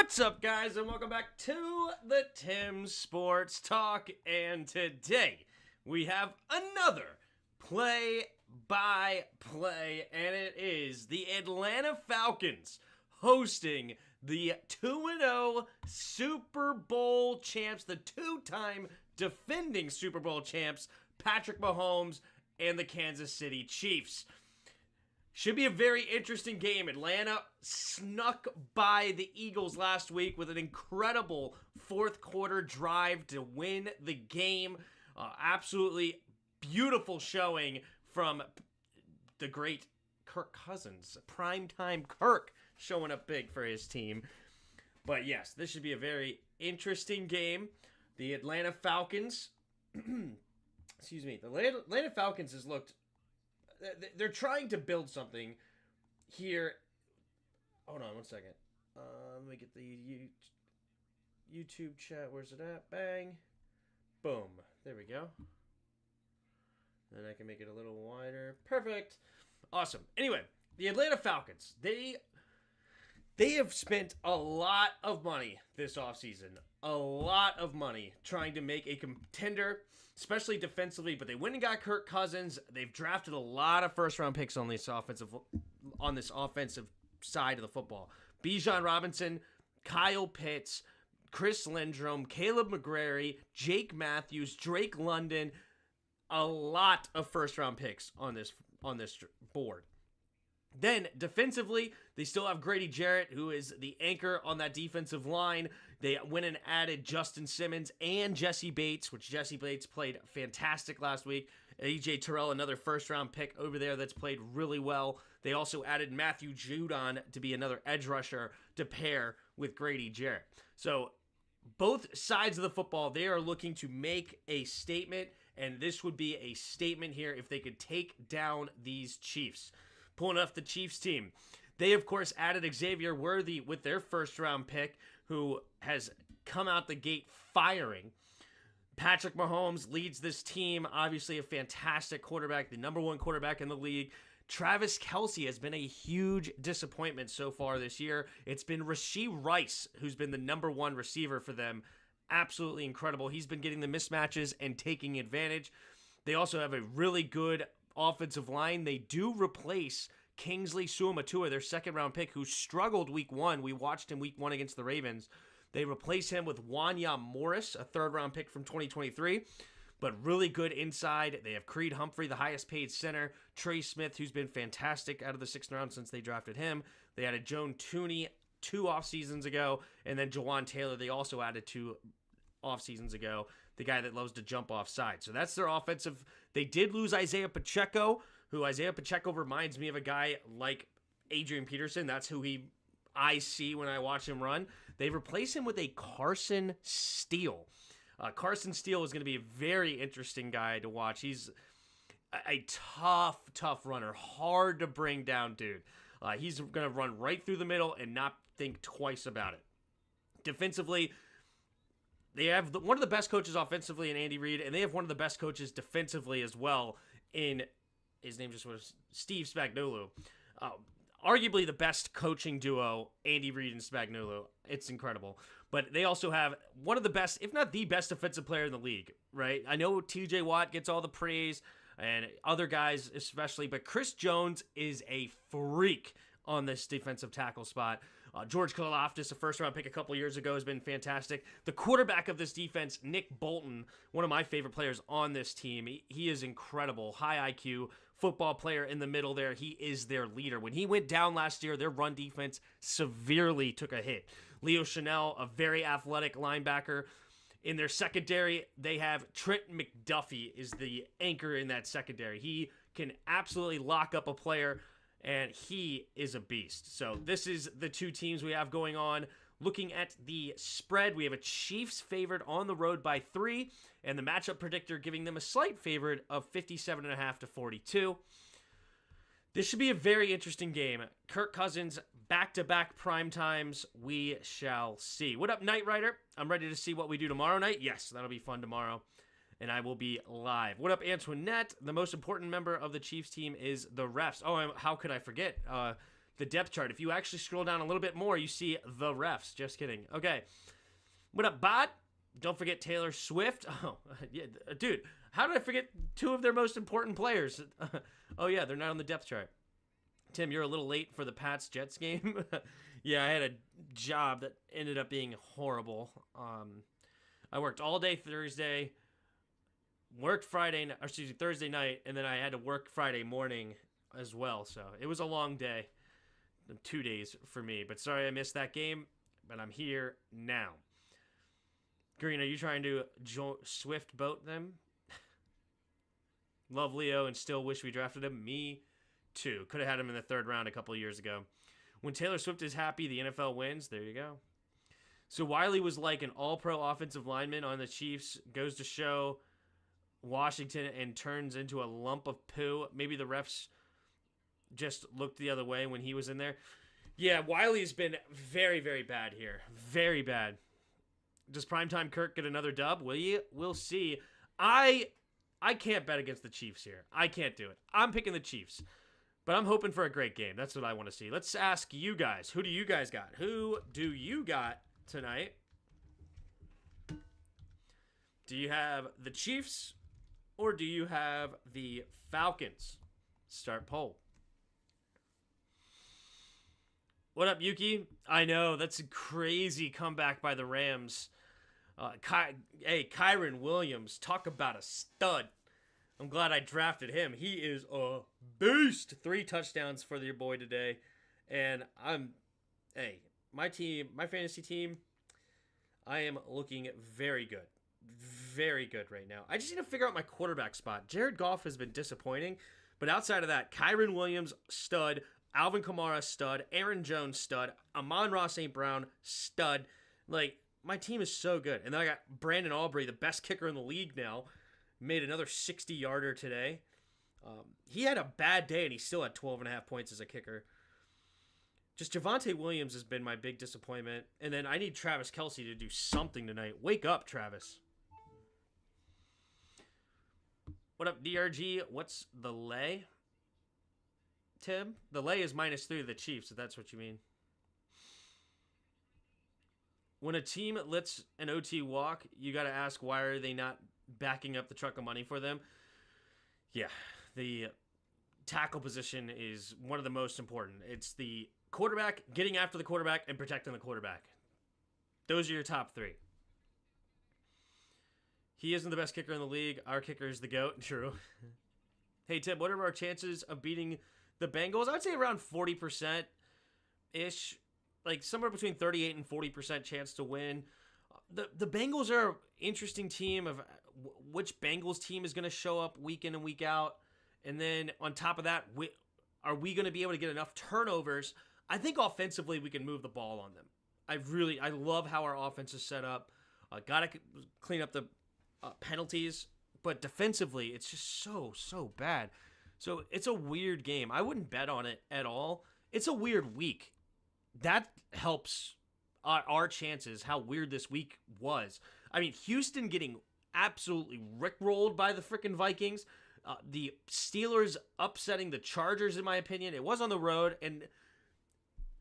What's up, guys, and welcome back to the Tim's Sports Talk. And today we have another play-by-play, and it is the Atlanta Falcons hosting the 2-0 Super Bowl champs, the two-time defending Super Bowl champs, Patrick Mahomes and the Kansas City Chiefs. Should be a very interesting game. Atlanta snuck by the Eagles last week with an incredible fourth quarter drive to win the game. Absolutely beautiful showing from the great Kirk Cousins. Primetime Kirk showing up big for his team. But yes, this should be a very interesting game. The Atlanta Falcons, the Atlanta Falcons has looked... They're trying to build something here. Hold on one second. Let me get the YouTube chat. Where's it at? Bang. Boom. There we go. Then I can make it a little wider. Perfect. Awesome. Anyway, the Atlanta Falcons. They have spent a lot of money this offseason. A lot of money trying to make a contender, especially defensively, but they went and got Kirk Cousins. They've drafted a lot of first-round picks on this offensive side of the football. Bijan Robinson, Kyle Pitts, Chris Lindstrom, Caleb McGrary, Jake Matthews, Drake London. A lot of first-round picks on this board. Then, defensively, they still have Grady Jarrett, who is the anchor on that defensive line. They went and added Justin Simmons and Jesse Bates, which Jesse Bates played fantastic last week. A.J. Terrell, another first-round pick over there that's played really well. They also added Matthew Judon to be another edge rusher to pair with Grady Jarrett. So, both sides of the football, they are looking to make a statement, and this would be a statement here if they could take down these Chiefs. Pulling off the Chiefs team. They, of course, added Xavier Worthy with their first-round pick, who has come out the gate firing. Patrick Mahomes leads this team. Obviously, a fantastic quarterback, the number one quarterback in the league. Travis Kelce has been a huge disappointment so far this year. It's been Rashee Rice, who's been the number one receiver for them. Absolutely incredible. He's been getting the mismatches and taking advantage. They also have a really good offensive line. They do replace Kingsley Suamataua, their second-round pick, who struggled week one. We watched him week one against the Ravens. They replace him with Wanya Morris, a third-round pick from 2023, but really good inside. They have Creed Humphrey, the highest-paid center, Trey Smith, who's been fantastic out of the sixth round since they drafted him. They added Joan Tooney 2 off-seasons ago, and then Jawan Taylor they also added 2 off-seasons ago, the guy that loves to jump off side. So that's their offensive. They did lose Isaiah Pacheco, who Isaiah Pacheco reminds me of a guy like Adrian Peterson. That's who I see when I watch him run. They replace him with a Carson Steele. Carson Steele is going to be a very interesting guy to watch. He's a tough runner. Hard to bring down, dude. He's going to run right through the middle and not think twice about it. Defensively, they have one of the best coaches offensively in Andy Reid, and they have one of the best coaches defensively as well in, his name just was Steve Spagnuolo. Arguably the best coaching duo, Andy Reid and Spagnuolo. It's incredible. But they also have one of the best, if not the best defensive player in the league, right? I know TJ Watt gets all the praise, and other guys especially, but Chris Jones is a freak on this defensive tackle spot. George Karlaftis, a first-round pick a couple years ago, has been fantastic. The quarterback of this defense, Nick Bolton, one of my favorite players on this team. He is incredible. High IQ football player in the middle there. He is their leader. When he went down last year, their run defense severely took a hit. Leo Chanel, a very athletic linebacker. In their secondary, they have Trent McDuffie is the anchor in that secondary. He can absolutely lock up a player, and he is a beast. So this is the two teams we have going on. Looking at the spread, we have a Chiefs favored on the road by 3, and the matchup predictor giving them a slight favorite of 57.5 to 42. This should be a very interesting game. Kirk Cousins, back-to-back prime times. We shall see. What up, Knight Rider? I'm ready to see what we do tomorrow night. Yes, that'll be fun tomorrow. And I will be live. What up, Antoinette? The most important member of the Chiefs team is the refs. Oh, how could I forget? the depth chart. If you actually scroll down a little bit more, you see the refs. Just kidding. Okay. What up, bot? Don't forget Taylor Swift. Oh, yeah, dude. How did I forget two of their most important players? Oh, yeah, they're not on the depth chart. Tim, you're a little late for the Pats-Jets game. Yeah, I had a job that ended up being horrible. I worked all day Thursday, worked Thursday night, and then I had to work Friday morning as well. So it was a long day, 2 days for me. But sorry I missed that game, but I'm here now. Green, are you trying to Swift boat them? Love Leo and still wish we drafted him. Me too. Could have had him in the 3rd round a couple of years ago. When Taylor Swift is happy, the NFL wins. There you go. So Wiley was like an all-pro offensive lineman on the Chiefs. Goes to show Washington and turns into a lump of poo. Maybe the refs just looked the other way when he was in there. Yeah, Wiley's been very, very bad here. Very bad. Does Primetime Kirk get another dub? We'll see. I can't bet against the Chiefs here. I can't do it. I'm picking the Chiefs. But I'm hoping for a great game. That's what I want to see. Let's ask you guys. Who do you guys got? Who do you got tonight? Do you have the Chiefs or do you have the Falcons? Start poll. What up, Yuki? I know, that's a crazy comeback by the Rams. Kyron Williams, talk about a stud. I'm glad I drafted him. He is a beast. 3 touchdowns for your boy today. And my fantasy team, I am looking very good. Very good right now. I just need to figure out my quarterback spot. Jared Goff has been disappointing. But outside of that, Kyron Williams, stud. Alvin Kamara, stud. Aaron Jones, stud. Amon-Ra St. Brown, stud. Like, my team is so good. And then I got Brandon Aubrey, the best kicker in the league now. Made another 60-yarder today. He had a bad day, and he still had 12.5 points as a kicker. Just Javonte Williams has been my big disappointment. And then I need Travis Kelce to do something tonight. Wake up, Travis. What up, DRG? What's the lay? Tim? The lay is -3 to the Chiefs, if that's what you mean. When a team lets an OT walk, you got to ask, why are they not backing up the truck of money for them? Yeah, the tackle position is one of the most important. It's the quarterback, getting after the quarterback, and protecting the quarterback. Those are your top 3. He isn't the best kicker in the league. Our kicker is the GOAT. True. Hey, Tim, what are our chances of beating the Bengals? I'd say around 40%-ish. Like somewhere between 38 and 40% chance to win. The Bengals are an interesting team of which Bengals team is going to show up week in and week out. And then on top of that, are we going to be able to get enough turnovers? I think offensively we can move the ball on them. I love how our offense is set up. Got to clean up the penalties. But defensively, it's just so bad. So it's a weird game. I wouldn't bet on it at all. It's a weird week. That helps our chances, how weird this week was. I mean, Houston getting absolutely rickrolled by the freaking Vikings. The Steelers upsetting the Chargers, in my opinion. It was on the road, and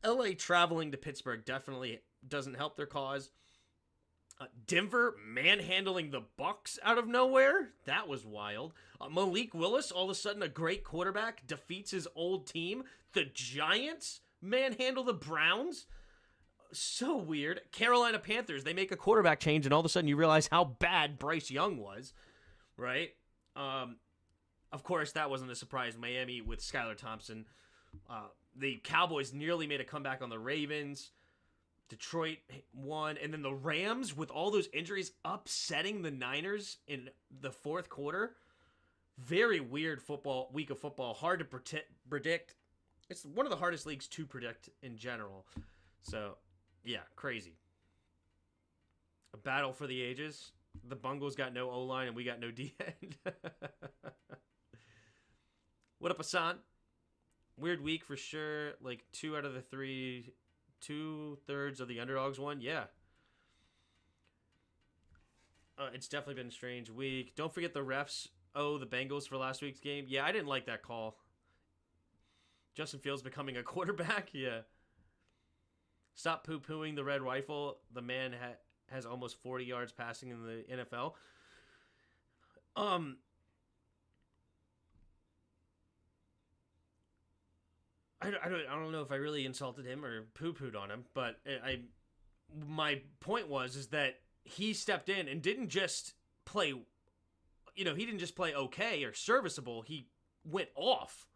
LA traveling to Pittsburgh definitely doesn't help their cause. Denver manhandling the Bucs out of nowhere. That was wild. Malik Willis, all of a sudden a great quarterback, defeats his old team. The Giants manhandle the Browns. So weird. Carolina Panthers, they make a quarterback change, and all of a sudden you realize how bad Bryce Young was, right? Of course, that wasn't a surprise. Miami with Skylar Thompson. The Cowboys nearly made a comeback on the Ravens. Detroit won. And then the Rams, with all those injuries, upsetting the Niners in the 4th quarter. Very weird week of football. Hard to predict. It's one of the hardest leagues to predict in general. So, yeah, crazy. A battle for the ages. The Bungles got no O-line and we got no D-end. What up, Hassan? Weird week for sure. Like 2 out of the 3, 2/3 of the underdogs won. Yeah. It's definitely been a strange week. Don't forget the refs. Oh, the Bengals for last week's game. Yeah, I didn't like that call. Justin Fields becoming a quarterback. Yeah. Stop poo-pooing the red rifle. The man has almost 40 yards passing in the NFL. I don't know if I really insulted him or poo-pooed on him, but my point is that he stepped in and didn't just play, he didn't just play okay or serviceable. He went off.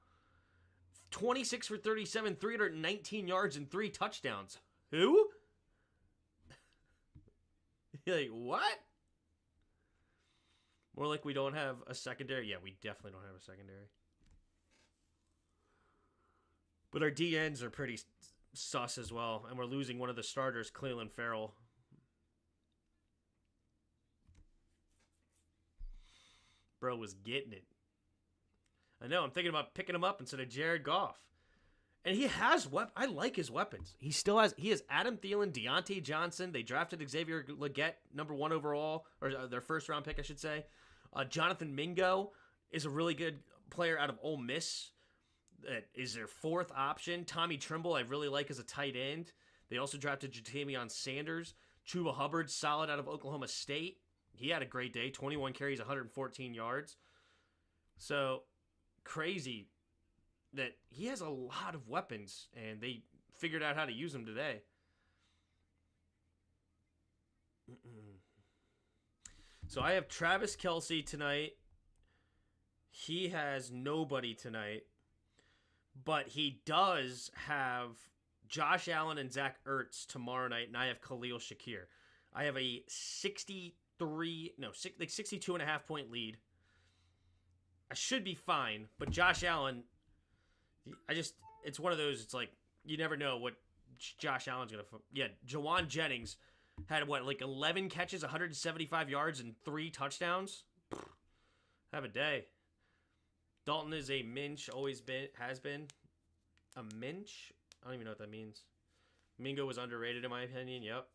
26 for 37, 319 yards and 3 touchdowns. Who? You're like, what? More like we don't have a secondary. Yeah, we definitely don't have a secondary. But our DNs are pretty sus as well, and we're losing one of the starters, Cleveland Farrell. Bro was getting it. I know, I'm thinking about picking him up instead of Jared Goff. And he has I like his weapons. He has Adam Thielen, Deontay Johnson. They drafted Xavier Legette, number 1 overall, or their first round pick, I should say. Jonathan Mingo is a really good player out of Ole Miss. That is their 4th option. Tommy Trimble, I really like as a tight end. They also drafted Jatamion Sanders. Chuba Hubbard, solid out of Oklahoma State. He had a great day. 21 carries, 114 yards. So, crazy that he has a lot of weapons, and they figured out how to use them today. So I have Travis Kelce tonight. He has nobody tonight. But he does have Josh Allen and Zach Ertz tomorrow night, and I have Khalil Shakir. I have a 62.5 point lead. I should be fine, but Josh Allen, it's one of those, it's like, you never know what Josh Allen's going to, Jawan Jennings had 11 catches, 175 yards, and 3 touchdowns? Have a day. Dalton is a minch, has been. A minch? I don't even know what that means. Mingo was underrated in my opinion, yep.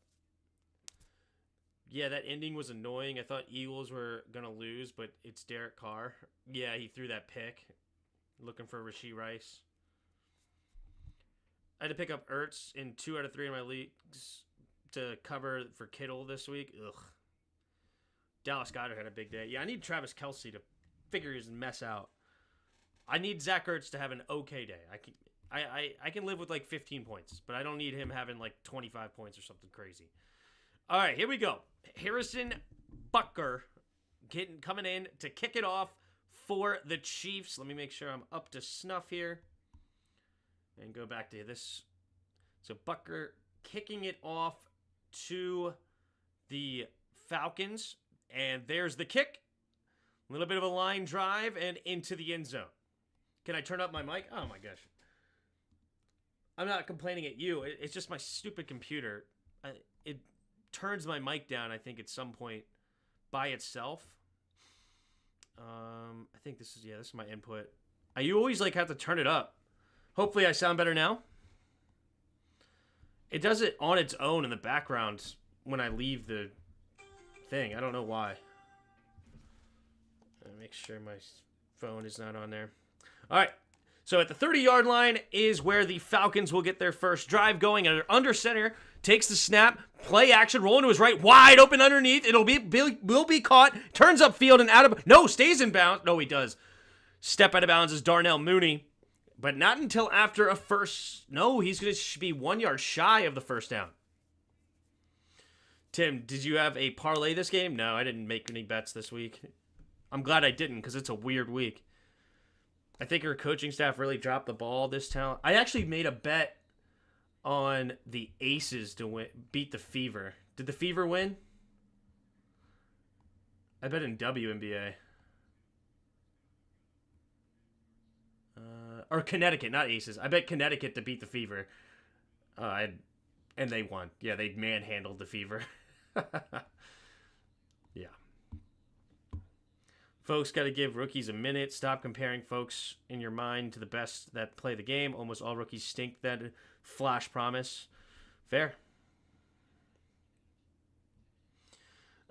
Yeah, that ending was annoying. I thought Eagles were going to lose, but it's Derek Carr. Yeah, he threw that pick. Looking for Rashee Rice. I had to pick up Ertz in 2 out of 3 of my leagues to cover for Kittle this week. Ugh. Dallas Goedert had a big day. Yeah, I need Travis Kelce to figure his mess out. I need Zach Ertz to have an okay day. I can live with 15 points, but I don't need him having 25 points or something crazy. All right, here we go. Harrison Butker coming in to kick it off for the Chiefs. Let me make sure I'm up to snuff here and go back to this. So Butker kicking it off to the Falcons, and there's the kick. A little bit of a line drive and into the end zone. Can I turn up my mic? Oh my gosh. I'm not complaining at you. It's just my stupid computer. It turns my mic down, I think, at some point by itself. I think this is my input. You always have to turn it up. Hopefully I sound better now. It does it on its own in the background when I leave the thing. I don't know why. Make sure my phone is not on there. All right. So at the 30-yard line is where the Falcons will get their first drive going. And under center, takes the snap, play action, rolling to his right, wide open underneath. Will be caught, turns upfield and out of, no, stays in bounds. No, he does. Step out of bounds is Darnell Mooney, but not until after a first. No, he's going to be 1 yard shy of the first down. Tim, did you have a parlay this game? No, I didn't make any bets this week. I'm glad I didn't because it's a weird week. I think our coaching staff really dropped the ball this time. I actually made a bet on the Aces to beat the Fever. Did the Fever win? I bet in WNBA. Or Connecticut, not Aces. I bet Connecticut to beat the Fever. And they won. Yeah, they manhandled the Fever. Yeah. Folks, got to give rookies a minute. Stop comparing folks in your mind to the best that play the game. Almost all rookies stink that flash promise. Fair.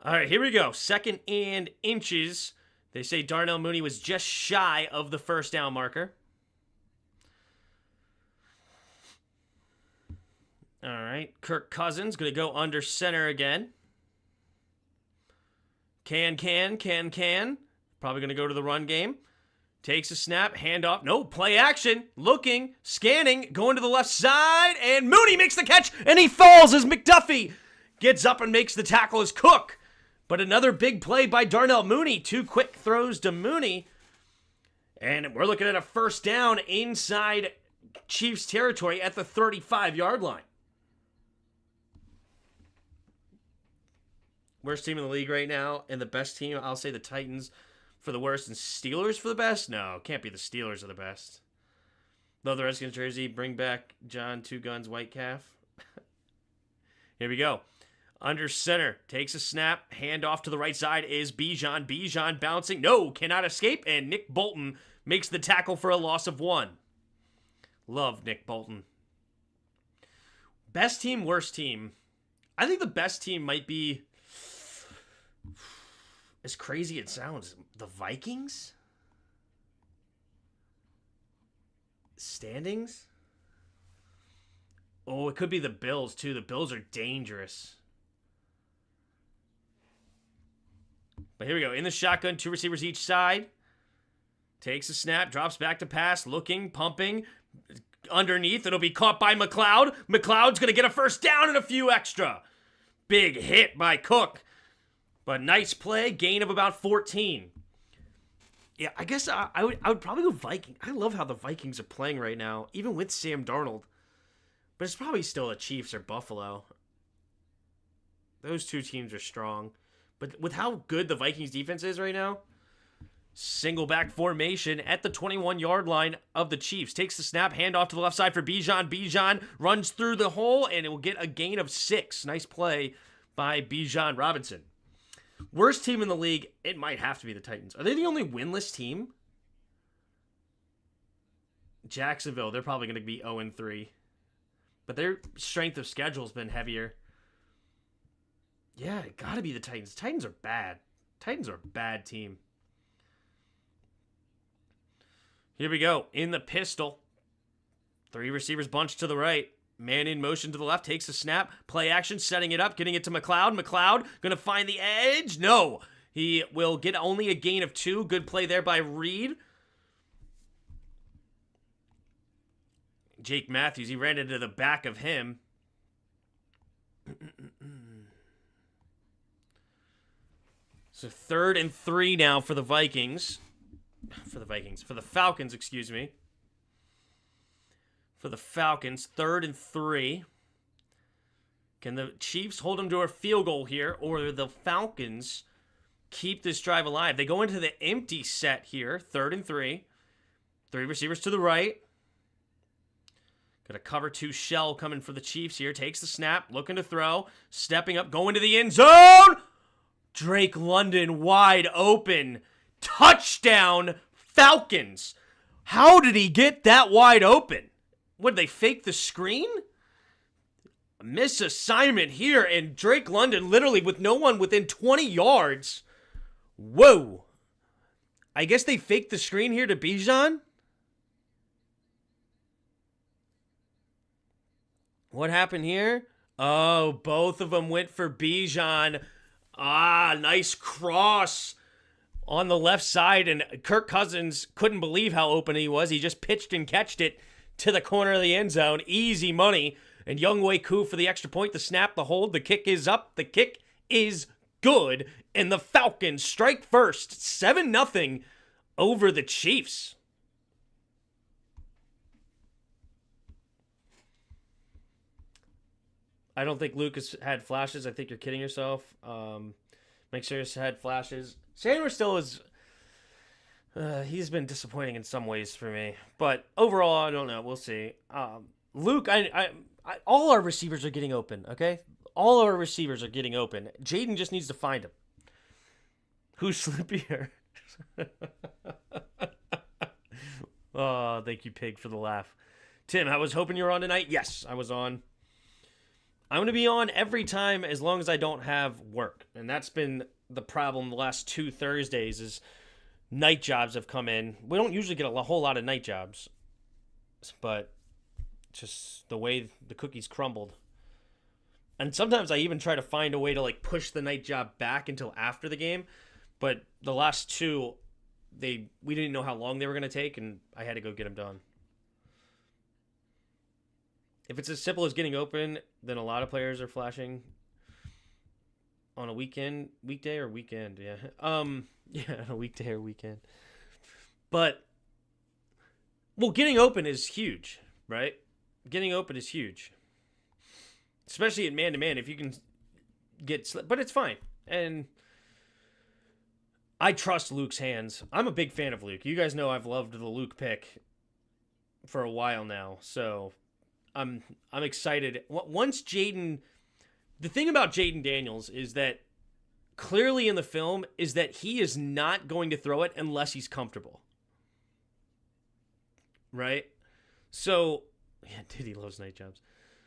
All right, here we go. 2nd and inches. They say Darnell Mooney was just shy of the first down marker. right. Kirk Cousins going to go under center again. Can. Probably going to go to the run game. Takes a snap, handoff. No, play action. Looking, scanning, going to the left side, and Mooney makes the catch, and he falls as McDuffie gets up and makes the tackle as Cook. But another big play by Darnell Mooney. 2 quick throws to Mooney. And we're looking at a first down inside Chiefs territory at the 35-yard line. Worst team in the league right now, and the best team, I'll say the Titans for the worst and Steelers for the best? No, can't be the Steelers are the best. Love the Redskins jersey. Bring back John Two Guns White Calf. Here we go. Under center. Takes a snap. Hand off to the right side is Bijan. Bijan bouncing. No, cannot escape. And Nick Bolton makes the tackle for a loss of 1. Love Nick Bolton. Best team, worst team. I think the best team might be, as crazy it sounds, the Vikings? Standings? Oh, it could be the Bills, too. The Bills are dangerous. But here we go. In the shotgun, 2 receivers each side. Takes a snap, drops back to pass, looking, pumping. Underneath, it'll be caught by McLeod. McLeod's going to get a first down and a few extra. Big hit by Cook. But nice play, gain of about 14. Yeah, I guess I would probably go Viking. I love how the Vikings are playing right now, even with Sam Darnold. But it's probably still the Chiefs or Buffalo. Those 2 teams are strong. But with how good the Vikings defense is right now, single back formation at the 21-yard line of the Chiefs. Takes the snap, handoff to the left side for Bijan. Bijan runs through the hole, and it will get a gain of 6. Nice play by Bijan Robinson. Worst team in the league, it might have to be the Titans. Are they the only winless team? Jacksonville, they're probably going to be 0-3. But their strength of schedule has been heavier. Yeah, it got to be the Titans. Titans are bad. Titans are a bad team. Here we go. In the pistol. 3 receivers bunched to the right. Man in motion to the left. Takes a snap. Play action. Setting it up. Getting it to McLeod. McLeod going to find the edge. No. He will get only a gain of 2. Good play there by Reed. Jake Matthews. He ran into the back of him. So 3rd and 3 now for the Vikings. For the Falcons, excuse me. For the Falcons, 3rd and 3. Can the Chiefs hold them to a field goal here, or the Falcons keep this drive alive? They go into the empty set here, 3rd and 3. 3 receivers to the right. Got a cover 2 shell coming for the Chiefs here. Takes the snap, looking to throw, stepping up, going to the end zone. Drake London wide open. Touchdown, Falcons. How did he get that wide open? What, did they fake the screen? A misassignment here, and Drake London literally with no one within 20 yards. Whoa. I guess they faked the screen here to Bijan? What happened here? Oh, both of them went for Bijan. Ah, nice cross on the left side, and Kirk Cousins couldn't believe how open he was. He just pitched and catched it to the corner of the end zone. Easy money. And Younghoe Koo for the extra point, the snap, the hold, the kick is up, the kick is good, and the Falcons strike first, 7-0 over the Chiefs. I don't think Lucas had flashes. I think you're kidding yourself. Make sure he's had flashes. Sandler still is... he's been disappointing in some ways for me. But overall, I don't know. We'll see. Luke, all our receivers are getting open, okay? All our receivers are getting open. Jaden just needs to find him. Who's slippier? Oh, thank you, Pig, for the laugh. Tim, I was hoping you were on tonight. Yes, I was on. I'm going to be on every time as long as I don't have work. And that's been the problem the last 2 Thursdays is night jobs have come in. We don't usually get a whole lot of night jobs. But just the way the cookies crumbled. And sometimes I even try to find a way to like push the night job back until after the game. But the last two, we didn't know how long they were going to take, and I had to go get them done. If it's as simple as getting open, then a lot of players are flashing on a weekday or weekend. Yeah. Yeah, a weekday or weekend. But, well, getting open is huge, right? Getting open is huge. Especially in man-to-man, if you can but it's fine. And I trust Luke's hands. I'm a big fan of Luke. You guys know I've loved the Luke pick for a while now. So I'm excited. Once Jaden... The thing about Jaden Daniels is that clearly in the film is that he is not going to throw it unless he's comfortable. Right? So, yeah, dude, he loves night jobs.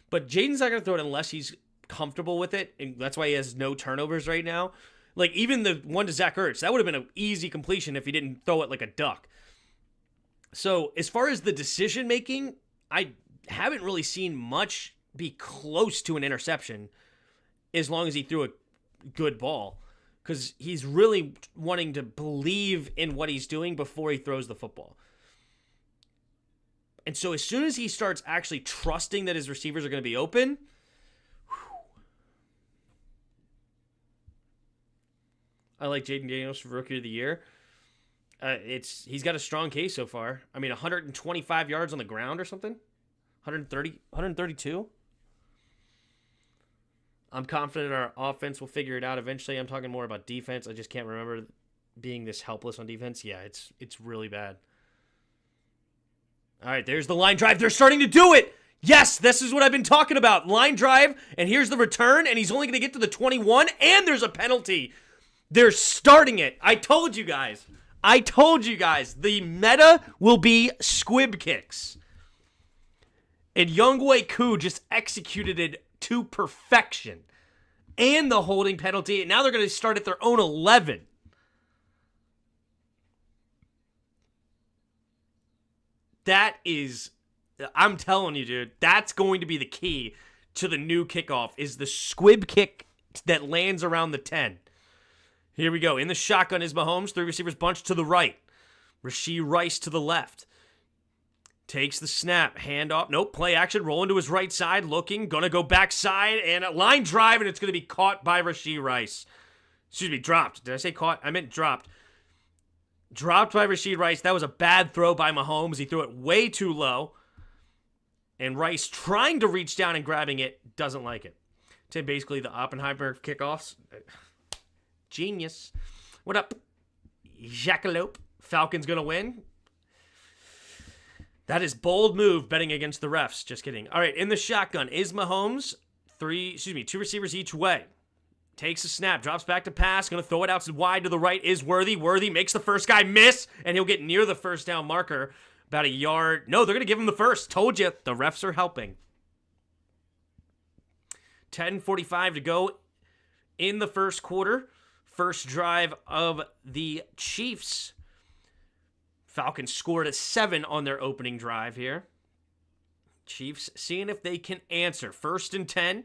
But Jaden's not going to throw it unless he's comfortable with it, and that's why he has no turnovers right now. Like, even the one to Zach Ertz, that would have been an easy completion if he didn't throw it like a duck. So, as far as the decision-making, I haven't really seen much be close to an interception as long as he threw a good ball, because he's really wanting to believe in what he's doing before he throws the football. And so as soon as he starts actually trusting that his receivers are going to be open, I like Jaden Daniels for Rookie of the Year. He's got a strong case so far. I mean, 125 yards on the ground or something? 132? I'm confident our offense will figure it out eventually. I'm talking more about defense. I just can't remember being this helpless on defense. Yeah, it's really bad. All right, there's the line drive. They're starting to do it. Yes, this is what I've been talking about. Line drive, and here's the return, and he's only going to get to the 21, and there's a penalty. They're starting it. I told you guys. The meta will be squib kicks. And Younghoe Koo just executed it to perfection. And the holding penalty, and now they're going to start at their own 11. That is, I'm telling you, dude, that's going to be the key to the new kickoff, is the squib kick that lands around the 10. Here we go. In the shotgun is Mahomes. 3 receivers bunched to the right. Rashee Rice to the left. Takes the snap. Hand off. Nope. Play action. Rolling to his right side. Looking. Gonna go backside. And a line drive, and it's going to be caught by Rashee Rice. Excuse me, dropped. Did I say caught? I meant dropped. Dropped by Rashee Rice. That was a bad throw by Mahomes. He threw it way too low. And Rice trying to reach down and grabbing it. Doesn't like it. Tim, basically the Oppenheimer kickoffs. Genius. What up, Jackalope? Falcons gonna win? That is bold move, betting against the refs. Just kidding. All right, in the shotgun is Mahomes. 2 receivers each way. Takes a snap, drops back to pass, gonna throw it out wide to the right is Worthy. Worthy makes the first guy miss, and he'll get near the first down marker. About a yard. No, they're gonna give him the first. Told you, the refs are helping. 10:45 to go in the first quarter. First drive of the Chiefs. Falcons scored a 7 on their opening drive here. Chiefs seeing if they can answer. 1st and 10.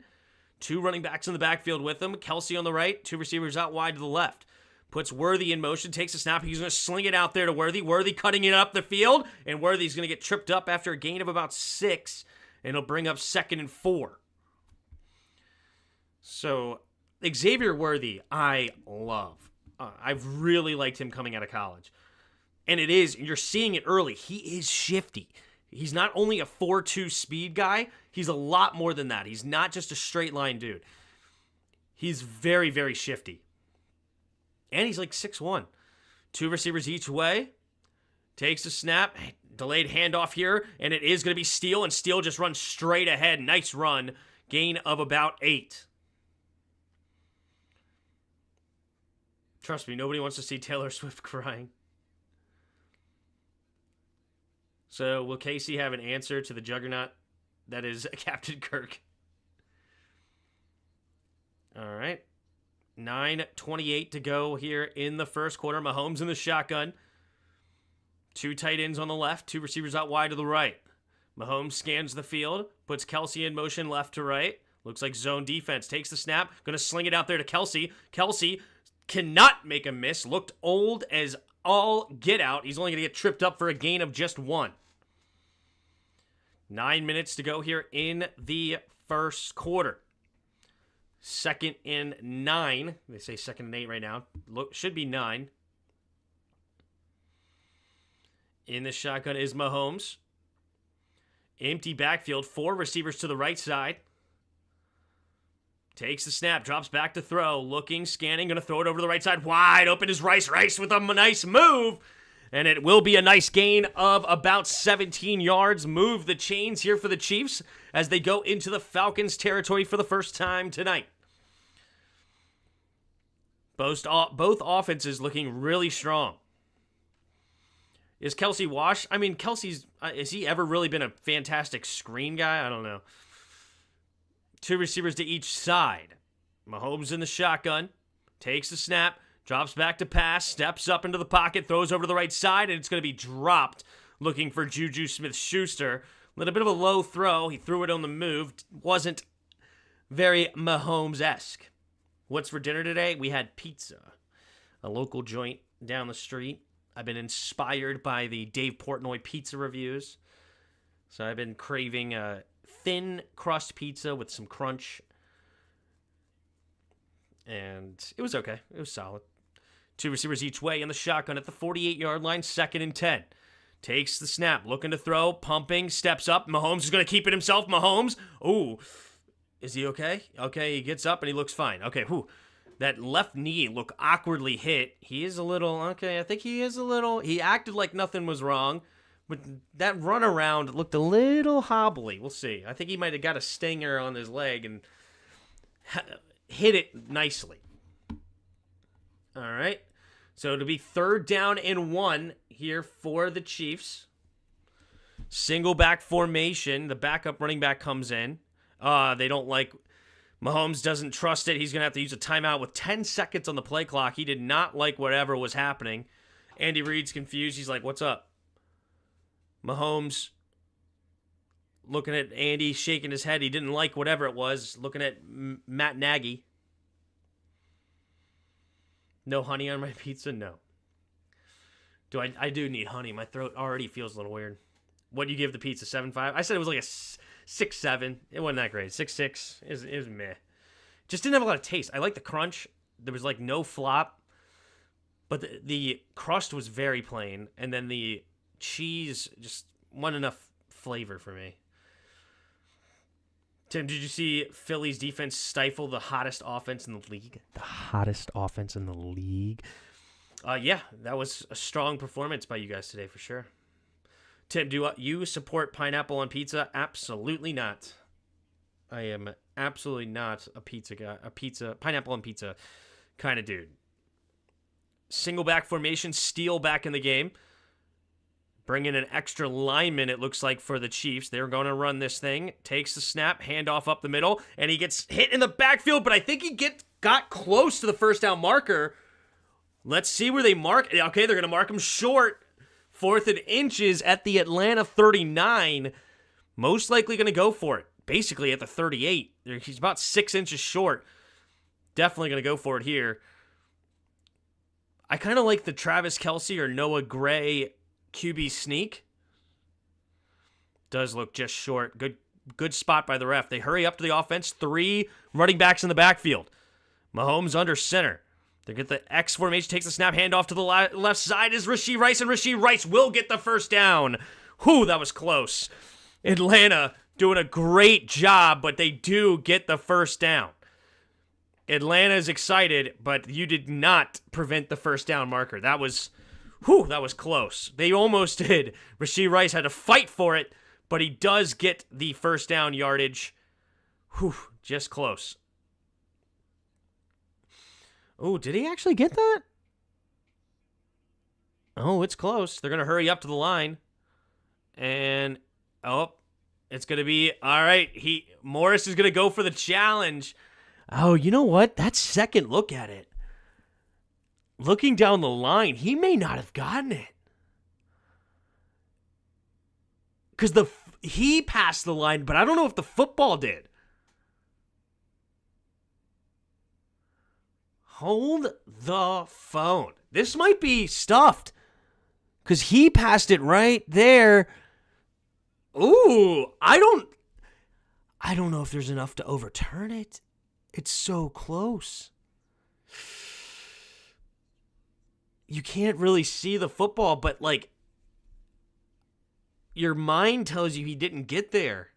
2 running backs in the backfield with them. Kelsey on the right. 2 receivers out wide to the left. Puts Worthy in motion. Takes a snap. He's going to sling it out there to Worthy. Worthy cutting it up the field. And Worthy's going to get tripped up after a gain of about 6. And it'll bring up 2nd and 4. So Xavier Worthy, I love. I've really liked him coming out of college. And you're seeing it early. He is shifty. He's not only a 4.2 speed guy, he's a lot more than that. He's not just a straight line dude. He's very, very shifty. And he's like 6'1". 2 receivers each way. Takes a snap. Delayed handoff here. And it is going to be Steele. And Steele just runs straight ahead. Nice run. Gain of about 8. Trust me, nobody wants to see Taylor Swift crying. So, will Casey have an answer to the juggernaut that is Captain Kirk? All right. 9:28 to go here in the first quarter. Mahomes in the shotgun. 2 tight ends on the left. 2 receivers out wide to the right. Mahomes scans the field. Puts Kelsey in motion left to right. Looks like zone defense. Takes the snap. Going to sling it out there to Kelsey. Kelsey cannot make a miss. Looked old as all get out. He's only going to get tripped up for a gain of just 1. 9 minutes to go here in the first quarter. 2nd and 9. They say 2nd and 8 right now. Should be 9. In the shotgun is Mahomes. Empty backfield. 4 receivers to the right side. Takes the snap. Drops back to throw. Looking, scanning. Going to throw it over to the right side. Wide open is Rice. Rice with a nice move. And it will be a nice gain of about 17 yards. Move the chains here for the Chiefs as they go into the Falcons territory for the first time tonight. Both offenses looking really strong. Is Kelsey washed? I mean, Kelsey's, has he ever really been a fantastic screen guy? I don't know. 2 receivers to each side. Mahomes in the shotgun. Takes the snap. Drops back to pass. Steps up into the pocket. Throws over to the right side. And it's going to be dropped. Looking for Juju Smith-Schuster. A little bit of a low throw. He threw it on the move. Wasn't very Mahomes-esque. What's for dinner today? We had pizza. A local joint down the street. I've been inspired by the Dave Portnoy pizza reviews. So I've been craving a thin crust pizza with some crunch. And it was okay. It was solid. 2 receivers each way in the shotgun at the 48-yard line, 2nd and 10. Takes the snap, looking to throw, pumping, steps up. Mahomes is going to keep it himself. Mahomes, ooh, is he okay? Okay, he gets up and he looks fine. Okay, whew. That left knee looked awkwardly hit. He is a little, okay, I think he is a little, he acted like nothing was wrong, but that run around looked a little hobbly. We'll see. I think he might have got a stinger on his leg and hit it nicely. All right. So it'll be 3rd down and 1 here for the Chiefs. Single back formation. The backup running back comes in. They don't like... Mahomes doesn't trust it. He's going to have to use a timeout with 10 seconds on the play clock. He did not like whatever was happening. Andy Reid's confused. He's like, what's up? Mahomes looking at Andy, shaking his head. He didn't like whatever it was. Looking at Matt Nagy. No honey on my pizza? No. I do need honey. My throat already feels a little weird. What do you give the pizza? 7.5? I said it was like a 6.7. It wasn't that great. 6.6. It was meh. Just didn't have a lot of taste. I like the crunch. There was like no flop. But the crust was very plain. And then the cheese just wasn't enough flavor for me. Tim, did you see Philly's defense stifle the hottest offense in the league? The hottest offense in the league? Yeah, that was a strong performance by you guys today for sure. Tim, do you support pineapple on pizza? Absolutely not. I am absolutely not a pizza guy, pineapple on pizza kind of dude. Single back formation, Steele back in the game. Bring in an extra lineman, it looks like, for the Chiefs. They're going to run this thing. Takes the snap, handoff up the middle, and he gets hit in the backfield, but I think he got close to the first down marker. Let's see where they mark. Okay, they're going to mark him short. 4th and inches at the Atlanta 39. Most likely going to go for it. Basically at the 38. He's about 6 inches short. Definitely going to go for it here. I kind of like the Travis Kelce or Noah Gray QB sneak. Does look just short. Good spot by the ref. They hurry up to the offense. 3 running backs in the backfield. Mahomes under center. They get the X formation, takes the snap, handoff to the left side is Rashee Rice, and Rashee Rice will get the first down. Whew, that was close. Atlanta doing a great job, but they do get the first down. Atlanta is excited, but you did not prevent the first down marker. That was close. They almost did. Rashee Rice had to fight for it, but he does get the first down yardage. Whew, just close. Oh, did he actually get that? Oh, it's close. They're going to hurry up to the line. And, it's going to be, all right, Morris is going to go for the challenge. Oh, you know what? That second look at it. Looking down the line, he may not have gotten it. Because he passed the line, but I don't know if the football did. Hold the phone. This might be stuffed because he passed it right there. Ooh, I don't know if there's enough to overturn it. It's so close. You can't really see the football, but like your mind tells you he didn't get there.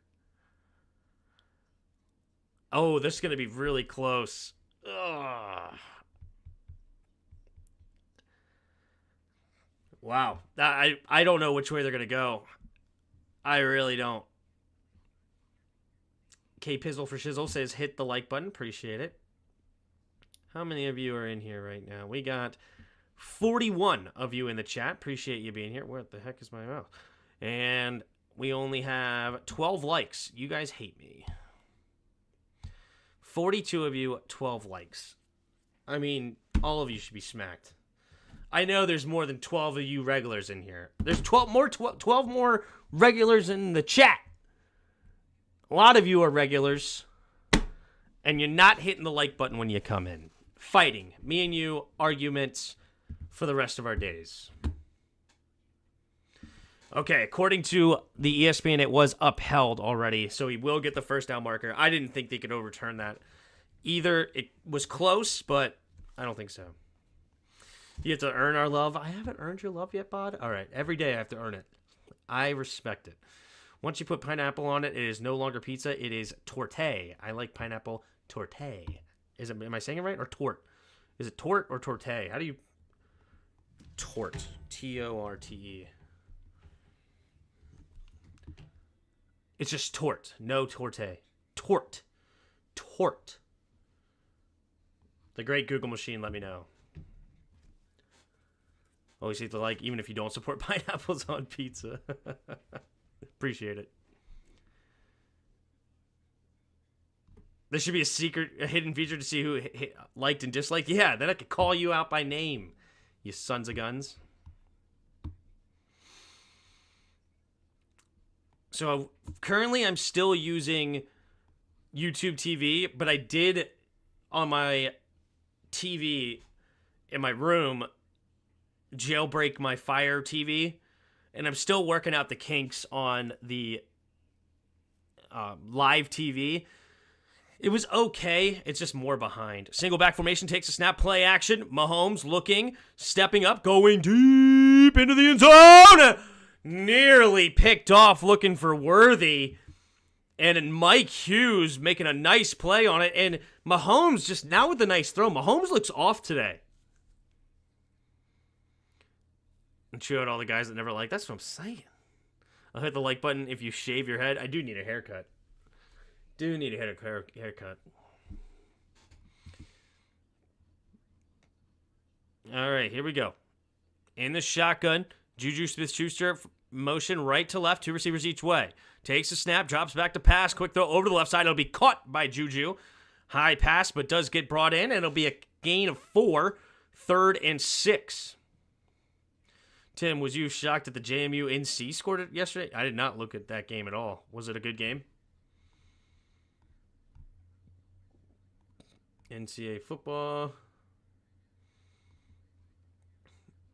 Oh, this is going to be really close. Ugh. Wow. I don't know which way they're going to go. I really don't. K Pizzle for Shizzle says hit the like button. Appreciate it. How many of you are in here right now? We got 41 of you in the chat. Appreciate you being here. What the heck is my mouse? And we only have 12 likes. You guys hate me. 42 of you, 12 likes. I mean, all of you should be smacked. I know there's more than 12 of you regulars in here. There's 12 more regulars in the chat. A lot of you are regulars, and you're not hitting the like button when you come in. Fighting. Me and you, arguments for the rest of our days. Okay, according to the ESPN, it was upheld already, so he will get the first down marker. I didn't think they could overturn that. Either it was close, but I don't think so. You have to earn our love. I haven't earned your love yet, Bod. All right, every day I have to earn it. I respect it. Once you put pineapple on it, it is no longer pizza. It is torte. I like pineapple torte. Am I saying it right? Or tort? Is it tort or torte? How do you... Tort. T-O-R-T-E. It's just tort. No torte. Tort. Tort. The great Google machine, let me know. Always hit the like, even if you don't support pineapples on pizza. Appreciate it. There should be a hidden feature to see who liked and disliked. Yeah, then I could call you out by name, you sons of guns. So currently I'm still using YouTube TV, but I did on my TV in my room jailbreak my Fire TV, and I'm still working out the kinks on the live TV. It was okay. It's just more behind. Single back formation takes a snap, play action. Mahomes looking, stepping up, going deep into the end zone. Nearly picked off, looking for Worthy. And Mike Hughes making a nice play on it. And Mahomes just now with the nice throw. Mahomes looks off today. And chew out all the guys that never like. That's what I'm saying. I'll hit the like button if you shave your head. I do need a haircut. Haircut. All right, here we go. In the shotgun, Juju Smith-Schuster motion right to left, two receivers each way. Takes a snap, drops back to pass, quick throw over to the left side. It'll be caught by Juju. High pass, but does get brought in, and it'll be a gain of 4, 3rd and 6. Tim, was you shocked that the JMU NC scored it yesterday? I did not look at that game at all. Was it a good game? NCAA football.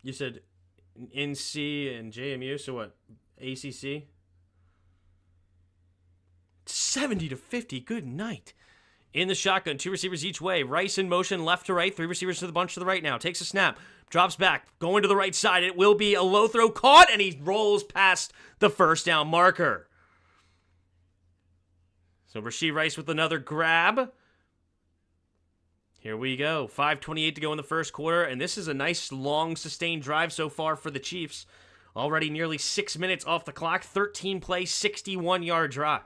You said NC and JMU, so what? ACC? 70-50. Good night. In the shotgun, two receivers each way. Rice in motion, left to right. Three receivers to the bunch to the right now. Takes a snap. Drops back. Going to the right side. It will be a low throw caught, and he rolls past the first down marker. So Rashee Rice with another grab. Here we go. 5:28 to go in the first quarter, and this is a nice, long, sustained drive so far for the Chiefs. Already nearly 6 minutes off the clock. 13-play, 61-yard drive.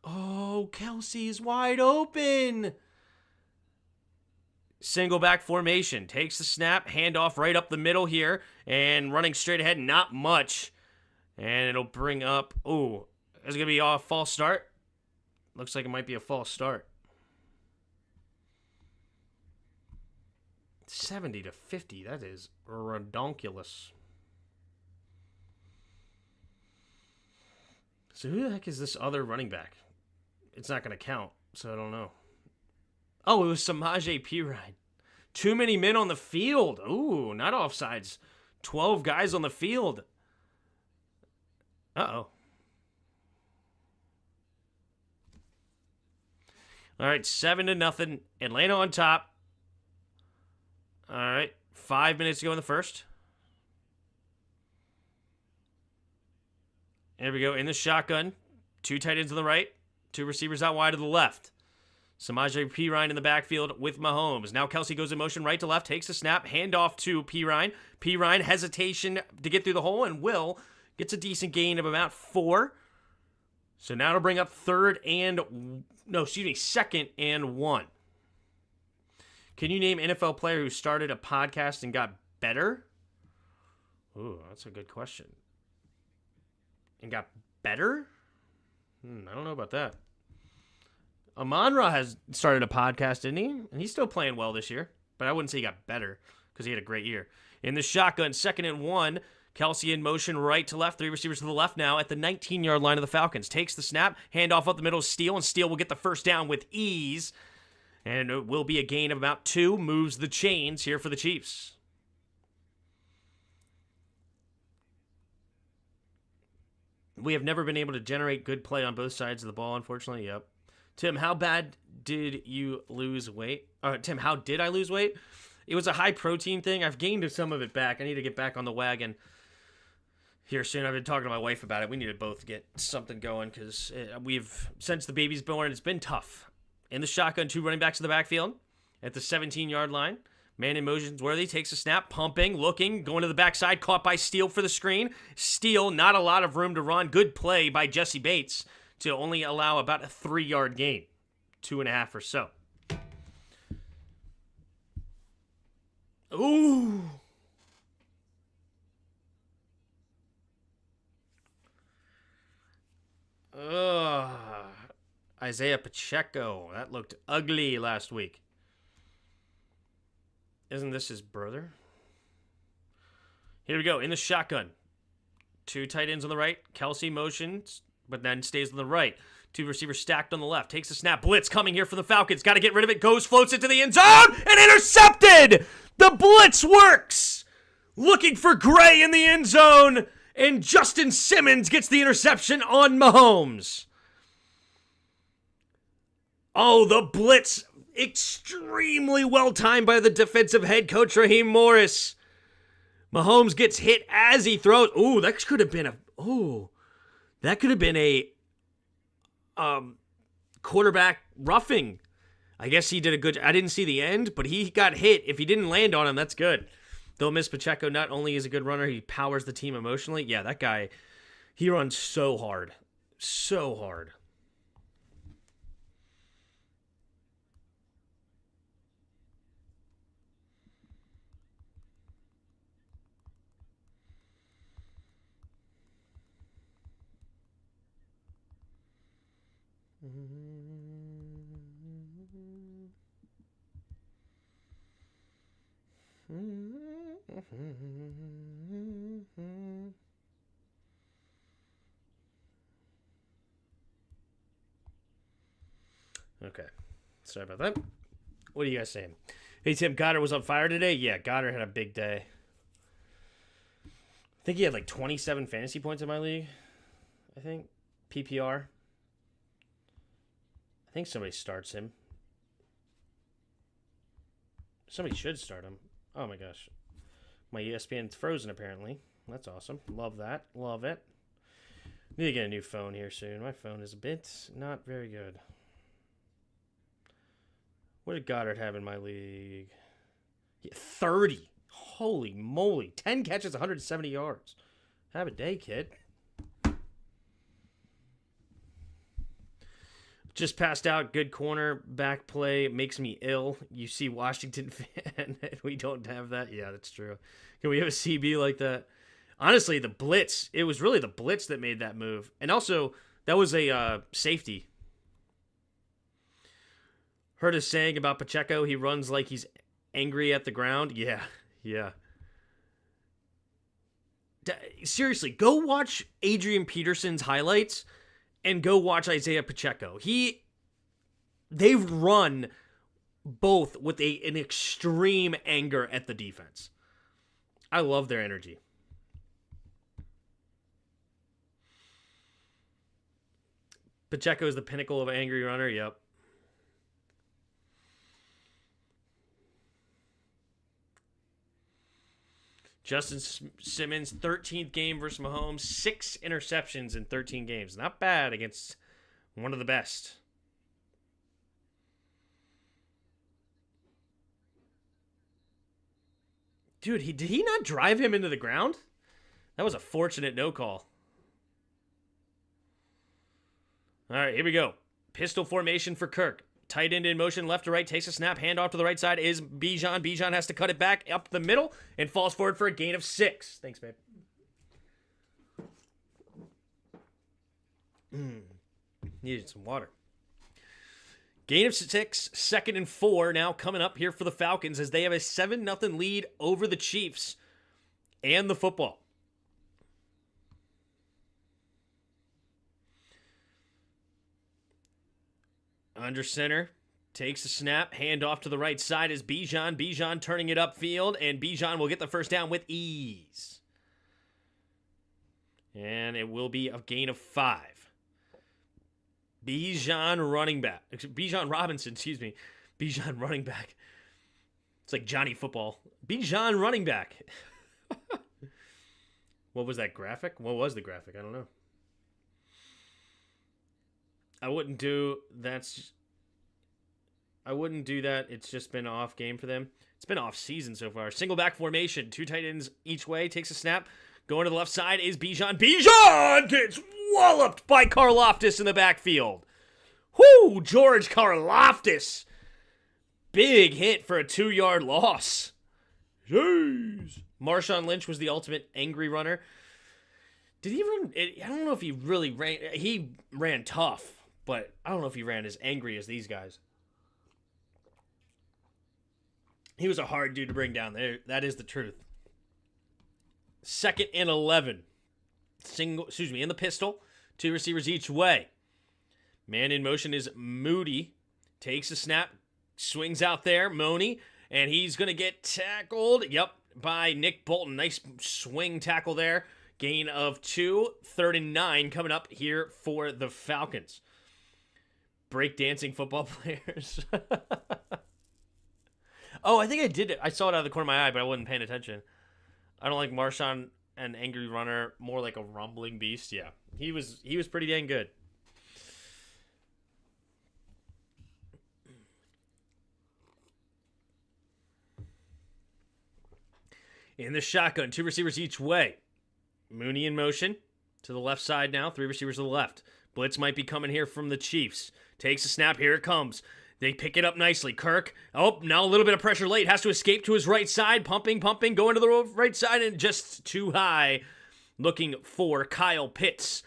Oh, Kelsey is wide open. Single back formation. Takes the snap. Handoff right up the middle here. And running straight ahead, not much. And it'll bring up... Ooh, is it going to be a false start? Looks like it might be a false start. 70-50. That is redonkulous. So who the heck is this other running back? It's not going to count, so I don't know. Oh, it was Samaje Perine. Too many men on the field. Ooh, not offsides. 12 guys on the field. Uh-oh. All right, 7-0. Atlanta on top. All right, 5 minutes to go in the first. There we go. In the shotgun. 2 tight ends on the right. 2 receivers out wide to the left. Samaje Perine in the backfield with Mahomes. Now Kelsey goes in motion right to left. Takes the snap. Handoff to Perine. Perine, hesitation to get through the hole. And Will gets a decent gain of about 4. So now to bring up second and 1. Can you name NFL player who started a podcast and got better? Ooh, that's a good question. And got better? I don't know about that. Amon-Ra has started a podcast, didn't he? And he's still playing well this year. But I wouldn't say he got better because he had a great year. In the shotgun, 2nd and 1. Kelsey in motion right to left. 3 receivers to the left now at the 19-yard line of the Falcons. Takes the snap. Handoff up the middle of Steele. And Steele will get the first down with ease. And it will be a gain of about 2. Moves the chains here for the Chiefs. We have never been able to generate good play on both sides of the ball, unfortunately. Yep. Tim, how bad did you lose weight? Tim, how did I lose weight? It was a high protein thing. I've gained some of it back. I need to get back on the wagon here soon. I've been talking to my wife about it. We need to both get something going because since the baby's born, it's been tough. In the shotgun, 2 running backs in the backfield at the 17-yard line. Man in motion's worthy, takes a snap, pumping, looking, going to the backside, caught by Steele for the screen. Steele, not a lot of room to run. Good play by Jesse Bates to only allow about a 3-yard gain. 2.5 or so. Ooh. Isaiah Pacheco. That looked ugly last week. Isn't this his brother? Here we go. In the shotgun. 2 tight ends on the right. Kelsey motions, but then stays on the right. 2 receivers stacked on the left. Takes a snap. Blitz coming here for the Falcons. Got to get rid of it. Goes, floats it to the end zone, and intercepted! The blitz works! Looking for Gray in the end zone, and Justin Simmons gets the interception on Mahomes. Oh, the blitz. Extremely well timed by the defensive head coach, Raheem Morris. Mahomes gets hit as he throws. Ooh, that could have been a quarterback roughing. I guess he did a good. I didn't see the end, but he got hit. If he didn't land on him, that's good. They'll miss Pacheco. Not only is a good runner, he powers the team emotionally. Yeah, that guy, he runs so hard. So hard. Okay. Sorry about that. What are you guys saying? Hey, Tim, Goddard was on fire today? Yeah, Goddard had a big day. I think he had like 27 fantasy points in my league. I think. PPR. I think somebody starts him. Somebody should start him. Oh my gosh. My ESPN's frozen apparently. That's awesome. Love that. Love it. Need to get a new phone here soon. My phone is a bit not very good. What did Goddard have in my league? Yeah, 30. Holy moly. 10 catches, 170 yards. Have a day, kid. Just passed out. Good corner. Back play. Makes me ill. You see Washington fan. We don't have that. Yeah, that's true. Can we have a CB like that? Honestly, the blitz. It was really the blitz that made that move. And also, that was a safety. Heard us saying about Pacheco, he runs like he's angry at the ground. Yeah. Seriously, go watch Adrian Peterson's highlights and go watch Isaiah Pacheco. They run both with an extreme anger at the defense. I love their energy. Pacheco is the pinnacle of angry runner. Yep. Justin Simmons, 13th game versus Mahomes, 6 interceptions in 13 games. Not bad against one of the best. Dude, did he not drive him into the ground? That was a fortunate no call. All right, here we go. Pistol formation for Kirk. Tight end in motion, left to right, takes a snap, hand off to the right side is Bijan. Bijan has to cut it back up the middle and falls forward for a gain of 6. Thanks, babe. Needed some water. Gain of 6, 2nd and 4 now coming up here for the Falcons as they have a 7-0 lead over the Chiefs and the football. Under center, takes a snap, hand off to the right side is Bijan. Bijan turning it upfield, and Bijan will get the first down with ease. And it will be a gain of 5. Bijan running back. Bijan Robinson, excuse me. Bijan running back. It's like Johnny Football. Bijan running back. What was that graphic? What was the graphic? I don't know. I wouldn't do that. It's just been an off game for them. It's been off season so far. Single back formation. 2 tight ends each way. Takes a snap. Going to the left side is Bijan. Bijan gets walloped by Karlaftis in the backfield. Whoo! George Karlaftis. Big hit for a 2-yard loss. Jeez. Marshawn Lynch was the ultimate angry runner. Did he run? I don't know if he really ran. He ran tough. But I don't know if he ran as angry as these guys. He was a hard dude to bring down there. That is the truth. 2nd and 11. In the pistol. 2 receivers each way. Man in motion is Moody. Takes a snap. Swings out there. Money. And he's going to get tackled. Yep. By Nick Bolton. Nice swing tackle there. Gain of 2. 3rd and 9 coming up here for the Falcons. Breakdancing football players. Oh, I think I did it. I saw it out of the corner of my eye, but I wasn't paying attention. I don't like Marshawn, an angry runner, more like a rumbling beast. Yeah, he was pretty dang good. In the shotgun, 2 receivers each way. Mooney in motion to the left side now. 3 receivers to the left. Blitz might be coming here from the Chiefs. Takes a snap. Here it comes. They pick it up nicely. Kirk. Oh, now a little bit of pressure late. Has to escape to his right side. Pumping. Going to the right side and just too high. Looking for Kyle Pitts.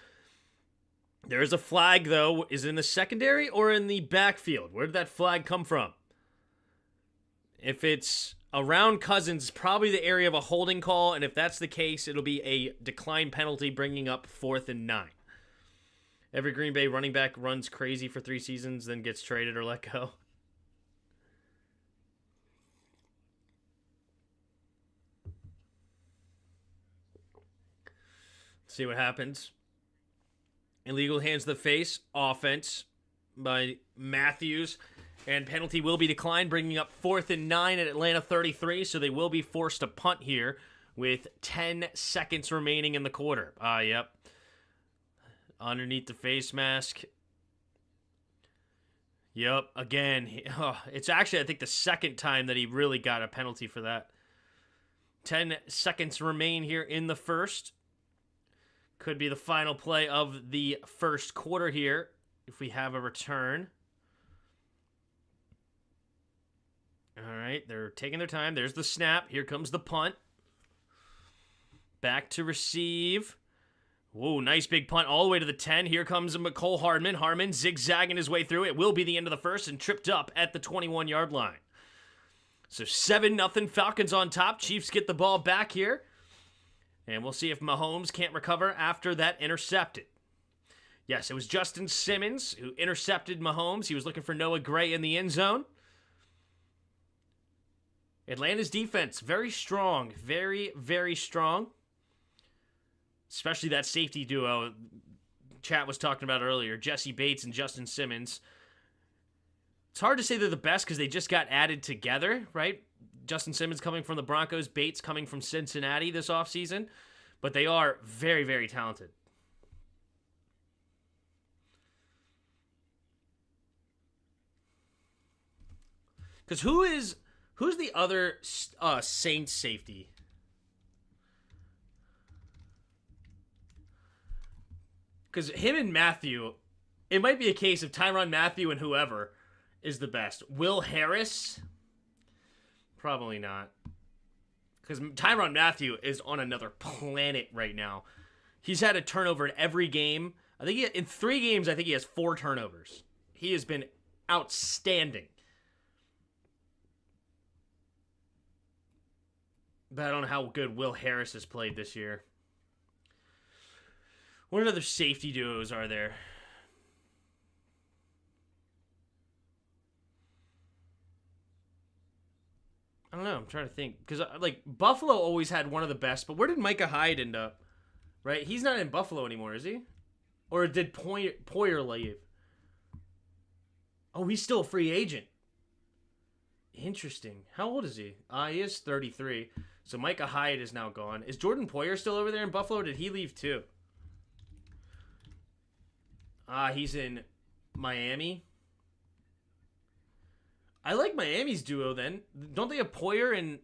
There is a flag, though. Is it in the secondary or in the backfield? Where did that flag come from? If it's around Cousins, probably the area of a holding call. And if that's the case, it'll be a decline penalty bringing up 4th and 9. Every Green Bay running back runs crazy for 3 seasons, then gets traded or let go. See what happens. Illegal hands to the face. Offense by Matthews. And penalty will be declined, bringing up 4th and 9 at Atlanta 33. So they will be forced to punt here with 10 seconds remaining in the quarter. Yep. Underneath the face mask. Yep, again. It's actually, I think, the second time that he really got a penalty for that. 10 seconds remain here in the first. Could be the final play of the first quarter here, if we have a return. All right, they're taking their time. There's the snap. Here comes the punt. Back to receive. Whoa, nice big punt all the way to the 10. Here comes McCole Hardman. Hardman zigzagging his way through. It will be the end of the first and tripped up at the 21-yard line. So 7-0 Falcons on top. Chiefs get the ball back here. And we'll see if Mahomes can't recover after that intercepted. Yes, it was Justin Simmons who intercepted Mahomes. He was looking for Noah Gray in the end zone. Atlanta's defense, very strong. Very, very strong. Especially that safety duo Chat was talking about earlier, Jesse Bates and Justin Simmons. It's hard to say they're the best because they just got added together, right? Justin Simmons coming from the Broncos, Bates coming from Cincinnati this offseason. But they are very, very talented. Because who's the other Saints safety? Because him and Matthew, it might be a case of Tyrann Mathieu and whoever is the best. Will Harris? Probably not. Because Tyrann Mathieu is on another planet right now. He's had a turnover in every game. I think in 3 games, I think he has 4 turnovers. He has been outstanding. But I don't know how good Will Harris has played this year. What other safety duos are there? I don't know. I'm trying to think. Because, Buffalo always had one of the best. But where did Micah Hyde end up? Right? He's not in Buffalo anymore, is he? Or did Poyer leave? Oh, he's still a free agent. Interesting. How old is he? He is 33. So Micah Hyde is now gone. Is Jordan Poyer still over there in Buffalo? Or did he leave too? He's in Miami. I like Miami's duo then. Don't they have Poyer and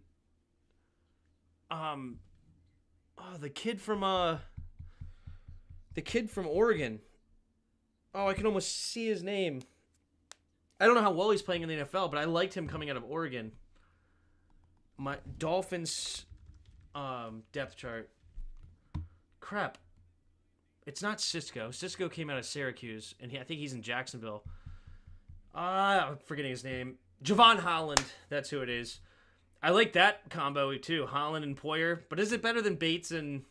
the kid from Oregon. Oh, I can almost see his name. I don't know how well he's playing in the NFL, but I liked him coming out of Oregon. My Dolphins depth chart. Crap. It's not Cisco. Cisco came out of Syracuse, and I think he's in Jacksonville. I'm forgetting his name. Javon Holland. That's who it is. I like that combo, too. Holland and Poyer. But is it better than Bates and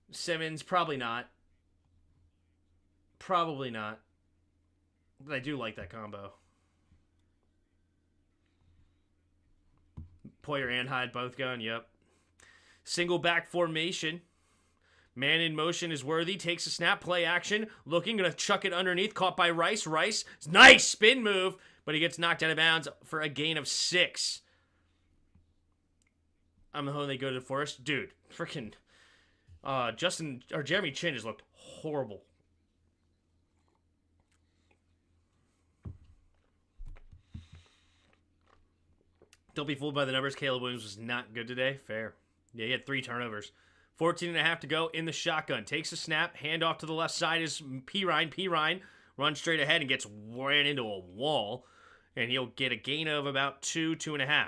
Simmons? Probably not. Probably not. But I do like that combo. Poyer and Hyde both going, yep. Single back formation. Man in motion is Worthy. Takes a snap, play action. Looking, going to chuck it underneath. Caught by Rice. Rice, nice spin move. But he gets knocked out of bounds for a gain of 6. I'm the home they go to the forest. Dude, freaking Jeremy Chin just looked horrible. Don't be fooled by the numbers. Caleb Williams was not good today. Fair. Yeah, he had 3 turnovers. 14.5 to go in the shotgun. Takes a snap. Handoff to the left side is Pirine. Pirine runs straight ahead and gets ran into a wall. And he'll get a gain of about 2.5.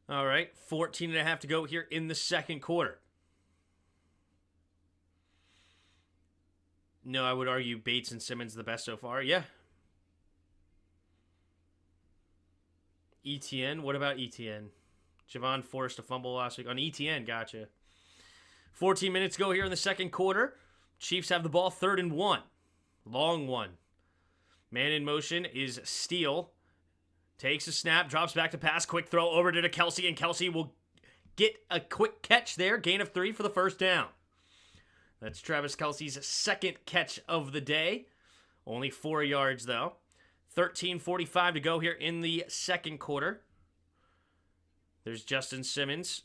All right. 14.5 to go here in the second quarter. No, I would argue Bates and Simmons the best so far. Yeah. ETN. What about ETN? Javon forced a fumble last week on ETN. Gotcha. 14 minutes go here in the second quarter. Chiefs have the ball 3rd and 1. Long one. Man in motion is Steele. Takes a snap, drops back to pass. Quick throw over to Kelsey, and Kelsey will get a quick catch there. Gain of 3 for the first down. That's Travis Kelce's second catch of the day. Only 4 yards, though. 13:45 to go here in the second quarter. There's Justin Simmons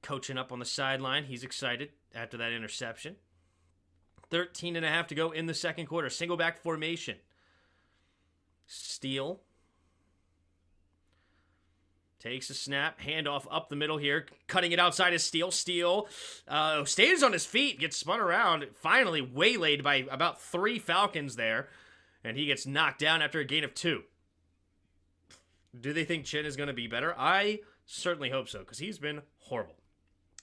coaching up on the sideline. He's excited after that interception. 13.5 to go in the second quarter. Single back formation. Steele takes a snap. Handoff up the middle here. Cutting it outside is Steele. Steele stays on his feet. Gets spun around. Finally waylaid by about 3 Falcons there. And he gets knocked down after a gain of 2. Do they think Chin is going to be better? I certainly hope so, because he's been horrible.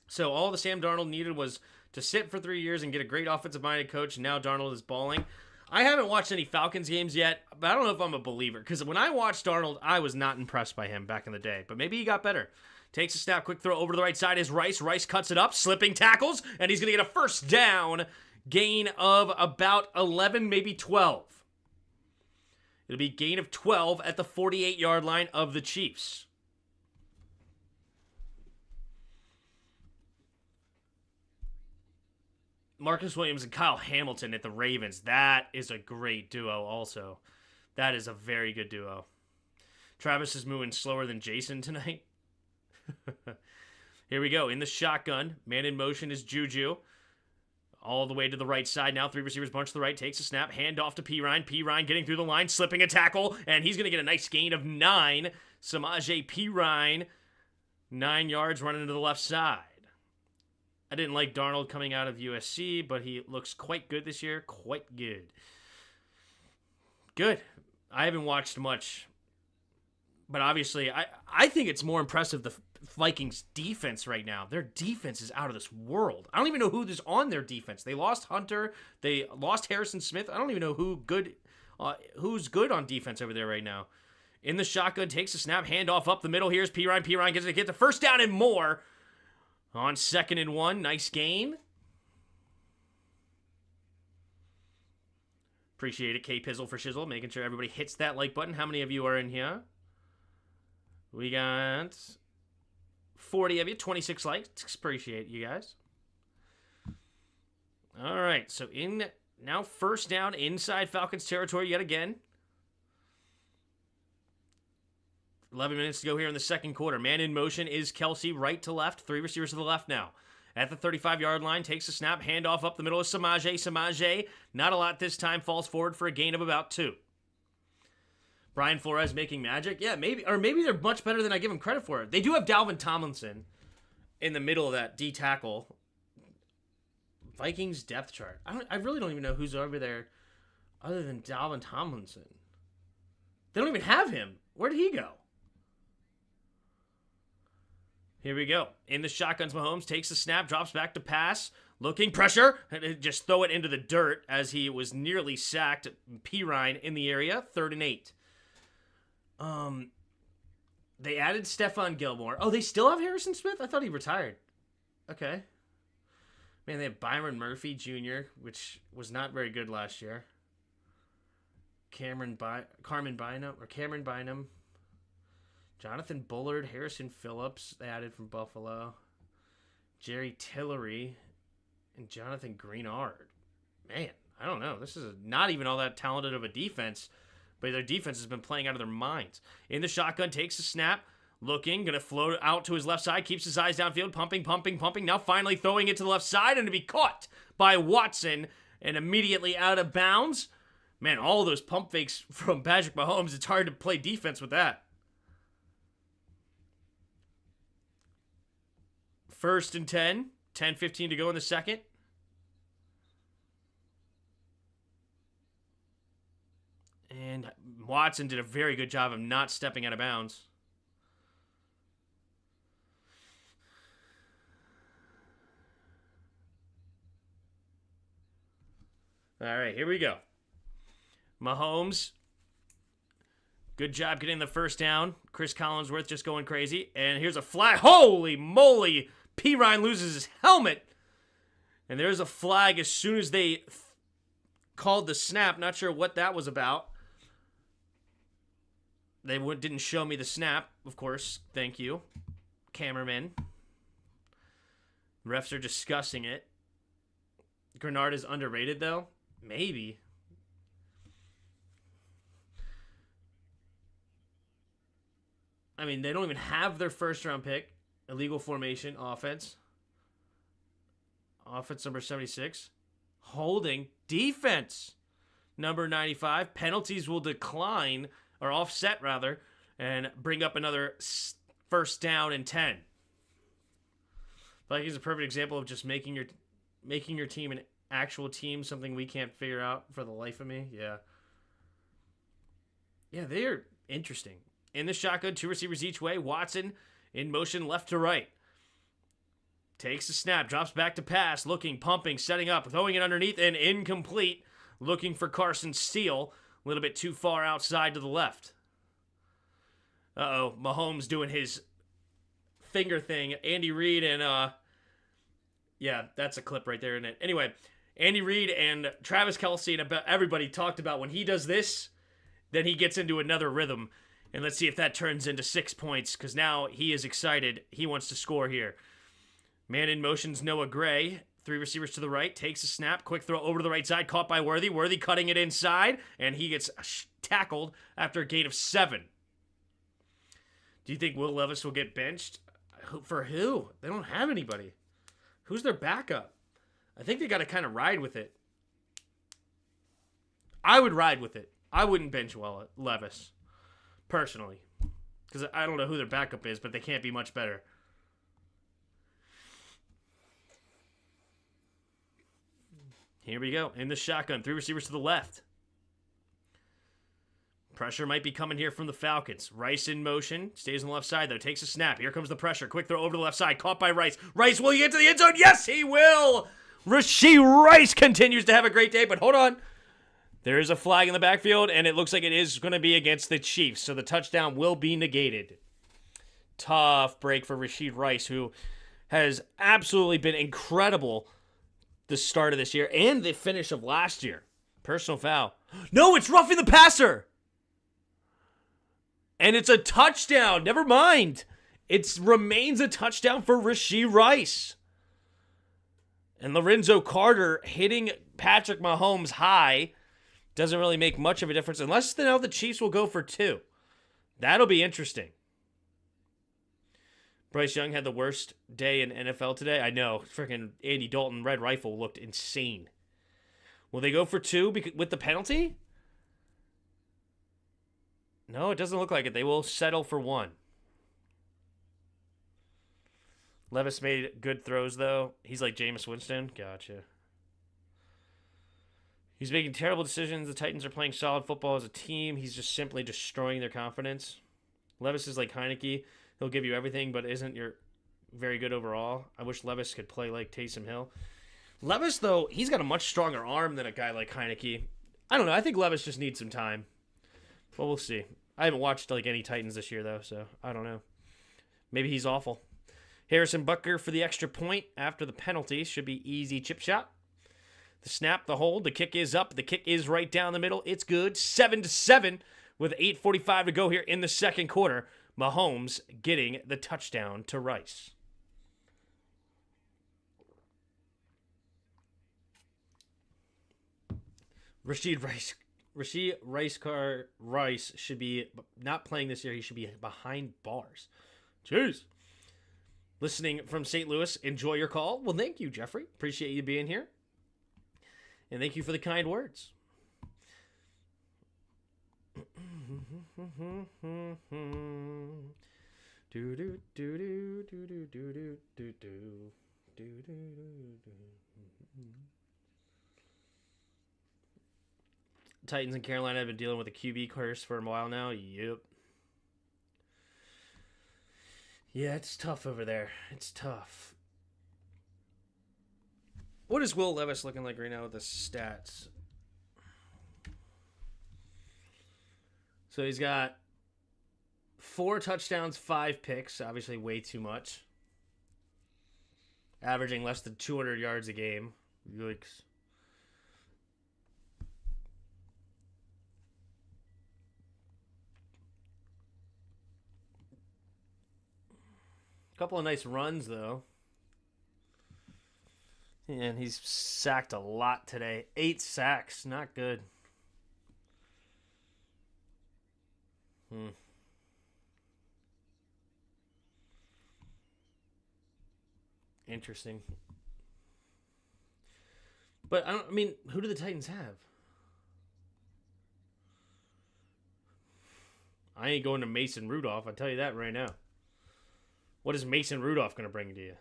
So all the Sam Darnold needed was to sit for 3 years and get a great offensive-minded coach. Now Darnold is balling. I haven't watched any Falcons games yet, but I don't know if I'm a believer. Because when I watched Darnold, I was not impressed by him back in the day. But maybe he got better. Takes a snap, quick throw over to the right side is Rice. Rice cuts it up, slipping tackles, and he's going to get a first down. Gain of about 11, maybe 12. It'll be gain of 12 at the 48-yard line of the Chiefs. Marcus Williams and Kyle Hamilton at the Ravens. That is a great duo also. That is a very good duo. Travis is moving slower than Jason tonight. Here we go. In the shotgun. Man in motion is Juju. All the way to the right side now. 3 receivers bunch to the right. Takes a snap. Hand off to Pirine. Pirine getting through the line. Slipping a tackle. And he's going to get a nice gain of 9. Samaje Pirine. 9 yards running to the left side. I didn't like Darnold coming out of USC, but he looks quite good this year. Quite good. Good. I haven't watched much. But obviously, I think it's more impressive the Vikings' defense right now. Their defense is out of this world. I don't even know who's on their defense. They lost Hunter. They lost Harrison Smith. I don't even know who's good on defense over there right now. In the shotgun, takes a snap, handoff up the middle. Here's Pirine. Pirine gets the first down and more. On 2nd and 1, nice gain. Appreciate it, K Pizzle for Shizzle, making sure everybody hits that like button. How many of you are in here? We got 40 of you, 26 likes. Appreciate you guys. All right, so now first down inside Falcons territory yet again. 11 minutes to go here in the second quarter. Man in motion is Kelsey, right to left. 3 receivers to the left now. At the 35-yard line, takes a snap, handoff up the middle of Samaje. Samaje, not a lot this time, falls forward for a gain of about 2. Brian Flores making magic. Yeah, maybe they're much better than I give them credit for. They do have Dalvin Tomlinson in the middle of that D tackle. Vikings depth chart. I really don't even know who's over there other than Dalvin Tomlinson. They don't even have him. Where did he go? Here we go. In the shotguns, Mahomes takes the snap, drops back to pass. Looking, pressure. Just throw it into the dirt as he was nearly sacked. Pirine in the area. 3rd and 8. They added Stephon Gilmore. Oh, they still have Harrison Smith? I thought he retired. Okay. Man, they have Byron Murphy Jr., which was not very good last year. Cameron Bynum. Jonathan Bullard, Harrison Phillips, they added from Buffalo. Jerry Tillery, and Jonathan Greenard. Man, I don't know. This is not even all that talented of a defense, but their defense has been playing out of their minds. In the shotgun, takes a snap, looking, going to float out to his left side, keeps his eyes downfield, pumping. Now finally throwing it to the left side, and to be caught by Watson, and immediately out of bounds. Man, all those pump fakes from Patrick Mahomes, it's hard to play defense with that. 1st and 10. 10-15 to go in the second. And Watson did a very good job of not stepping out of bounds. All right, here we go. Mahomes. Good job getting the first down. Chris Collinsworth just going crazy. And here's a flag. Holy moly. Pirine loses his helmet. And there's a flag as soon as they called the snap. Not sure what that was about. They didn't show me the snap, of course. Thank you, cameraman. Refs are discussing it. Grenard is underrated, though. Maybe. I mean, they don't even have their first-round pick. Illegal formation, offense. Offense number 76. Holding. Defense number 95. Penalties will decline, or offset, rather, and bring up another first down and 10. Vikings is a perfect example of just making your team an actual team, something we can't figure out for the life of me. Yeah. Yeah, they are interesting. In the shotgun, 2 receivers each way. Watson in motion left to right. Takes the snap, drops back to pass, looking, pumping, setting up, throwing it underneath, and incomplete. Looking for Carson Steele. A little bit too far outside to the left. Uh-oh, Mahomes doing his finger thing. Andy Reid and, yeah, that's a clip right there, isn't it? Anyway, Andy Reid and Travis Kelce and everybody talked about when he does this, Then he gets into another rhythm, and let's see if that turns into 6 points, because now he is excited. He wants to score here. Man in motion's Noah Gray. 3 receivers to the right, takes a snap, quick throw over to the right side, caught by Worthy. Worthy cutting it inside, and he gets tackled after a gain of 7. Do you think Will Levis will get benched? For who? They don't have anybody. Who's their backup? I think they got to kind of ride with it. I would ride with it. I wouldn't bench Levis, personally. Because I don't know who their backup is, but they can't be much better. Here we go. In the shotgun. 3 receivers to the left. Pressure might be coming here from the Falcons. Rice in motion. Stays on the left side, though. Takes a snap. Here comes the pressure. Quick throw over to the left side. Caught by Rice. Rice, will he get to the end zone? Yes, he will! Rashee Rice continues to have a great day, but hold on. There is a flag in the backfield, and it looks like it is going to be against the Chiefs, so the touchdown will be negated. Tough break for Rashee Rice, who has absolutely been incredible the start of this year and the finish of last year. Personal foul. No, it's roughing the passer! And it's a touchdown. Never mind. It remains a touchdown for Rashee Rice. And Lorenzo Carter hitting Patrick Mahomes high doesn't really make much of a difference unless now the Chiefs will go for 2. That'll be interesting. Bryce Young had the worst day in NFL today. I know. Freaking Andy Dalton Red Rifle looked insane. Will they go for 2 with the penalty? No, it doesn't look like it. They will settle for 1. Levis made good throws, though. He's like Jameis Winston. Gotcha. He's making terrible decisions. The Titans are playing solid football as a team. He's just simply destroying their confidence. Levis is like Heineke. He'll give you everything, but isn't very good overall. I wish Levis could play like Taysom Hill. Levis, though, he's got a much stronger arm than a guy like Heineke. I don't know. I think Levis just needs some time. Well, we'll see. I haven't watched like any Titans this year, though, so I don't know. Maybe he's awful. Harrison Butker for the extra point after the penalty. Should be easy chip shot. The snap, the hold, the kick is up. The kick is right down the middle. It's good. 7-7 with 8:45 to go here in the second quarter. Mahomes getting the touchdown to Rice. Rashee Rice should be not playing this year. He should be behind bars. Jeez. Listening from St. Louis, enjoy your call. Well, thank you, Jeffrey. Appreciate you being here. And thank you for the kind words. Titans and Carolina have been dealing with a QB curse for a while now. Yep. Yeah, it's tough over there. It's tough. What is Will Levis looking like right now with the stats? So he's got 4 touchdowns, 5 picks. Obviously way too much. Averaging less than 200 yards a game. Yikes. Couple of nice runs, though. And he's sacked a lot today. 8 sacks. Not good. Interesting. But, I mean, who do the Titans have? I ain't going to Mason Rudolph. I'll tell you that right now. What is Mason Rudolph going to bring to you?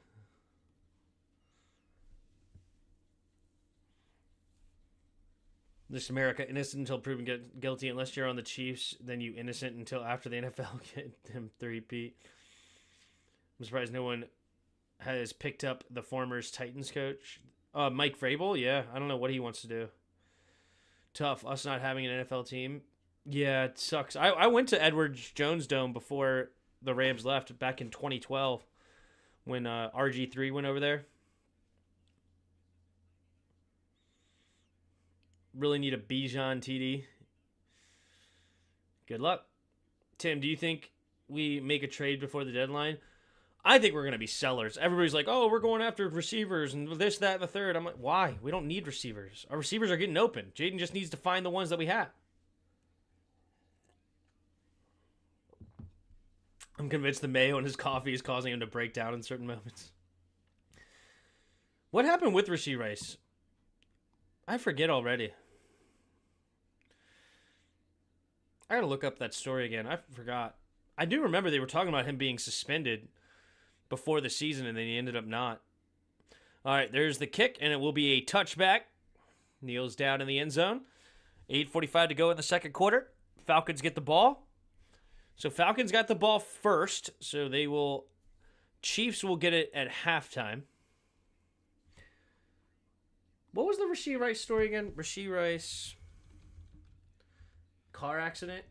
This America, innocent until proven guilty. Unless you're on the Chiefs, then you innocent until after the NFL get him 3-peat. I'm surprised no one has picked up the former Titans coach. Mike Vrabel, yeah. I don't know what he wants to do. Tough, us not having an NFL team. Yeah, it sucks. I went to Edward Jones Dome before the Rams left back in 2012 when RG3 went over there. Really need a Bijan TD. Good luck. Tim, do you think we make a trade before the deadline? I think we're going to be sellers. Everybody's like, oh, we're going after receivers and this, that, and the third. I'm like, why? We don't need receivers. Our receivers are getting open. Jaden just needs to find the ones that we have. I'm convinced the mayo in his coffee is causing him to break down in certain moments. What happened with Rashee Rice? I forget already. I gotta look up that story again. I forgot. I do remember they were talking about him being suspended before the season, and then he ended up not. All right, there's the kick, and it will be a touchback. Kneels down in the end zone. 8:45 to go in the second quarter. Falcons get the ball. So Falcons got the ball first, so they will... Chiefs will get it at halftime. What was the Rashee Rice story again? Rashee Rice... car accident?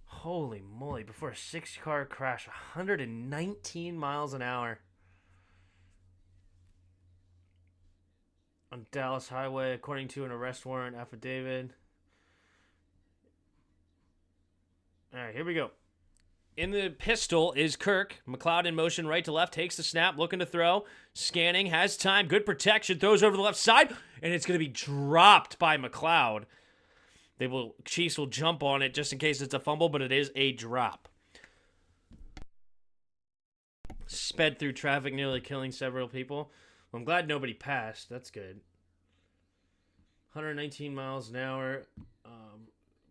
Holy moly, before a 6-car crash, 119 miles an hour on Dallas Highway, according to an arrest warrant affidavit. All right, here we go. In the pistol is Kirk. McLeod in motion right to left, takes the snap, looking to throw, scanning, has time, good protection, throws over the left side, and it's going to be dropped by McLeod. Chiefs will jump on it just in case it's a fumble, but it is a drop. Sped through traffic, nearly killing several people. Well, I'm glad nobody passed. That's good. 119 miles an hour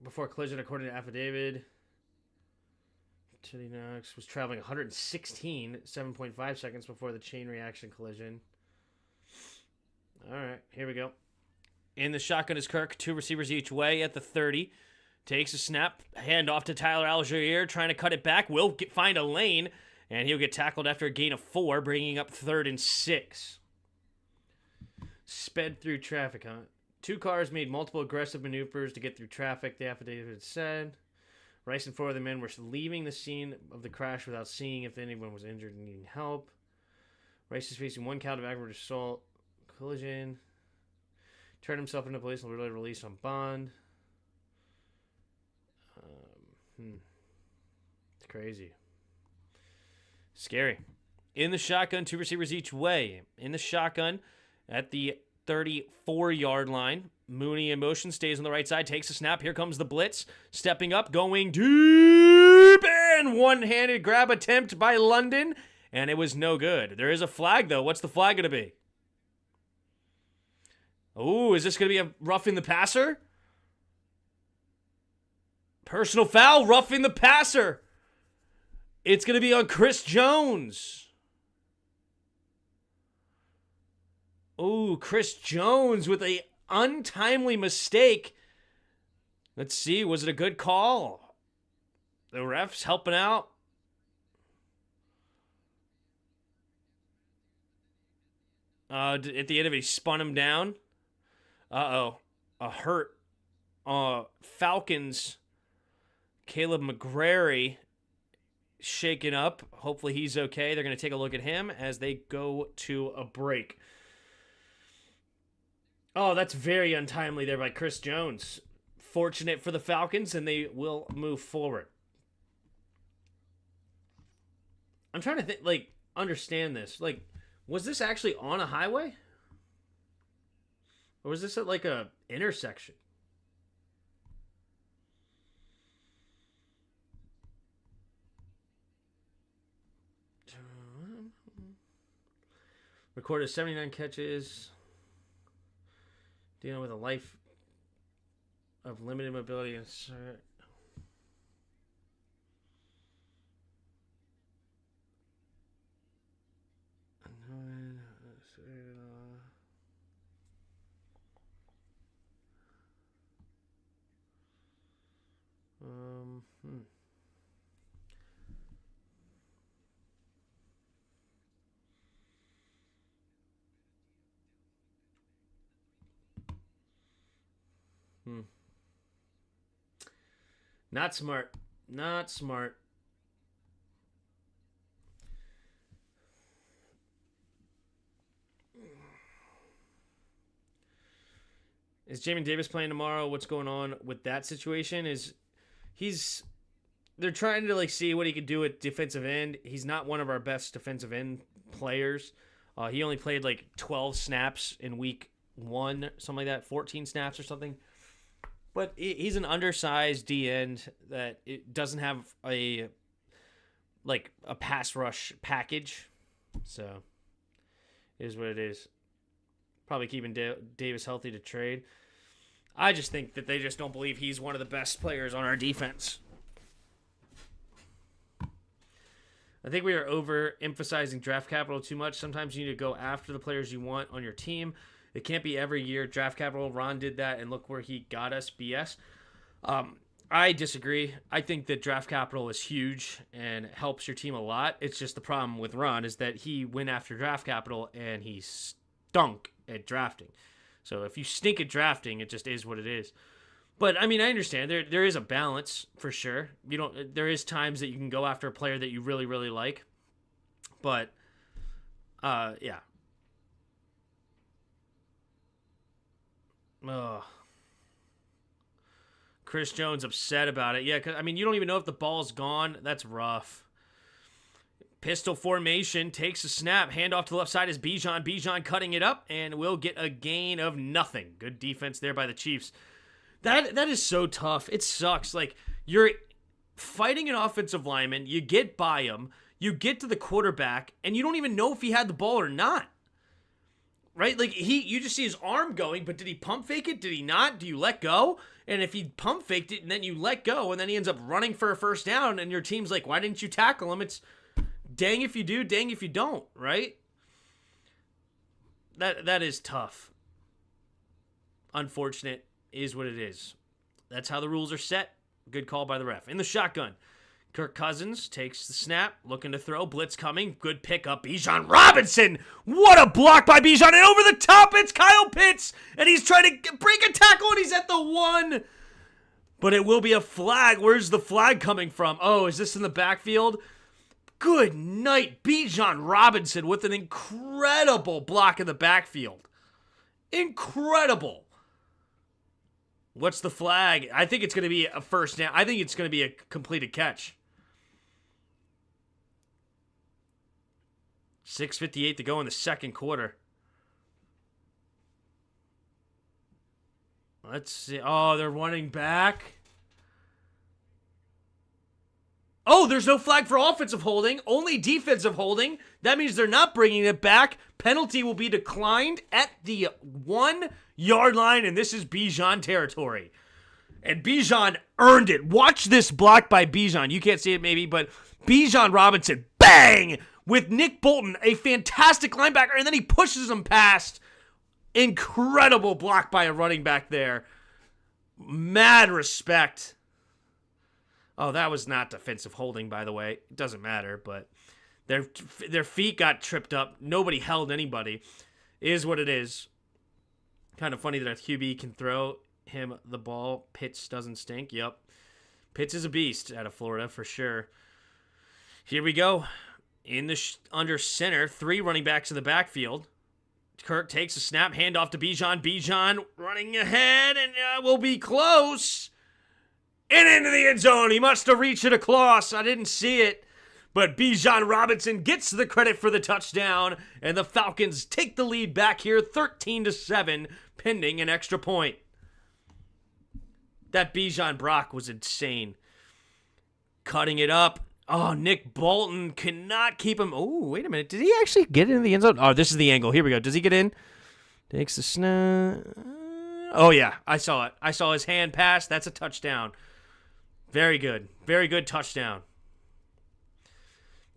before collision, according to affidavit. Chitty Knox was traveling 116, 7.5 seconds before the chain reaction collision. All right, here we go. In the shotgun is Kirk, 2 receivers each way at the 30. Takes a snap, hand off to Tyler Algier, trying to cut it back. Will find a lane, and he'll get tackled after a gain of 4, bringing up 3rd and 6. Sped through traffic, huh? 2 cars made multiple aggressive maneuvers to get through traffic, the affidavit said. Rice and 4 of the men were leaving the scene of the crash without seeing if anyone was injured and needing help. Rice is facing 1 count of aggravated assault, collision. Turned himself into police and was released on bond. It's crazy. Scary. In the shotgun, 2 receivers each way. In the shotgun, at the 34-yard line, Mooney in motion, stays on the right side, takes a snap. Here comes the blitz. Stepping up, going deep, and one-handed grab attempt by London, and it was no good. There is a flag, though. What's the flag going to be? Oh, is this going to be a roughing the passer? Personal foul, roughing the passer. It's going to be on Chris Jones. Oh, Chris Jones with a untimely mistake. Let's see, was it a good call? The refs helping out. At the end of it, he spun him down. Uh-oh. A hurt. Falcons. Caleb McGrary shaken up. Hopefully he's okay. They're going to take a look at him as they go to a break. Oh, that's very untimely there by Chris Jones. Fortunate for the Falcons, and they will move forward. I'm trying to understand this. Was this actually on a highway? Or was this at a intersection? Recorded 79 catches. Dealing with a life of limited mobility. Insert. Not smart. Not smart. Is Jamin Davis playing tomorrow? What's going on with that situation? They're trying to see what he can do at defensive end. He's not one of our best defensive end players. He only played 12 snaps in week 1, something like that, 14 snaps or something. But he's an undersized D end that it doesn't have a pass rush package. So it is what it is. Probably keeping Davis healthy to trade. I just think that they just don't believe he's one of the best players on our defense. I think we are overemphasizing draft capital too much. Sometimes you need to go after the players you want on your team. It can't be every year draft capital. Ron did that, and look where he got us. BS. I disagree. I think that draft capital is huge and helps your team a lot. It's just the problem with Ron is that he went after draft capital and he stunk at drafting. So if you stink at drafting, it just is what it is. But I mean, I understand there is a balance for sure. There is times that you can go after a player that you really, really like. But yeah. Ugh. Chris Jones upset about it. Yeah, 'cause, I mean, you don't even know if the ball's gone. That's rough. Pistol formation, takes a snap, handoff to the left side is Bijan. Bijan cutting it up, and we'll get a gain of nothing. Good defense there by the Chiefs. That is so tough. It sucks. You're fighting an offensive lineman, you get by him, you get to the quarterback, and you don't even know if he had the ball or not. Right? You just see his arm going, but did he pump fake it? Did he not? Do you let go? And if he pump faked it and then you let go, and then he ends up running for a first down, and your team's like, why didn't you tackle him? It's dang if you do, dang if you don't, right? That is tough. Unfortunate is what it is. That's how the rules are set. Good call by the ref. In the shotgun, Kirk Cousins takes the snap, looking to throw, blitz coming, good pickup. Bijan Robinson, what a block by Bijan, and over the top, it's Kyle Pitts, and he's trying to break a tackle, and he's at the 1. But it will be a flag. Where's the flag coming from? Oh, is this in the backfield? Good night, Bijan Robinson with an incredible block in the backfield. Incredible. What's the flag? I think it's going to be a first down. I think it's going to be a completed catch. 6:58 to go in the second quarter. Let's see. Oh, they're running back. Oh, there's no flag for offensive holding, only defensive holding. That means they're not bringing it back. Penalty will be declined at the 1-yard line, and this is Bijan territory. And Bijan earned it. Watch this block by Bijan. You can't see it maybe, but Bijan Robinson, bang, with Nick Bolton, a fantastic linebacker, and then he pushes him past. Incredible block by a running back there. Mad respect. Oh, that was not defensive holding, by the way. It doesn't matter, but their feet got tripped up. Nobody held anybody. It is what it is. Kind of funny that a QB can throw him the ball. Pitts doesn't stink. Yep. Pitts is a beast out of Florida for sure. Here we go. In the under center, 3 running backs in the backfield. Kirk takes a snap, handoff to Bijan. Bijan running ahead, and will be close. And into the end zone. He must have reached it across. I didn't see it. But Bijan Robinson gets the credit for the touchdown. And the Falcons take the lead back here 13-7, pending an extra point. That Bijan Brock was insane. Cutting it up. Oh, Nick Bolton cannot keep him. Oh, wait a minute. Did he actually get into the end zone? Oh, this is the angle. Here we go. Does he get in? Takes the snap. Oh, yeah. I saw it. I saw his hand pass. That's a touchdown. Very good. Very good touchdown.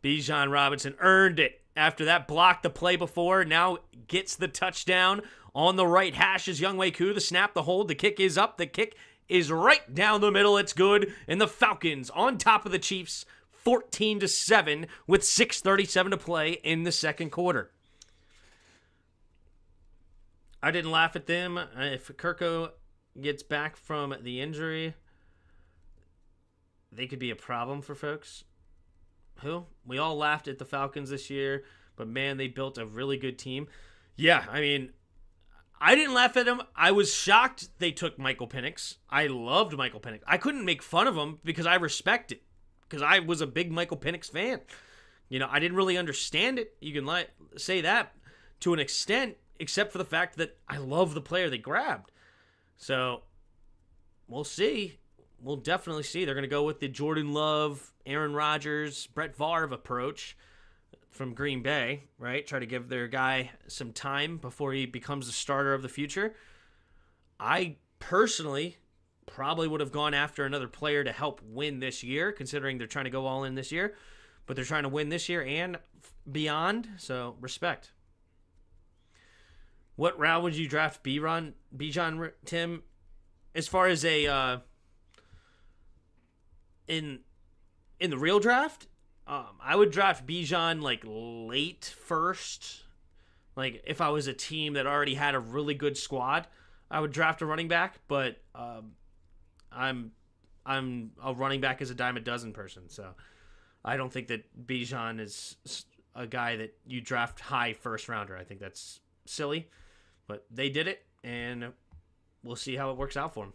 Bijan Robinson earned it after that block the play before. Now gets the touchdown on the right hash is Younghoe Koo. The snap, the hold, the kick is up. The kick is right down the middle. It's good. And the Falcons on top of the Chiefs 14-7 with 6:37 to play in the second quarter. I didn't laugh at them. If Kirko gets back from the injury, they could be a problem for folks. Who? We all laughed at the Falcons this year, but man, they built a really good team. Yeah, I mean, I didn't laugh at him. I was shocked they took Michael Penix. I loved Michael Penix. I couldn't make fun of him because I respect it. Because I was a big Michael Penix fan. I didn't really understand it. You can say that to an extent, except for the fact that I love the player they grabbed. So, we'll see. We'll definitely see. They're going to go with the Jordan Love, Aaron Rodgers, Brett Favre approach from Green Bay, right? Try to give their guy some time before he becomes the starter of the future. I personally probably would have gone after another player to help win this year, considering they're trying to go all in this year. But they're trying to win this year and beyond, so respect. What route would you draft Bijan, Tim? As far as a in the real draft, I would draft Bijan like late first. Like if I was a team that already had a really good squad, I would draft a running back. But I'm a running back as a dime a dozen person, so I don't think that Bijan is a guy that you draft high first rounder. I think that's silly, but they did it, and we'll see how it works out for him.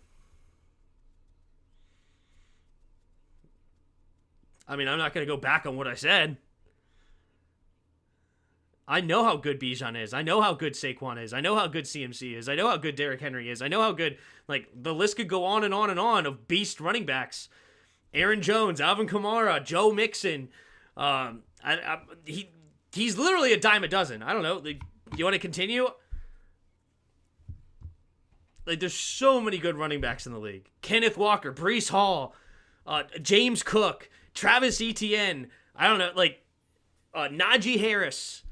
I mean, I'm not going to go back on what I said. I know how good Bijan is. I know how good Saquon is. I know how good CMC is. I know how good Derrick Henry is. I know how good, the list could go on and on and on of beast running backs. Aaron Jones, Alvin Kamara, Joe Mixon. He's literally a dime a dozen. I don't know. You want to continue? There's so many good running backs in the league. Kenneth Walker, Breece Hall, James Cook, Travis Etienne. I don't know, Najee Harris.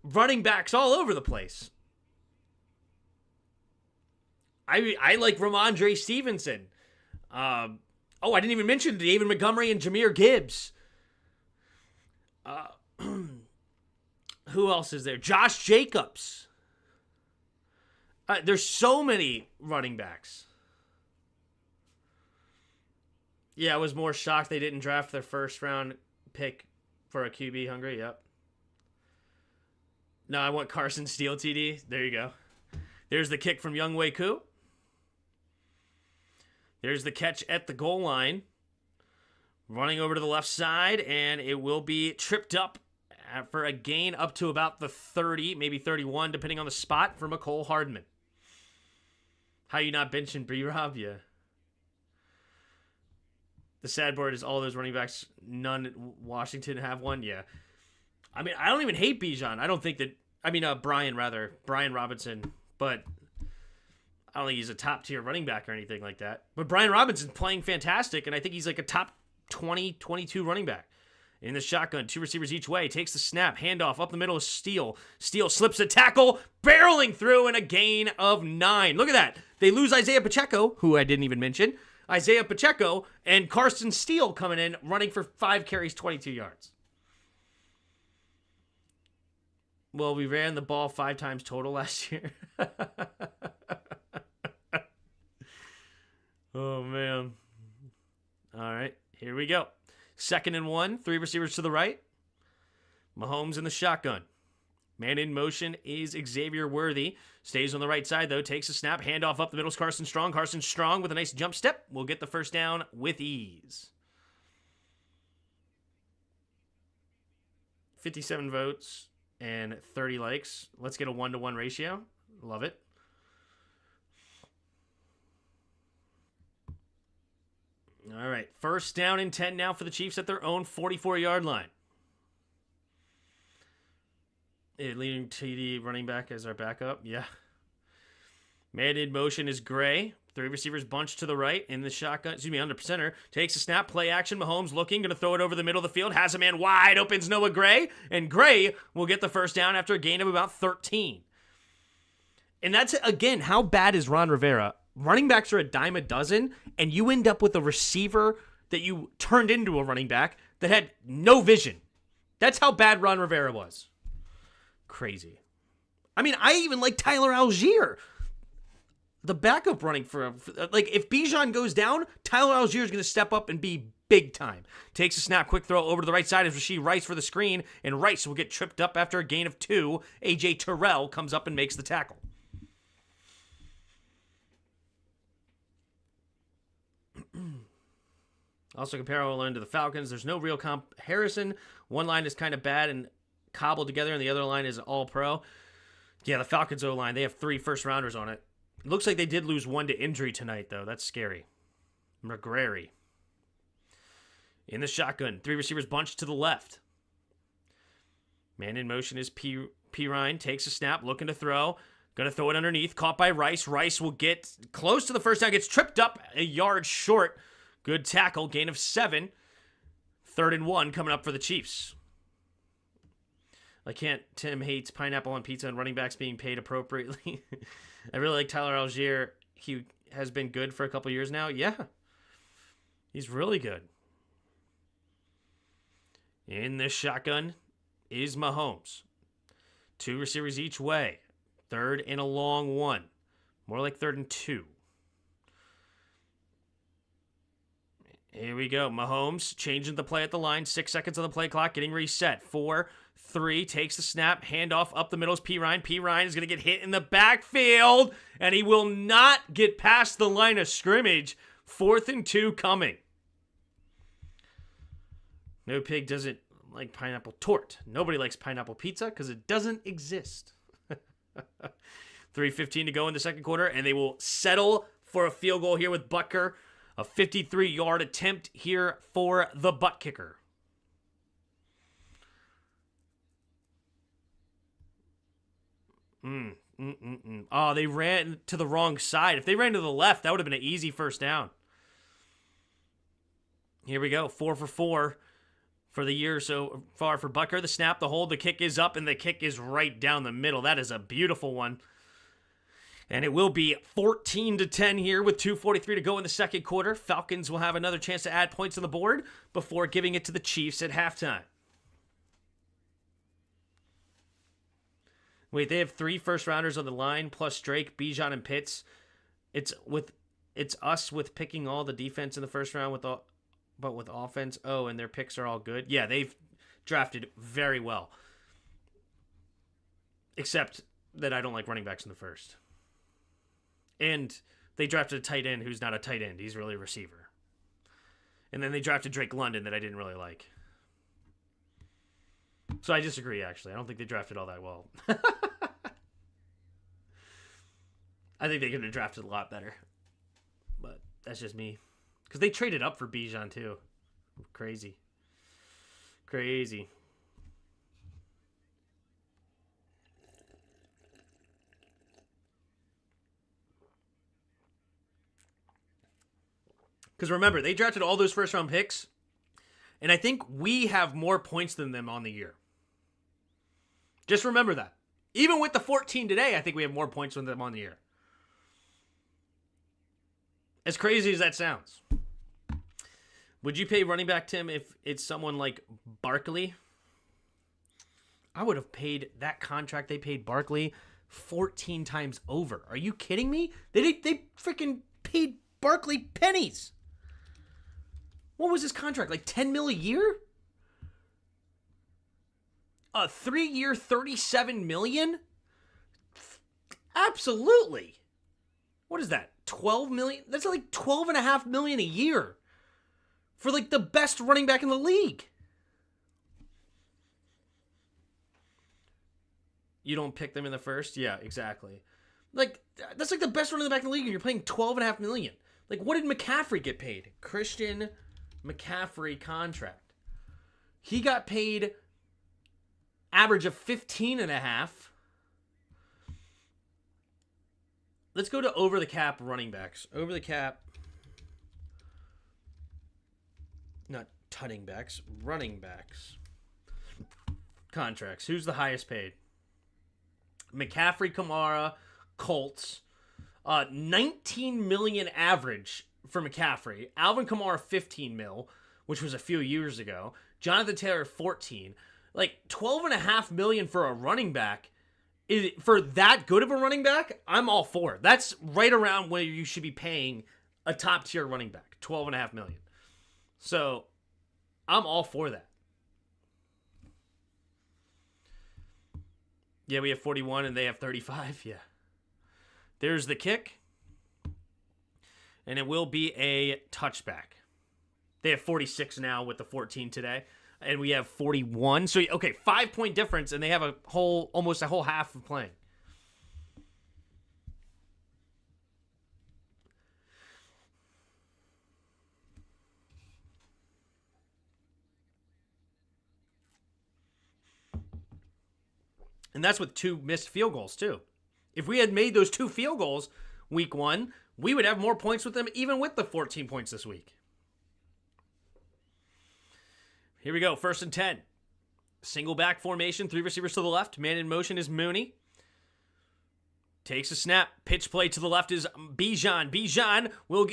Running backs all over the place. I like Ramondre Stevenson. I didn't even mention David Montgomery and Jahmyr Gibbs. Who else is there? Josh Jacobs. There's so many running backs. Yeah, I was more shocked they didn't draft their first round pick for a QB hungry. Yep. No, I want Carson Steele TD. There you go. There's the kick from Young Wei Koo. There's the catch at the goal line. Running over to the left side, and it will be tripped up for a gain up to about the 30, maybe 31, depending on the spot, for McCole Hardman. How you not benching B-Rob? Yeah. The sad part is all those running backs, none at Washington have one. Yeah. I mean, I don't even hate Bijan. I don't think that... Brian Robinson. But I don't think he's a top-tier running back or anything like that. But Brian Robinson's playing fantastic, and I think he's like a top 20, 22 running back. In the shotgun, two receivers each way. Takes the snap, handoff up the middle of Steele. Steele slips a tackle, barreling through, and a gain of 9. Look at that. They lose Isaiah Pacheco, who I didn't even mention. Isaiah Pacheco and Carson Steele coming in, running for 5 carries, 22 yards. Well, we ran the ball 5 times total last year. Oh, man. All right, here we go. 2nd and 1, 3 receivers to the right. Mahomes in the shotgun. Man in motion is Xavier Worthy. Stays on the right side, though. Takes a snap. Handoff up the middle is Carson Strong. Carson Strong with a nice jump step will get the first down with ease. 57 votes and 30 likes. Let's get a 1-to-1 ratio. Love it. All right. First down and 10 now for the Chiefs at their own 44-yard line. Leading TD running back as our backup. Yeah. Man in motion is Gray. 3 receivers bunched to the right in the shotgun. Under center. Takes a snap. Play action. Mahomes looking. Going to throw it over the middle of the field. Has a man wide. Opens Noah Gray. And Gray will get the first down after a gain of about 13. And that's, again, how bad is Ron Rivera? Running backs are a dime a dozen, and you end up with a receiver that you turned into a running back that had no vision. That's how bad Ron Rivera was. Crazy. I even like Tyler Algier. The backup running for if Bijan goes down, Tyler Algier is going to step up and be big time. Takes a snap, quick throw over to the right side as Rashee Rice for the screen, and Rice will get tripped up after a gain of 2. A.J. Terrell comes up and makes the tackle. Also comparable to the Falcons. There's no real comparison. One line is kind of bad and cobbled together, and the other line is all pro. Yeah, the Falcons O-line, they have 3 first-rounders on it. It looks like they did lose one to injury tonight, though. That's scary. McGrary. In the shotgun. 3 receivers bunched to the left. Man in motion is Pirine. Takes a snap, looking to throw. Going to throw it underneath. Caught by Rice. Rice will get close to the first down. Gets tripped up a yard short. Good tackle. Gain of 7. 3rd and 1 coming up for the Chiefs. Tim hates pineapple on pizza and running backs being paid appropriately. I really like Tyler Algier. He has been good for a couple years now. Yeah. He's really good. In this shotgun is Mahomes. 2 receivers each way. 3rd and a long 1. More like 3rd and 2. Here we go. Mahomes changing the play at the line. 6 seconds on the play clock. Getting reset. 4, 3. Takes the snap. Handoff up the middle is Pirine. Pirine is going to get hit in the backfield. And he will not get past the line of scrimmage. 4th and 2 coming. No pig doesn't like pineapple tort. Nobody likes pineapple pizza because it doesn't exist. 3:15 to go in the second quarter, and they will settle for a field goal here with Butker. A 53-yard attempt here for the butt kicker. Oh, they ran to the wrong side. If they ran to the left, that would have been an easy first down. Here we go. 4 for 4 for the year so far for Butker. The snap, the hold, the kick is up, and the kick is right down the middle. That is a beautiful one. And it will be 14-10 here with 2:43 to go in the second quarter. Falcons will have another chance to add points on the board before giving it to the Chiefs at halftime. Wait, they have 3 first-rounders on the line, plus Drake, Bijan, and Pitts. It's us with picking all the defense in the first round but with offense. Oh, and their picks are all good. Yeah, they've drafted very well. Except that I don't like running backs in the first. And they drafted a tight end who's not a tight end. He's really a receiver. And then they drafted Drake London that I didn't really like. So I disagree, actually. I don't think they drafted all that well. I think they could have drafted a lot better. But that's just me. Because they traded up for Bijan, too. Crazy. Crazy. Because remember, they drafted all those first-round picks, and I think we have more points than them on the year. Just remember that. Even with the 14 today, I think we have more points than them on the year. As crazy as that sounds. Would you pay running back, Tim, if it's someone like Barkley? I would have paid that contract they paid Barkley 14 times over. Are you kidding me? They freaking paid Barkley pennies. What was his contract? Like $10 million a year? A 3-year, $37 million? Absolutely. What is that? $12 million? That's like $12.5 million a year for like the best running back in the league. You don't pick them in the first? Yeah, exactly. Like, that's like the best running back in the league, and you're paying $12.5 million. Like, what did McCaffrey get paid? Christian McCaffrey contract. He got paid average of 15.5. Let's go to over the cap running backs. Over the cap. Not tutting backs. Running backs. Contracts. Who's the highest paid? McCaffrey, Kamara, Colts. 19 million average for McCaffrey. Alvin Kamara, 15 mil, which was a few years ago. Jonathan Taylor, 14. Like, 12.5 million for a running back. For that good of a running back, I'm all for it. That's right around where you should be paying a top-tier running back. 12.5 million. So, I'm all for that. Yeah, we have 41 and they have 35. Yeah. There's the kick. And it will be a touchback. They have 46 now with the 14 today, and we have 41. So, okay, 5-point difference, and they have almost a whole half of playing. And that's with 2 missed field goals, too. If we had made those 2 field goals week 1, we would have more points with them even with the 14 points this week. Here we go. 1st and 10. Single back formation. 3 receivers to the left. Man in motion is Mooney. Takes a snap. Pitch play to the left is Bijan. Bijan will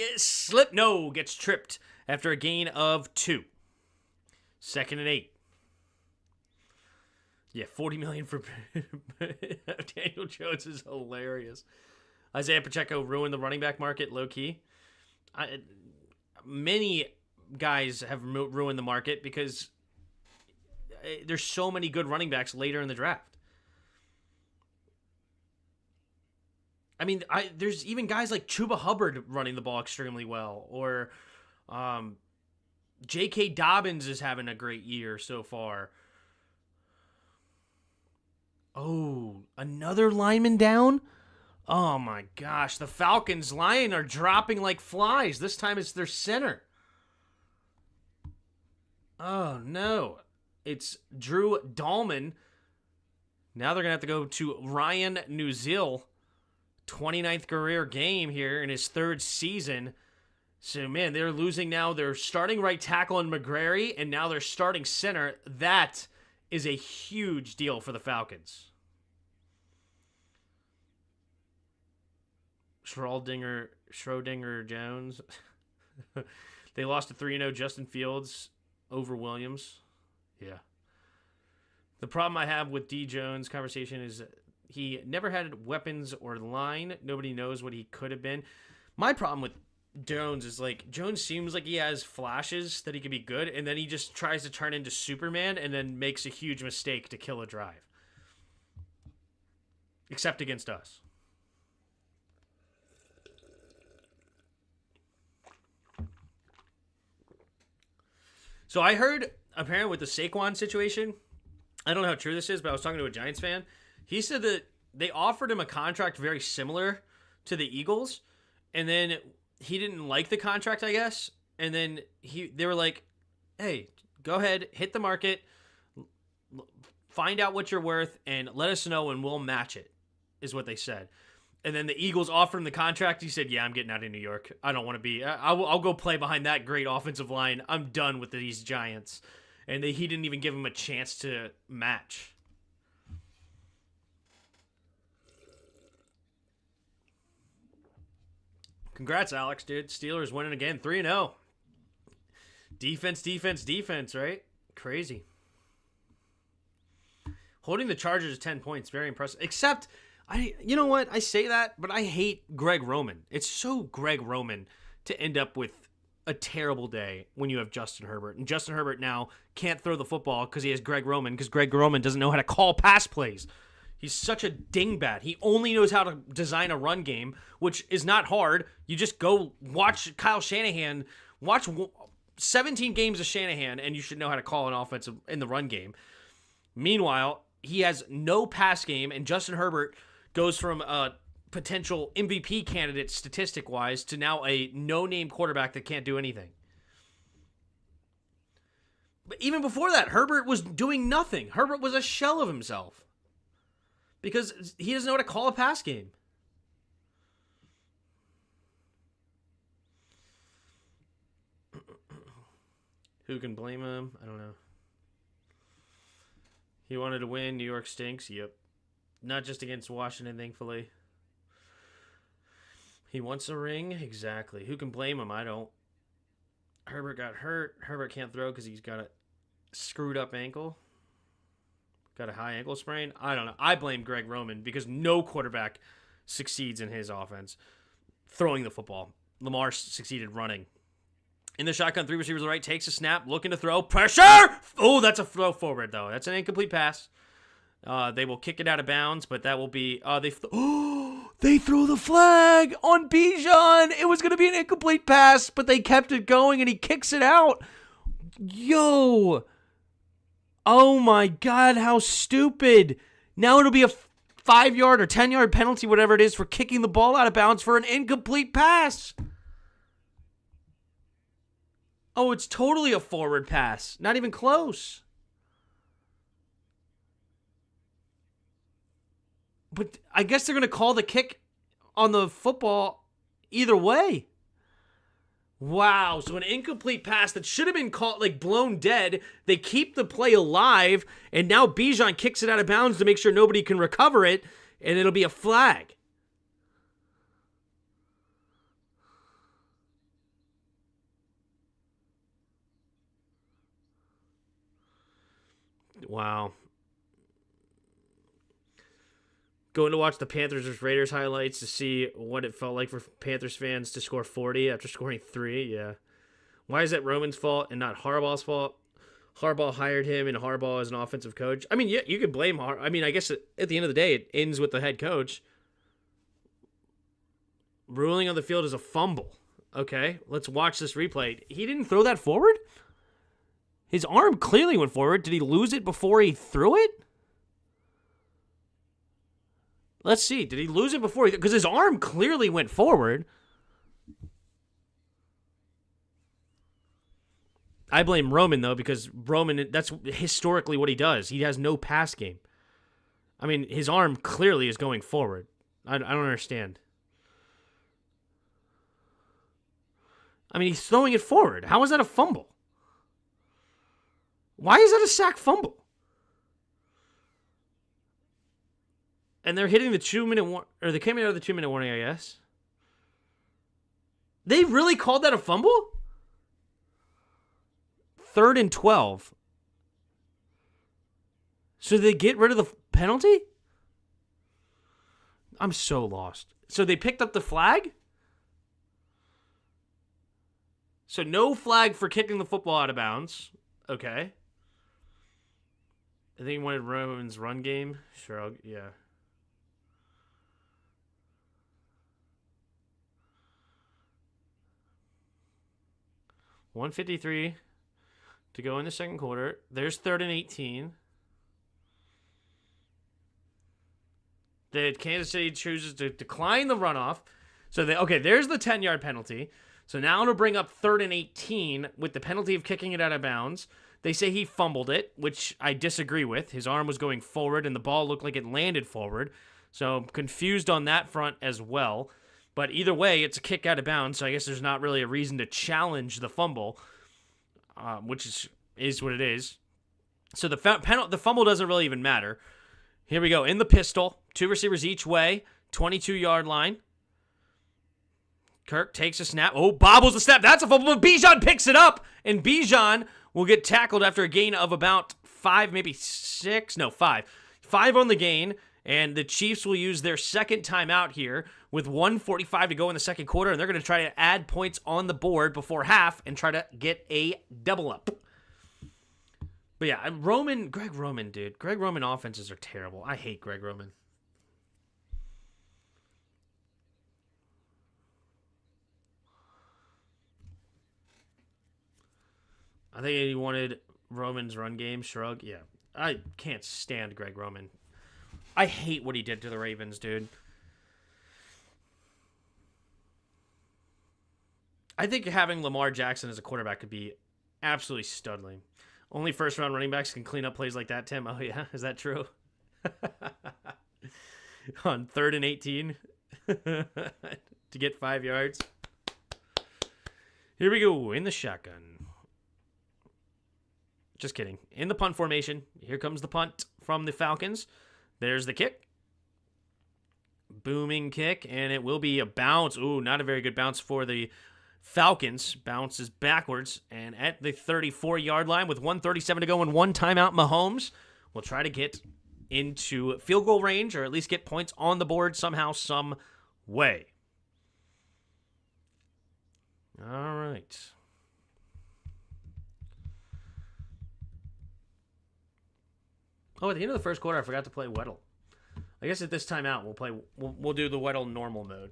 gets tripped after a gain of 2. 2nd and 8. Yeah, $40 million for Daniel Jones is hilarious. Isaiah Pacheco ruined the running back market, low key. Many guys have ruined the market because there's so many good running backs later in the draft. I mean, there's even guys like Chuba Hubbard running the ball extremely well, or J.K. Dobbins is having a great year so far. Oh, another lineman down? Oh my gosh, the Falcons line are dropping like flies. This time it's their center. Oh no, it's Drew Dahlman. Now they're going to have to go to Ryan Nuzil. 29th career game here in his 3rd season. So, man, they're losing now. They're starting right tackle in McGrary, and now they're starting center. That is a huge deal for the Falcons. Schrodinger Jones. They lost to 3-0 Justin Fields over Williams. Yeah. The problem I have with D. Jones' conversation is he never had weapons or line. Nobody knows what he could have been. My problem with Jones is, like, Jones seems like he has flashes that he could be good, and then he just tries to turn into Superman and then makes a huge mistake to kill a drive. Except against us. So I heard, apparently with the Saquon situation, I don't know how true this is, but I was talking to a Giants fan. He said that they offered him a contract very similar to the Eagles, and then he didn't like the contract, I guess. And then they were like, hey, go ahead, hit the market, find out what you're worth, and let us know and we'll match it, is what they said. And then the Eagles offered him the contract. He said, yeah, I'm getting out of New York. I don't want to be. I'll go play behind that great offensive line. I'm done with these Giants. And he didn't even give him a chance to match. Congrats, Alex, dude. Steelers winning again, 3-0. Defense, right? Crazy. Holding the Chargers to 10 points, very impressive. Except, you know what? I say that, but I hate Greg Roman. It's so Greg Roman to end up with a terrible day when you have Justin Herbert. And Justin Herbert now can't throw the football because he has Greg Roman, because Greg Roman doesn't know how to call pass plays. He's such a dingbat. He only knows how to design a run game, which is not hard. You just go watch Kyle Shanahan, watch 17 games of Shanahan, and you should know how to call an offense in the run game. Meanwhile, he has no pass game, and Justin Herbert goes from a potential MVP candidate statistic-wise to now a no-name quarterback that can't do anything. But even before that, Herbert was doing nothing. Herbert was a shell of himself because he doesn't know how to call a pass game. Who can blame him? I don't know. He wanted to win. New York stinks. Yep. Not just against Washington, thankfully. He wants a ring? Exactly. Who can blame him? I don't. Herbert got hurt. Herbert can't throw because he's got a screwed up ankle. Got a high ankle sprain. I don't know. I blame Greg Roman because no quarterback succeeds in his offense throwing the football. Lamar succeeded running. In the shotgun, 3 receivers to the right, takes a snap, looking to throw. Pressure! Oh, that's a throw forward, though. That's an incomplete pass. They will kick it out of bounds, but that will be... They threw the flag on Bijan. It was going to be an incomplete pass, but they kept it going, and he kicks it out. Yo. Oh, my God, how stupid. Now it'll be a 5-yard or 10-yard penalty, whatever it is, for kicking the ball out of bounds for an incomplete pass. Oh, it's totally a forward pass. Not even close. But I guess they're going to call the kick on the football either way. Wow. So an incomplete pass that should have been called, like, blown dead. They keep the play alive, and now Bijan kicks it out of bounds to make sure nobody can recover it, and it'll be a flag. Wow. Going to watch the Panthers vs. Raiders highlights to see what it felt like for Panthers fans to score 40 after scoring 3. Yeah. Why is that Roman's fault and not Harbaugh's fault? Harbaugh hired him, and Harbaugh is an offensive coach. I mean, yeah, you could blame Harbaugh. I mean, I guess at the end of the day, it ends with the head coach. Ruling on the field is a fumble. Okay, let's watch this replay. He didn't throw that forward? His arm clearly went forward. Did he lose it before he threw it? Let's see. Did he lose it before? Because his arm clearly went forward. I blame Roman, though, because Roman, that's historically what he does. He has no pass game. I mean, his arm clearly is going forward. I don't understand. I mean, he's throwing it forward. How is that a fumble? Why is that a sack fumble? And they're hitting the 2-minute or they came out of the 2-minute warning, I guess. They really called that a fumble? 3rd and 12. So they get rid of the penalty? I'm so lost. So they picked up the flag? So no flag for kicking the football out of bounds. Okay. I think he wanted Roman's run game. Sure, yeah. $1:53 to go in the second quarter. There's 3rd and 18. The Kansas City chooses to decline the runoff. So there's the 10-yard penalty. So now it'll bring up 3rd and 18 with the penalty of kicking it out of bounds. They say he fumbled it, which I disagree with. His arm was going forward, and the ball looked like it landed forward. So I'm confused on that front as well. But either way, it's a kick out of bounds, so I guess there's not really a reason to challenge the fumble, which is what it is. So the fumble doesn't really even matter. Here we go. In the pistol, 2 receivers each way, 22-yard line. Kirk takes a snap. Oh, bobbles the snap. That's a fumble, but Bijan picks it up, and Bijan will get tackled after a gain of about 5, maybe 6. No, 5. 5 on the gain, and the Chiefs will use their second timeout here with 1:45 to go in the second quarter, and they're going to try to add points on the board before half and try to get a double up. But yeah, Greg Roman, dude. Greg Roman offenses are terrible. I hate Greg Roman. I think he wanted Roman's run game. Shrug. Yeah. I can't stand Greg Roman. I hate what he did to the Ravens, dude. I think having Lamar Jackson as a quarterback could be absolutely studly. Only first-round running backs can clean up plays like that, Tim. Oh, yeah? Is that true? On 3rd and 18 to get 5 yards. Here we go in the shotgun. Just kidding. In the punt formation. Here comes the punt from the Falcons. There's the kick. Booming kick, and it will be a bounce. Ooh, not a very good bounce for the Falcons. Bounces backwards, and at the 34-yard line with 1:37 to go and 1 timeout, Mahomes will try to get into field goal range or at least get points on the board somehow, some way. All right. Oh, at the end of the first quarter, I forgot to play Weddle. I guess at this timeout we'll do the Weddle normal mode.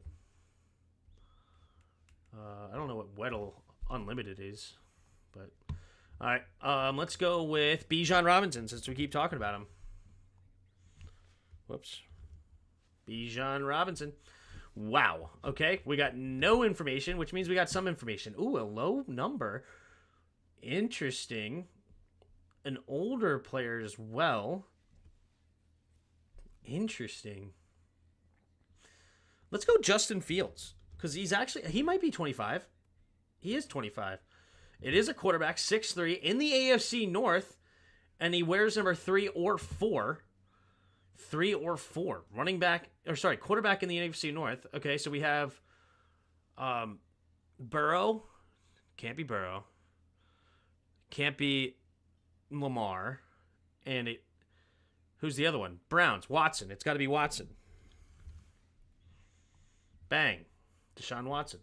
I don't know what Weddle Unlimited is, but all right. Let's go with Bijan Robinson since we keep talking about him. Whoops. Bijan Robinson. Wow. Okay, we got no information, which means we got some information. Ooh, a low number. Interesting. An older player as well. Interesting. Let's go Justin Fields. Because he might be 25. He is 25. It is a quarterback, 6'3", in the AFC North, and he wears number 3 or 4. 3 or 4. Quarterback in the NFC North. Okay, so we have Burrow. Can't be Burrow. Can't be Lamar. And who's the other one? Browns. Watson. It's got to be Watson. Bang. Deshaun Watson.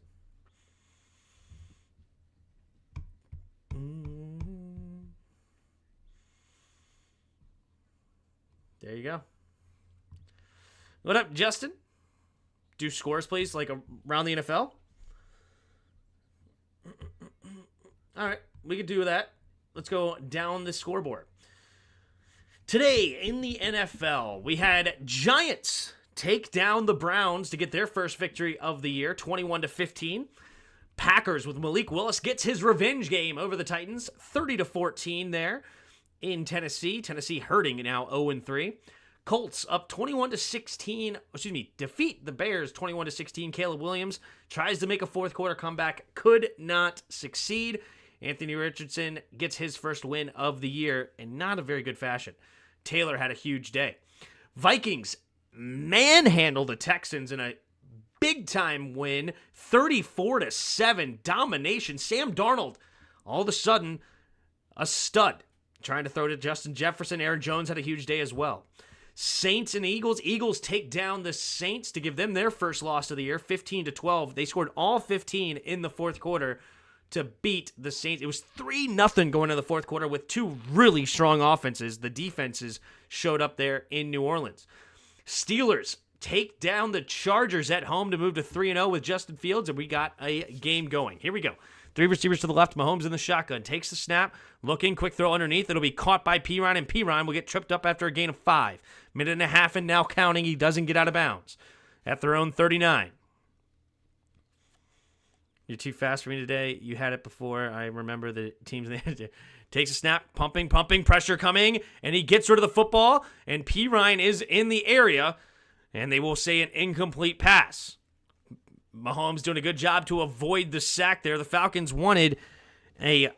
There you go. What up, Justin? Do scores, please, like around the NFL? All right, we can do that. Let's go down the scoreboard. Today in the NFL, we had Giants take down the Browns to get their first victory of the year, 21-15. Packers with Malik Willis gets his revenge game over the Titans, 30-14 there in Tennessee. Tennessee hurting now 0-3. Colts up 21-16. Defeat the Bears 21-16. Caleb Williams tries to make a fourth quarter comeback, could not succeed. Anthony Richardson gets his first win of the year in not a very good fashion. Taylor had a huge day. Vikings manhandle the Texans in a big-time win, 34-7 domination. Sam Darnold, all of a sudden, a stud. Trying to throw to Justin Jefferson. Aaron Jones had a huge day as well. Saints and Eagles. Eagles take down the Saints to give them their first loss of the year, 15-12. They scored all 15 in the fourth quarter to beat the Saints. It was 3-0 going into the fourth quarter with two really strong offenses. The defenses showed up there in New Orleans. Steelers take down the Chargers at home to move to 3-0 with Justin Fields, and we got a game going. Here we go. 3 receivers to the left. Mahomes in the shotgun. Takes the snap. Looking. Quick throw underneath. It'll be caught by Pirine, and Pirine will get tripped up after a gain of 5. Minute and a half and now counting. He doesn't get out of bounds at their own 39. You're too fast for me today. You had it before. I remember the teams. Takes a snap. Pumping. Pressure coming. And he gets rid of the football. And Pirine is in the area. And they will say an incomplete pass. Mahomes doing a good job to avoid the sack there. The Falcons wanted a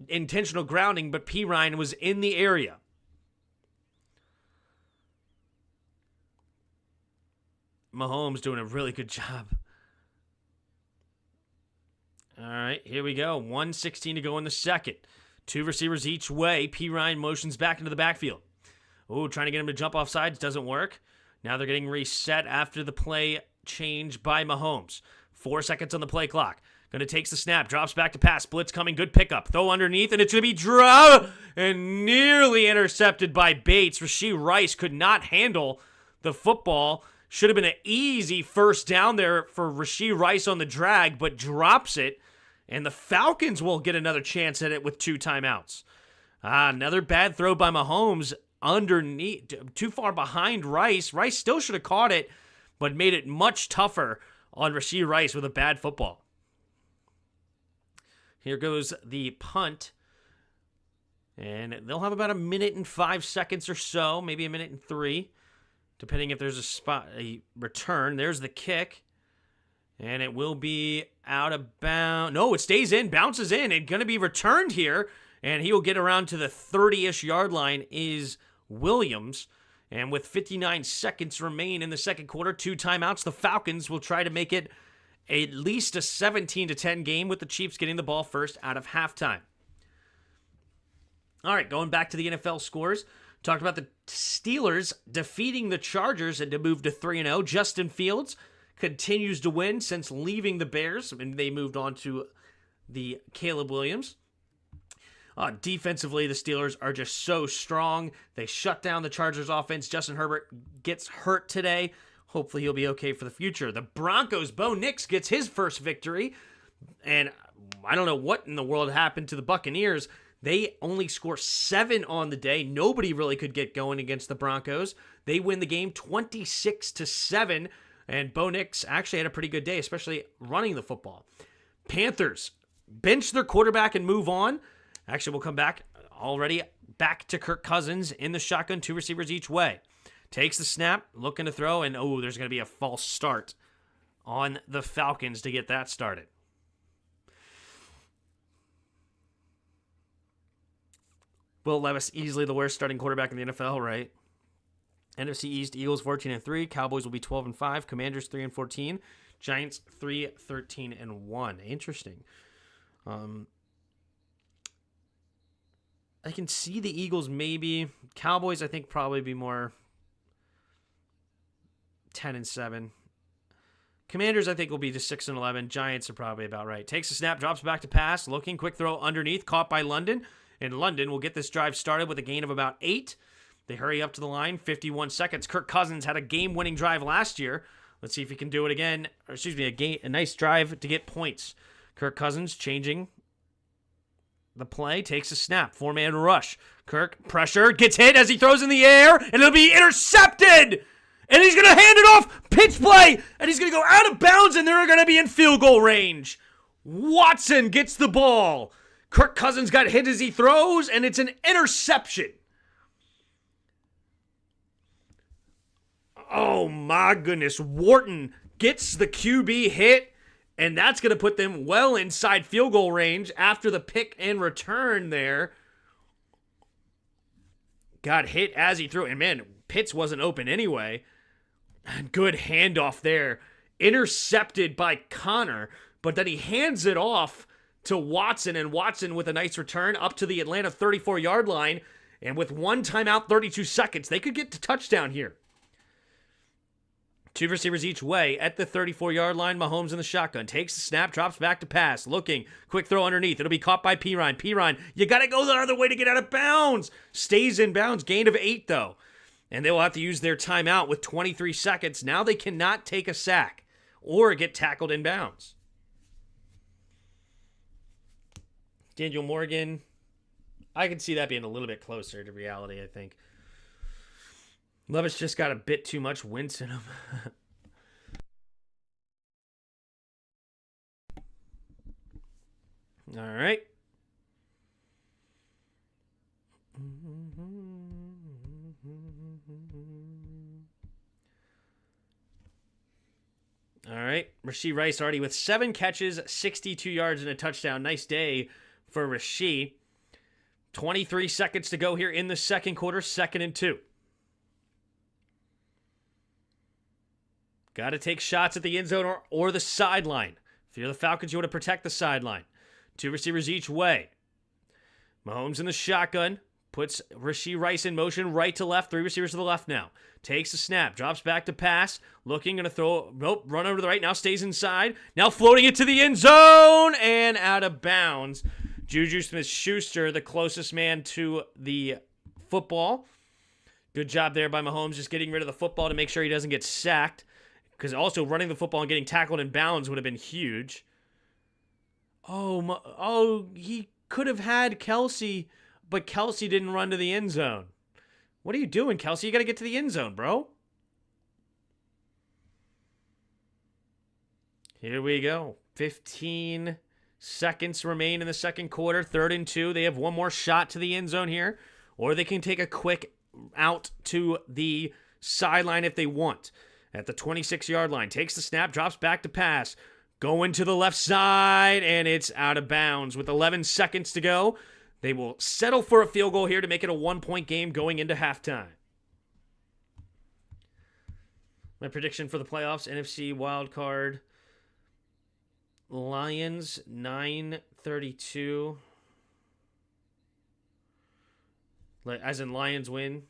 intentional grounding, but Pirine was in the area. Mahomes doing a really good job. All right, here we go. 1:16 to go in the second. 2 receivers each way. Pirine motions back into the backfield. Oh, trying to get him to jump off sides. Doesn't work. Now they're getting reset after the play change by Mahomes. 4 seconds on the play clock. Gonna takes the snap, drops back to pass, blitz coming, good pickup. Throw underneath, and it's gonna be and nearly intercepted by Bates. Rashee Rice could not handle the football. Should have been an easy first down there for Rashee Rice on the drag, but drops it, and the Falcons will get another chance at it with 2 timeouts. Another bad throw by Mahomes underneath, too far behind Rice. Rice still should have caught it, but made it much tougher on Rashee Rice with a bad football. Here goes the punt. And they'll have about a minute and 5 seconds or so, maybe a minute and 3, depending if there's a return. There's the kick. And it will be out of bounds. No, it stays in, bounces in. It's going to be returned here. And he will get around to the 30-ish yard line is Williams. And with 59 seconds remain in the second quarter, 2 timeouts, the Falcons will try to make it at least a 17-10 game with the Chiefs getting the ball first out of halftime. All right, going back to the NFL scores. Talked about the Steelers defeating the Chargers and to move to 3-0. Justin Fields continues to win since leaving the Bears, and they moved on to the Caleb Williams. Defensively, the Steelers are just so strong. They shut down the Chargers offense. Justin Herbert gets hurt today. Hopefully he'll be okay for the future. The Broncos, Bo Nix gets his first victory. And I don't know what in the world happened to the Buccaneers. They only score 7 on the day. Nobody really could get going against the Broncos. They win the game 26-7. And Bo Nix actually had a pretty good day, especially running the football. Panthers bench their quarterback and move on. Actually, we'll come back already back to Kirk Cousins in the shotgun, 2 receivers each way. Takes the snap, looking to throw, and there's going to be a false start on the Falcons to get that started. Will Levis, easily the worst starting quarterback in the NFL, right? NFC East, Eagles 14-3. Cowboys will be 12-5. Commanders 3-14. Giants 3-13-1. Interesting. I can see the Eagles maybe. Cowboys, I think, probably be more 10-7. Commanders, I think, will be just 6-11. Giants are probably about right. Takes a snap, drops back to pass. Looking, quick throw underneath. Caught by London. And London will get this drive started with a gain of about 8. They hurry up to the line, 51 seconds. Kirk Cousins had a game-winning drive last year. Let's see if he can do it again. A nice drive to get points. Kirk Cousins changing the play, takes a snap. 4-man rush. Kirk, pressure, gets hit as he throws in the air, and it'll be intercepted! And he's going to hand it off, pitch play, and he's going to go out of bounds, and they're going to be in field goal range. Watson gets the ball. Kirk Cousins got hit as he throws, and it's an interception. Oh my goodness. Wharton gets the QB hit, and that's going to put them well inside field goal range after the pick and return there. Got hit as he threw, and man, Pitts wasn't open anyway. Good handoff there. Intercepted by Connor, but then he hands it off to Watson, and Watson with a nice return up to the Atlanta 34-yard line, and with 1 timeout, 32 seconds, they could get to touchdown here. 2 receivers each way at the 34-yard line. Mahomes in the shotgun. Takes the snap, drops back to pass. Looking. Quick throw underneath. It'll be caught by Pirine. Pirine, you got to go the other way to get out of bounds. Stays in bounds. Gain of 8, though. And they will have to use their timeout with 23 seconds. Now they cannot take a sack or get tackled in bounds. Daniel Morgan. I can see that being a little bit closer to reality, I think. Levis just got a bit too much wince in him. All right. All right. Rashee Rice already with 7 catches, 62 yards, and a touchdown. Nice day for Rashee. 23 seconds to go here in the second quarter, 2nd and 2. Got to take shots at the end zone or the sideline. If you're the Falcons, you want to protect the sideline. 2 receivers each way. Mahomes in the shotgun. Puts Rashee Rice in motion right to left. 3 receivers to the left now. Takes a snap. Drops back to pass. Looking, going to throw. Nope. Run over to the right. Now stays inside. Now floating it to the end zone. And out of bounds. Juju Smith-Schuster, the closest man to the football. Good job there by Mahomes, just getting rid of the football to make sure he doesn't get sacked. Because also running the football and getting tackled in bounds would have been huge. He could have had Kelsey, but Kelsey didn't run to the end zone. What are you doing, Kelsey? You got to get to the end zone, bro. Here we go. 15 seconds remain in the second quarter. 3rd and 2. They have one more shot to the end zone here. Or they can take a quick out to the sideline if they want. At the 26-yard line. Takes the snap, drops back to pass. Going to the left side, and it's out of bounds. With 11 seconds to go, they will settle for a field goal here to make it a 1-point game going into halftime. My prediction for the playoffs, NFC wildcard. Lions, 9-32. As in Lions win.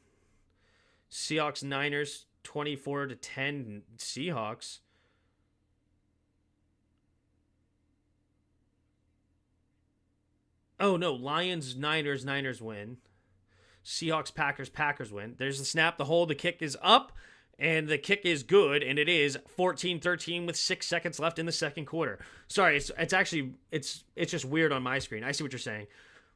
Seahawks, Niners, 24-10 Seahawks. Oh, no. Lions, Niners, Niners win. Seahawks, Packers, Packers win. There's the snap, the hold, the kick is up, and the kick is good, and it is 14-13 with 6 seconds left in the second quarter. Sorry, it's actually, it's just weird on my screen. I see what you're saying.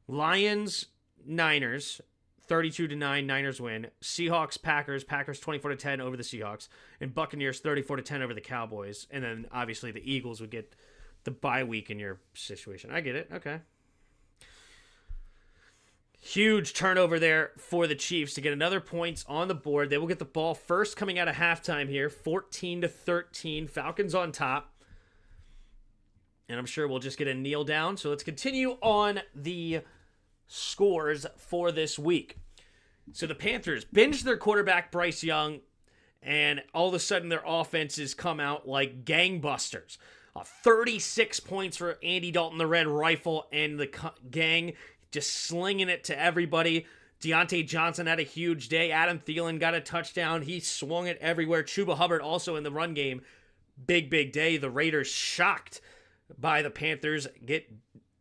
Lions, Niners, 32-9, Niners win. Seahawks, Packers 24-10 over the Seahawks, and Buccaneers 34-10 over the Cowboys. And then obviously the Eagles would get the bye week in your situation. I get it. Okay. Huge turnover there for the Chiefs to get another points on the board. They will get the ball first coming out of halftime here, 14-13. Falcons on top. And I'm sure we'll just get a kneel down. So let's continue on the scores for this week. So the Panthers binged their quarterback, Bryce Young, and all of a sudden their offenses come out like gangbusters. 36 points for Andy Dalton, the Red Rifle, and the gang just slinging it to everybody. Deontay Johnson had a huge day. Adam Thielen got a touchdown. He swung it everywhere. Chuba Hubbard also in the run game. Big day. The Raiders, shocked by the Panthers, get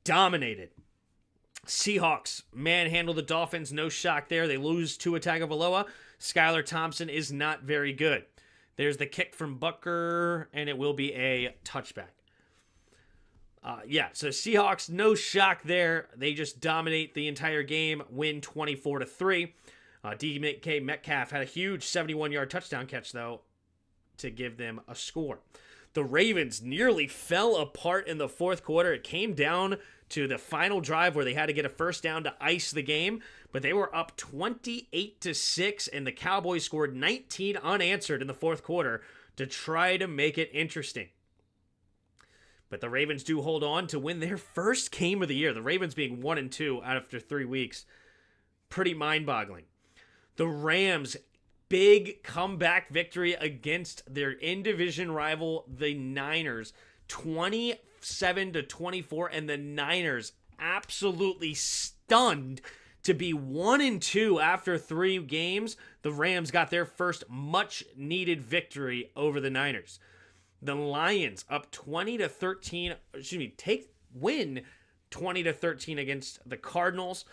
dominated. Seahawks manhandle the Dolphins. No shock there. They lose Tua Tagovailoa. Skylar Thompson is not very good. There's the kick from Butker, and it will be a touchback. So Seahawks, no shock there. They just dominate the entire game, win 24-3. DK Metcalf had a huge 71-yard touchdown catch, though, to give them a score. The Ravens nearly fell apart in the fourth quarter. It came down to the final drive where they had to get a first down to ice the game, but they were up 28-6, and the Cowboys scored 19 unanswered in the fourth quarter to try to make it interesting. But the Ravens do hold on to win their first game of the year. The Ravens being 1-2 after 3 weeks. Pretty mind-boggling. The Rams, big comeback victory against their in-division rival, the Niners. 27-24, and the Niners absolutely stunned to be 1-2 after 3 games. The Rams got their first much-needed victory over the Niners. The Lions up 20-13, win 20-13 against the Cardinals.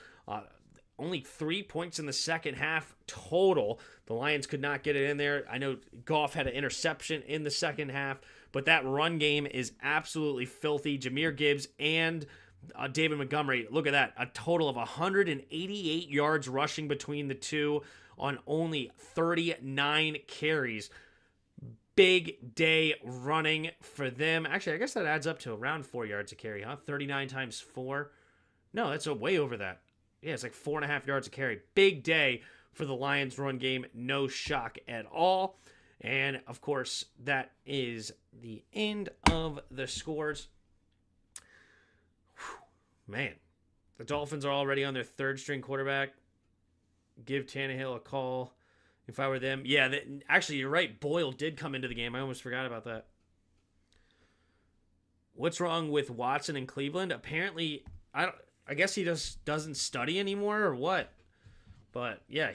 Only 3 points in the second half total. The Lions could not get it in there. I know Goff had an interception in the second half, but that run game is absolutely filthy. Jahmyr Gibbs and David Montgomery, look at that. A total of 188 yards rushing between the two on only 39 carries. Big day running for them. Actually, I guess that adds up to around 4 yards a carry, huh? 39 times 4. No, that's way over that. Yeah, it's like 4.5 yards a carry. Big day for the Lions run game. No shock at all. And, of course, that is the end of the scores. Whew, man, the Dolphins are already on their third-string quarterback. Give Tannehill a call. If I were them. Yeah, actually, you're right. Boyle did come into the game. I almost forgot about that. What's wrong with Watson in Cleveland? Apparently, I guess he just doesn't study anymore or what. But, yeah,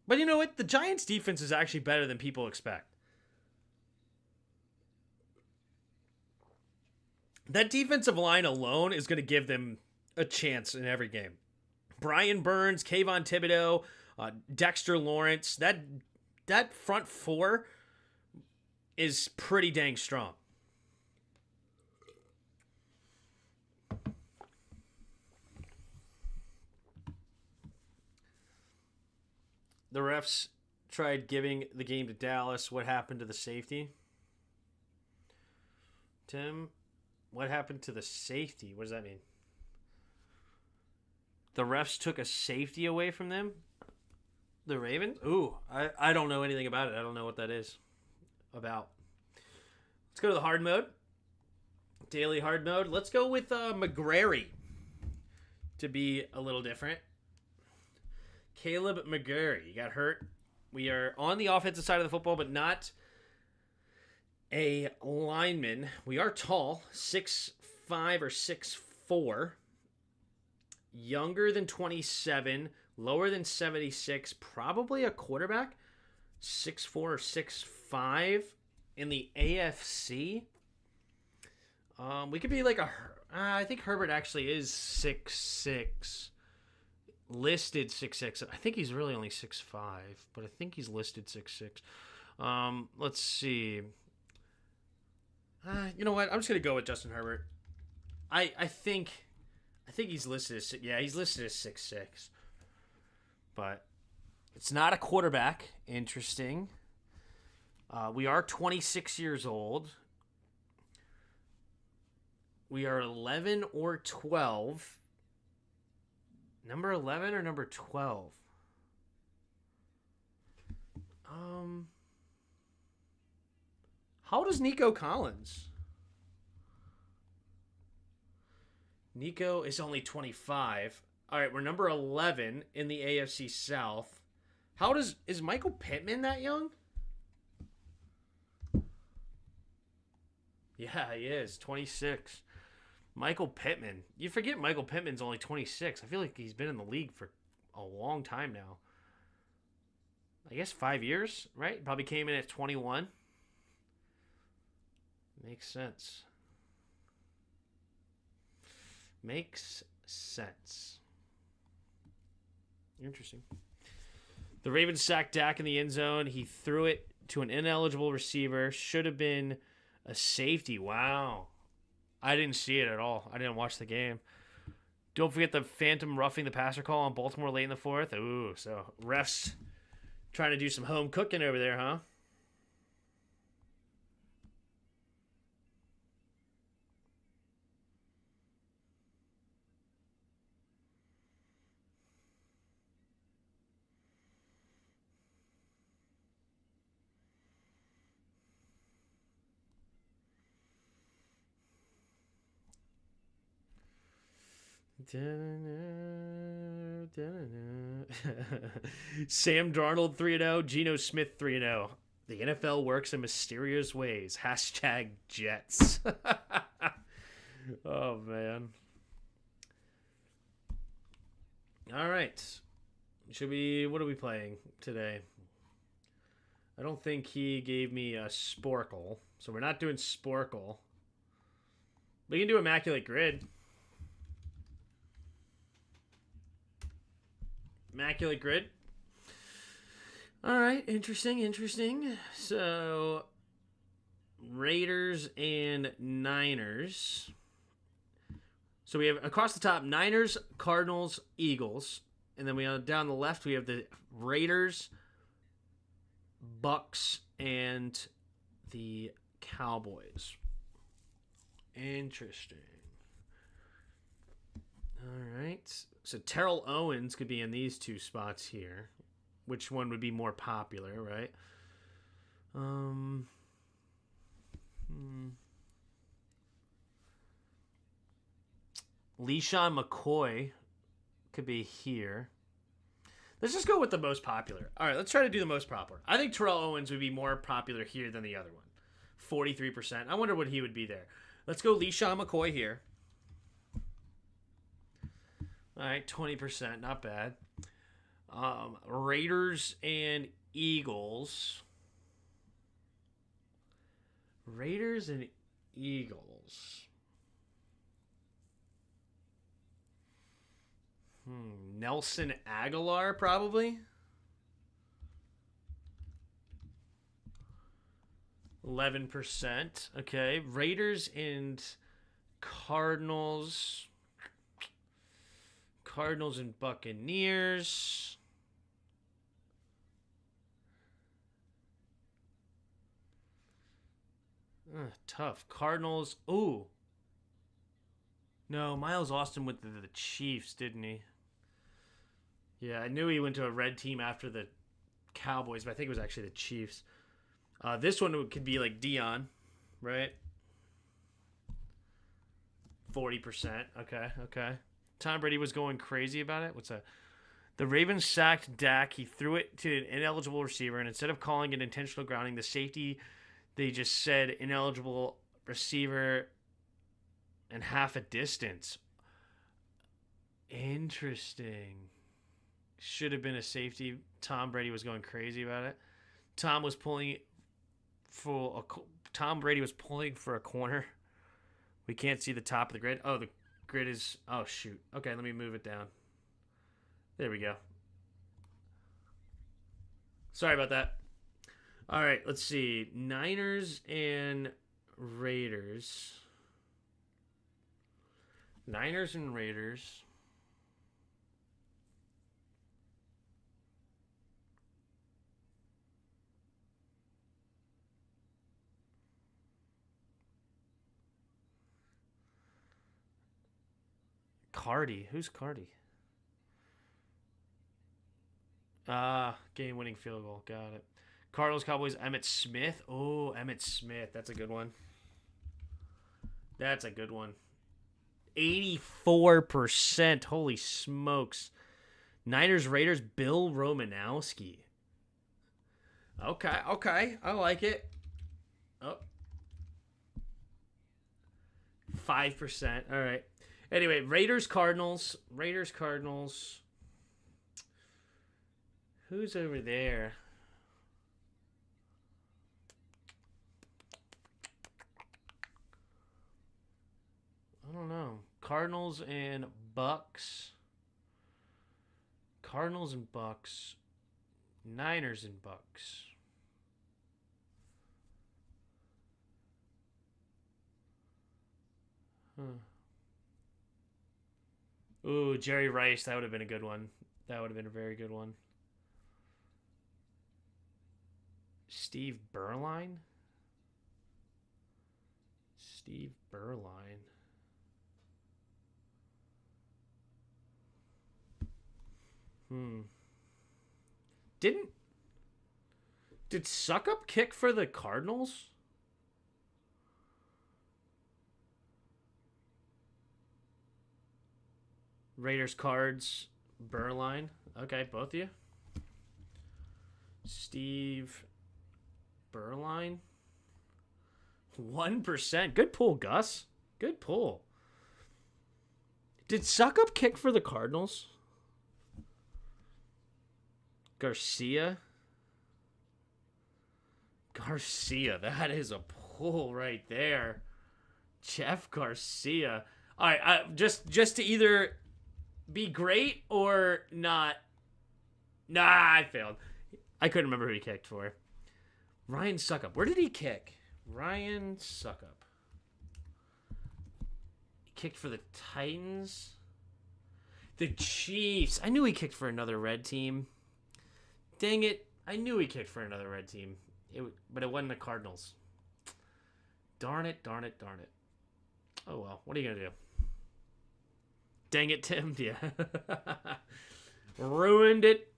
But you know what? The Giants' defense is actually better than people expect. That defensive line alone is going to give them a chance in every game. Brian Burns, Kayvon Thibodeau, Dexter Lawrence, that front four is pretty dang strong. The refs tried giving the game to Dallas. What happened to the safety? Tim, what happened to the safety? What does that mean? The refs took a safety away from them? The Ravens? Ooh, I don't know anything about it. I don't know what that is about. Let's go to the hard mode. Daily hard mode. Let's go with McGrary to be a little different. Caleb McGrary got hurt. We are on the offensive side of the football, but not a lineman. We are tall, 6'5" or 6'4", younger than 27, lower than 76, probably a quarterback, 6'4" or 6'5", in the AFC. We could be like I think Herbert actually is 6'6". Listed 6'6". I think he's really only 6'5", but I think he's listed 6'6". Let's see. You know what? I'm just gonna go with Justin Herbert. I think he's listed as he's listed as 6'6", but it's not a quarterback. Interesting. We are 26 years old. We are 11 or 12. Number 11 or number 12? How old is Nico Collins? Nico is only 25. All right, we're number 11 in the AFC South. How old is Michael Pittman that young? Yeah, he is. 26. Michael Pittman. You forget Michael Pittman's only 26. I feel like he's been in the league for a long time now. I guess 5 years, right? Probably came in at 21. Makes sense. Makes sense. Interesting. The Ravens sacked Dak in the end zone. He threw it to an ineligible receiver. Should have been a safety. Wow. I didn't see it at all. I didn't watch the game. Don't forget the phantom roughing the passer call on Baltimore late in the fourth. Ooh, so refs trying to do some home cooking over there, huh? Sam Darnold 3-0, Geno Smith 3-0. The NFL works in mysterious ways. Hashtag Jets. Oh, man. All right. What are we playing today? I don't think he gave me a Sporkle, so we're not doing Sporkle. We can do Immaculate Grid. Immaculate Grid. All right, interesting. So, Raiders and Niners. So we have across the top Niners, Cardinals, Eagles, and then we have down the left we have the Raiders, Bucks, and the Cowboys. Interesting. All right. So Terrell Owens could be in these two spots here. Which one would be more popular, right? LeSean McCoy could be here. Let's just go with the most popular. All right, let's try to do the most popular. I think Terrell Owens would be more popular here than the other one. 43%. I wonder what he would be there. Let's go LeSean McCoy here. All right, 20%. Not bad. Raiders and Eagles. Raiders and Eagles. Nelson Aguilar, probably. 11%. Okay. Raiders and Cardinals. Cardinals and Buccaneers. Tough. Cardinals. Ooh. No, Miles Austin went to the Chiefs, didn't he? Yeah, I knew he went to a red team after the Cowboys, but I think it was actually the Chiefs. This one could be like Dion, right? 40%. Okay. Tom Brady was going crazy about it. What's that? The Ravens sacked Dak. He threw it to an ineligible receiver, and instead of calling it intentional grounding, the safety, they just said ineligible receiver and half a distance. Interesting. Should have been a safety. Tom Brady was going crazy about it. Tom Brady was pulling for a corner, We can't see the top of the grid. Oh, the grid is... Oh, shoot. Okay, let me move it down. There we go. Sorry about that. All right, let's see. Niners and Raiders. Niners and Raiders. Cardi. Who's Cardi? Game-winning field goal. Got it. Cardinals, Cowboys, Emmitt Smith. Oh, Emmitt Smith. That's a good one. That's a good one. 84%. Holy smokes. Niners, Raiders, Bill Romanowski. Okay. I like it. Oh. 5%. All right. Anyway, Raiders, Cardinals. Who's over there? I don't know. Cardinals and Bucks. Niners and Bucks. Ooh, Jerry Rice. That would have been a good one. That would have been a very good one. Steve Berline? Did Suckup kick for the Cardinals? Raiders, Cards, Berline. Okay, both of you. Steve Berline. 1%. Good pull, Gus. Good pull. Did Suckup kick for the Cardinals? Garcia. That is a pull right there. Jeff Garcia. All right, just to either be great or not. Nah, I failed. I couldn't remember who he kicked for. Ryan Suckup. Where did he kick? Ryan Suckup. He kicked for the Titans. The Chiefs. I knew he kicked for another red team. Dang it. I knew he kicked for another red team. But it wasn't the Cardinals. Darn it. Oh, well. What are you going to do? Dang it, Tim. Yeah. Ruined it.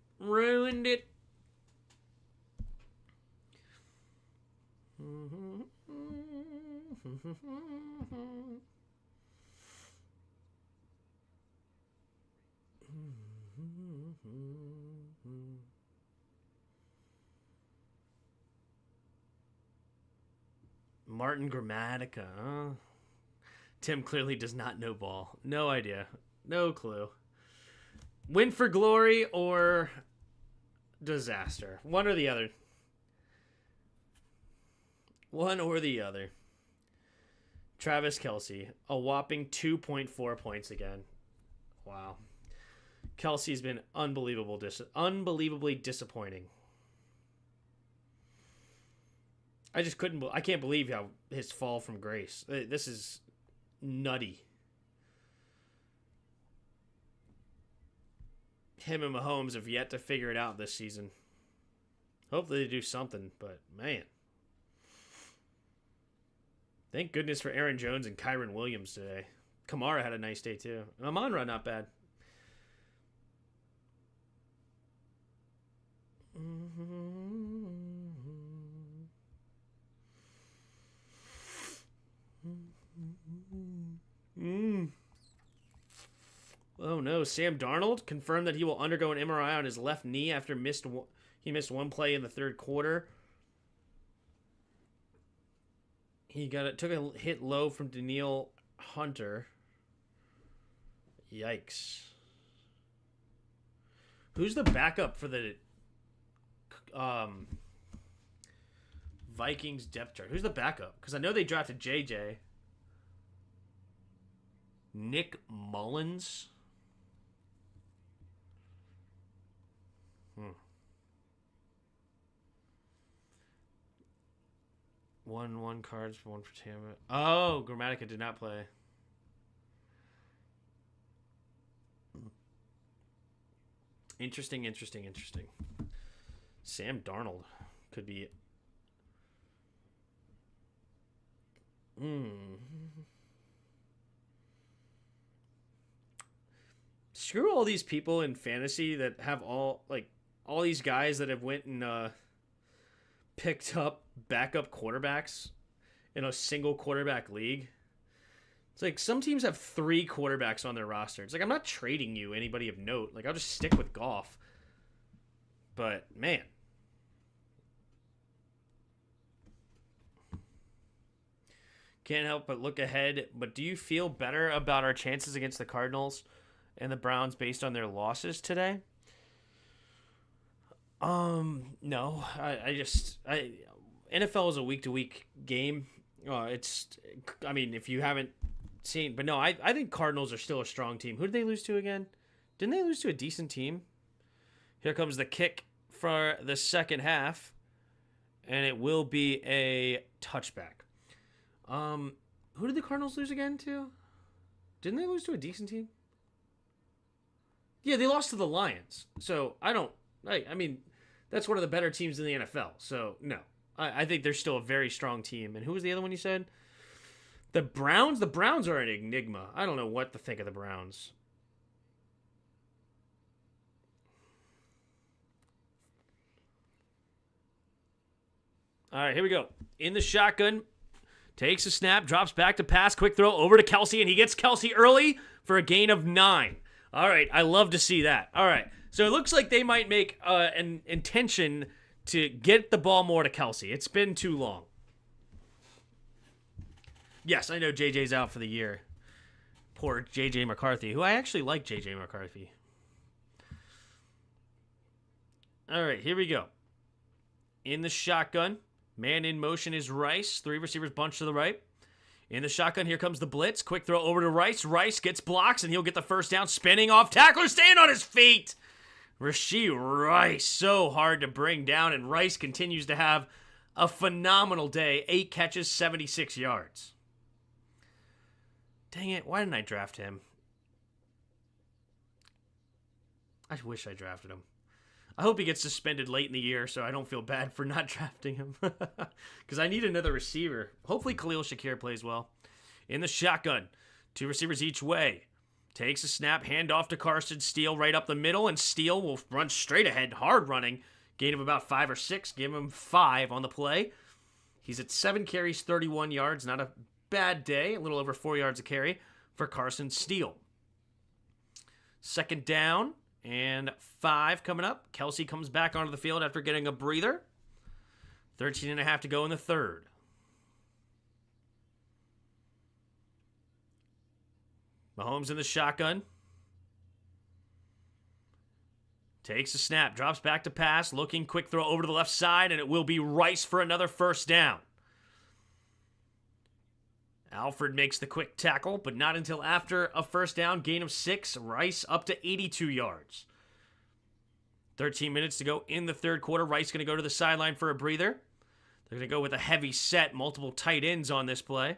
Martin Grammatica. Huh? Tim clearly does not know ball. No idea. No clue. Win for glory or disaster. One or the other. Travis Kelce. A whopping 2.4 points again. Wow. Kelsey's been unbelievably disappointing. I can't believe how his fall from grace. This is nutty. Him and Mahomes have yet to figure it out this season. Hopefully they do something, but man. Thank goodness for Aaron Jones and Kyron Williams today. Kamara had a nice day too. Amon-Ra not bad. Oh no, Sam Darnold confirmed that he will undergo an MRI on his left knee after he missed one play in the third quarter. He took a hit low from Danielle Hunter. Yikes. Who's the backup for the Vikings depth chart? Who's the backup? Because I know they drafted JJ. Nick Mullins. 1 cards, 1 for Tampa. Oh, Grammatica did not play. Interesting. Sam Darnold could be. Screw all these people in fantasy that have all these guys that have went and picked up backup quarterbacks in a single quarterback league. It's like some teams have 3 quarterbacks on their roster. It's like, I'm not trading you anybody of note. Like, I'll just stick with Goff. But, man. Can't help but look ahead. But do you feel better about our chances against the Cardinals and the Browns based on their losses today? No. NFL is a week-to-week game. If you haven't seen, but no, I think Cardinals are still a strong team. Who did they lose to again? Didn't they lose to a decent team? Here comes the kick for the second half, and it will be a touchback. Who did the Cardinals lose again to? Didn't they lose to a decent team? Yeah, they lost to the Lions. So that's one of the better teams in the NFL. So no, I think they're still a very strong team. And who was the other one you said? The Browns? The Browns are an enigma. I don't know what to think of the Browns. All right, here we go. In the shotgun. Takes a snap, drops back to pass, quick throw over to Kelsey, and he gets Kelsey early for a gain of 9. All right, I love to see that. All right, so it looks like they might make an intention to get the ball more to Kelsey. It's been too long. Yes, I know JJ's out for the year. Poor JJ McCarthy, who I actually like JJ McCarthy. All right, here we go. In the shotgun. Man in motion is Rice. 3 receivers bunched to the right. In the shotgun, here comes the blitz. Quick throw over to Rice. Rice gets blocks, and he'll get the first down. Spinning off tackler, staying on his feet. Rashee Rice, so hard to bring down, and Rice continues to have a phenomenal day. 8 catches, 76 yards. Dang it, why didn't I draft him? I wish I drafted him. I hope he gets suspended late in the year so I don't feel bad for not drafting him. Because I need another receiver. Hopefully Khalil Shakir plays well. In the shotgun. 2 receivers each way. Takes a snap, hand off to Carson Steele right up the middle, and Steele will run straight ahead, hard running. Gain of about 5 or 6. Give him 5 on the play. He's at 7 carries, 31 yards. Not a bad day. A little over 4 yards a carry for Carson Steele. Second down and 5 coming up. Kelsey comes back onto the field after getting a breather. 13.5 to go in the third. Mahomes in the shotgun. Takes a snap, drops back to pass, looking, quick throw over to the left side, and it will be Rice for another first down. Alfred makes the quick tackle, but not until after a first down, gain of 6. Rice up to 82 yards. 13 minutes to go in the third quarter. Rice going to go to the sideline for a breather. They're going to go with a heavy set, multiple tight ends on this play.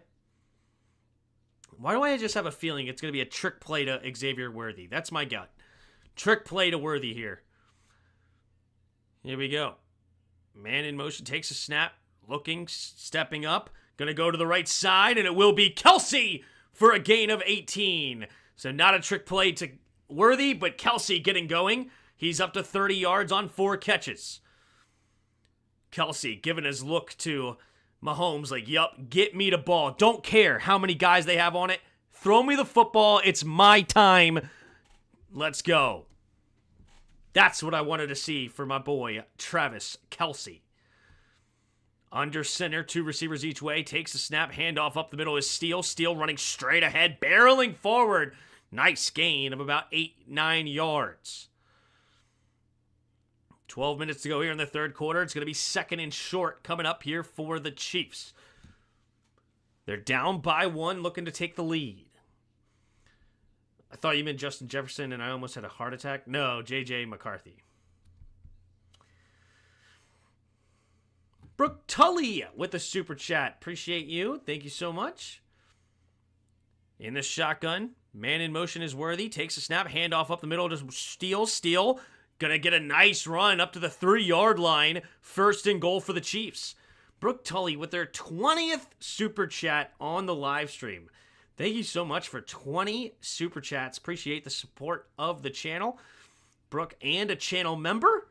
Why do I just have a feeling it's going to be a trick play to Xavier Worthy? That's my gut. Trick play to Worthy here. Here we go. Man in motion, takes a snap, looking, stepping up. Going to go to the right side, and it will be Kelsey for a gain of 18. So not a trick play to Worthy, but Kelsey getting going. He's up to 30 yards on 4 catches. Kelsey giving his look to Mahomes like, yup, get me the ball. Don't care how many guys they have on it. Throw me the football. It's my time. Let's go. That's what I wanted to see for my boy, Travis Kelsey. Under center, 2 receivers each way. Takes a snap, handoff up the middle is Steele. Steele running straight ahead, barreling forward. Nice gain of about 8-9 yards. 12 minutes to go here in the third quarter. It's going to be second and short coming up here for the Chiefs. They're down by 1, looking to take the lead. I thought you meant Justin Jefferson, and I almost had a heart attack. No, J.J. McCarthy. Brooke Tully with the super chat. Appreciate you. Thank you so much. In the shotgun, man in motion is Worthy. Takes a snap, handoff up the middle to Steele. Gonna get a nice run up to the 3-yard line. First and goal for the Chiefs. Brooke Tully with their 20th super chat on the live stream. Thank you so much for 20 super chats. Appreciate the support of the channel. Brooke and a channel member.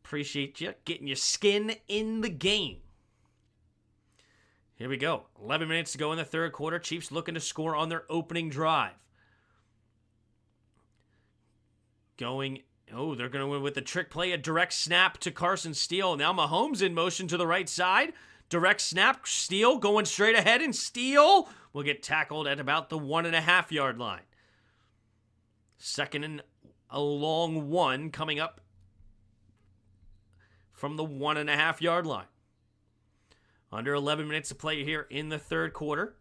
Appreciate you getting your skin in the game. Here we go. 11 minutes to go in the third quarter. Chiefs looking to score on their opening drive. They're going to win with the trick play. A direct snap to Carson Steele. Now Mahomes in motion to the right side. Direct snap. Steele going straight ahead, and Steele will get tackled at about the 1.5-yard line. Second and a long one coming up from the 1.5-yard line. Under 11 minutes to play here in the third quarter.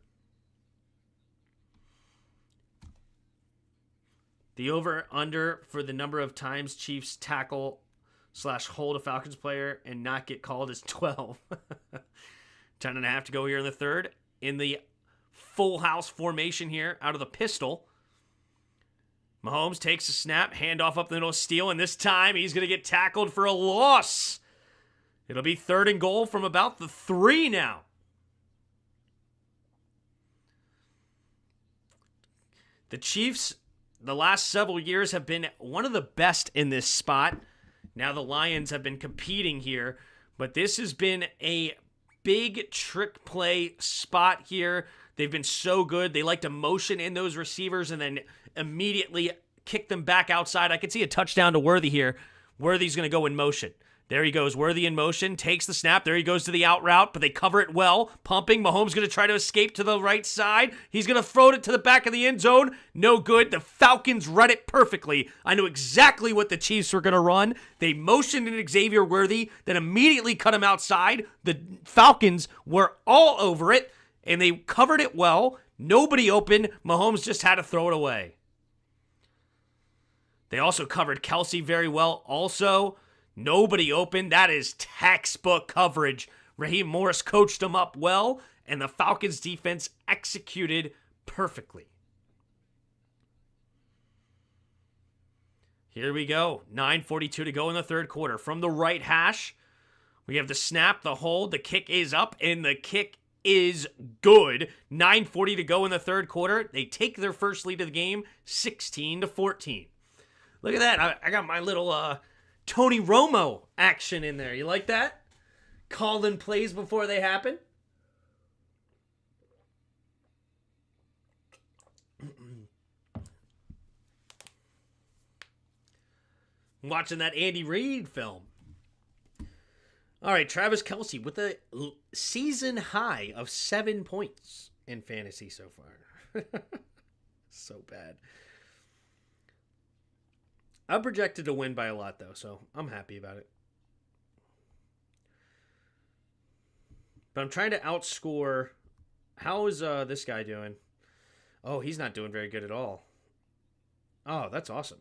The over-under for the number of times Chiefs tackle/hold a Falcons player and not get called is 12. 10.5 to go here in the third. In the full house formation here out of the pistol. Mahomes takes a snap, handoff up the middle of Steele, and this time he's going to get tackled for a loss. It'll be third and goal from about the 3 now. The Chiefs, the last several years, have been one of the best in this spot. Now the Lions have been competing here, but this has been a big trick play spot here. They've been so good. They like to motion in those receivers and then immediately kick them back outside. I could see a touchdown to Worthy here. Worthy's going to go in motion. There he goes. Worthy in motion. Takes the snap. There he goes to the out route, but they cover it well. Pumping. Mahomes going to try to escape to the right side. He's going to throw it to the back of the end zone. No good. The Falcons read it perfectly. I knew exactly what the Chiefs were going to run. They motioned in Xavier Worthy, then immediately cut him outside. The Falcons were all over it, and they covered it well. Nobody open. Mahomes just had to throw it away. They also covered Kelsey very well. Also, nobody open. That is textbook coverage. Raheem Morris coached them up well, and the Falcons defense executed perfectly. Here we go. 9:42 to go in the third quarter. From the right hash, we have the snap, the hold, the kick is up, and the kick is good. 9:40 to go in the third quarter. They take their first lead of the game, 16-14. Look at that. I got my little Tony Romo action in there. You like that? Calling plays before they happen. Watching that Andy Reid film. All right, Travis Kelce with a season high of 7 points in fantasy so far. So bad. I'm projected to win by a lot, though, so I'm happy about it. But I'm trying to outscore. How is this guy doing? Oh, he's not doing very good at all. Oh, that's awesome.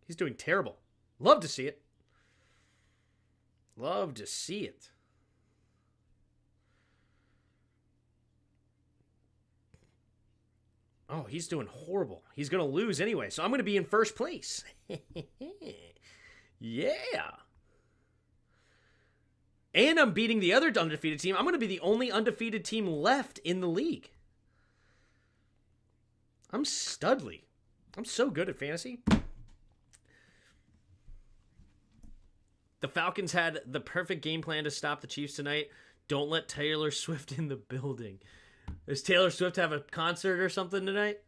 He's doing terrible. Love to see it. Love to see it. Oh, he's doing horrible. He's going to lose anyway, so I'm going to be in first place. Yeah. And I'm beating the other undefeated team. I'm going to be the only undefeated team left in the league. I'm studly. I'm so good at fantasy. The Falcons had the perfect game plan to stop the Chiefs tonight. Don't let Taylor Swift in the building. Does Taylor Swift have a concert or something tonight?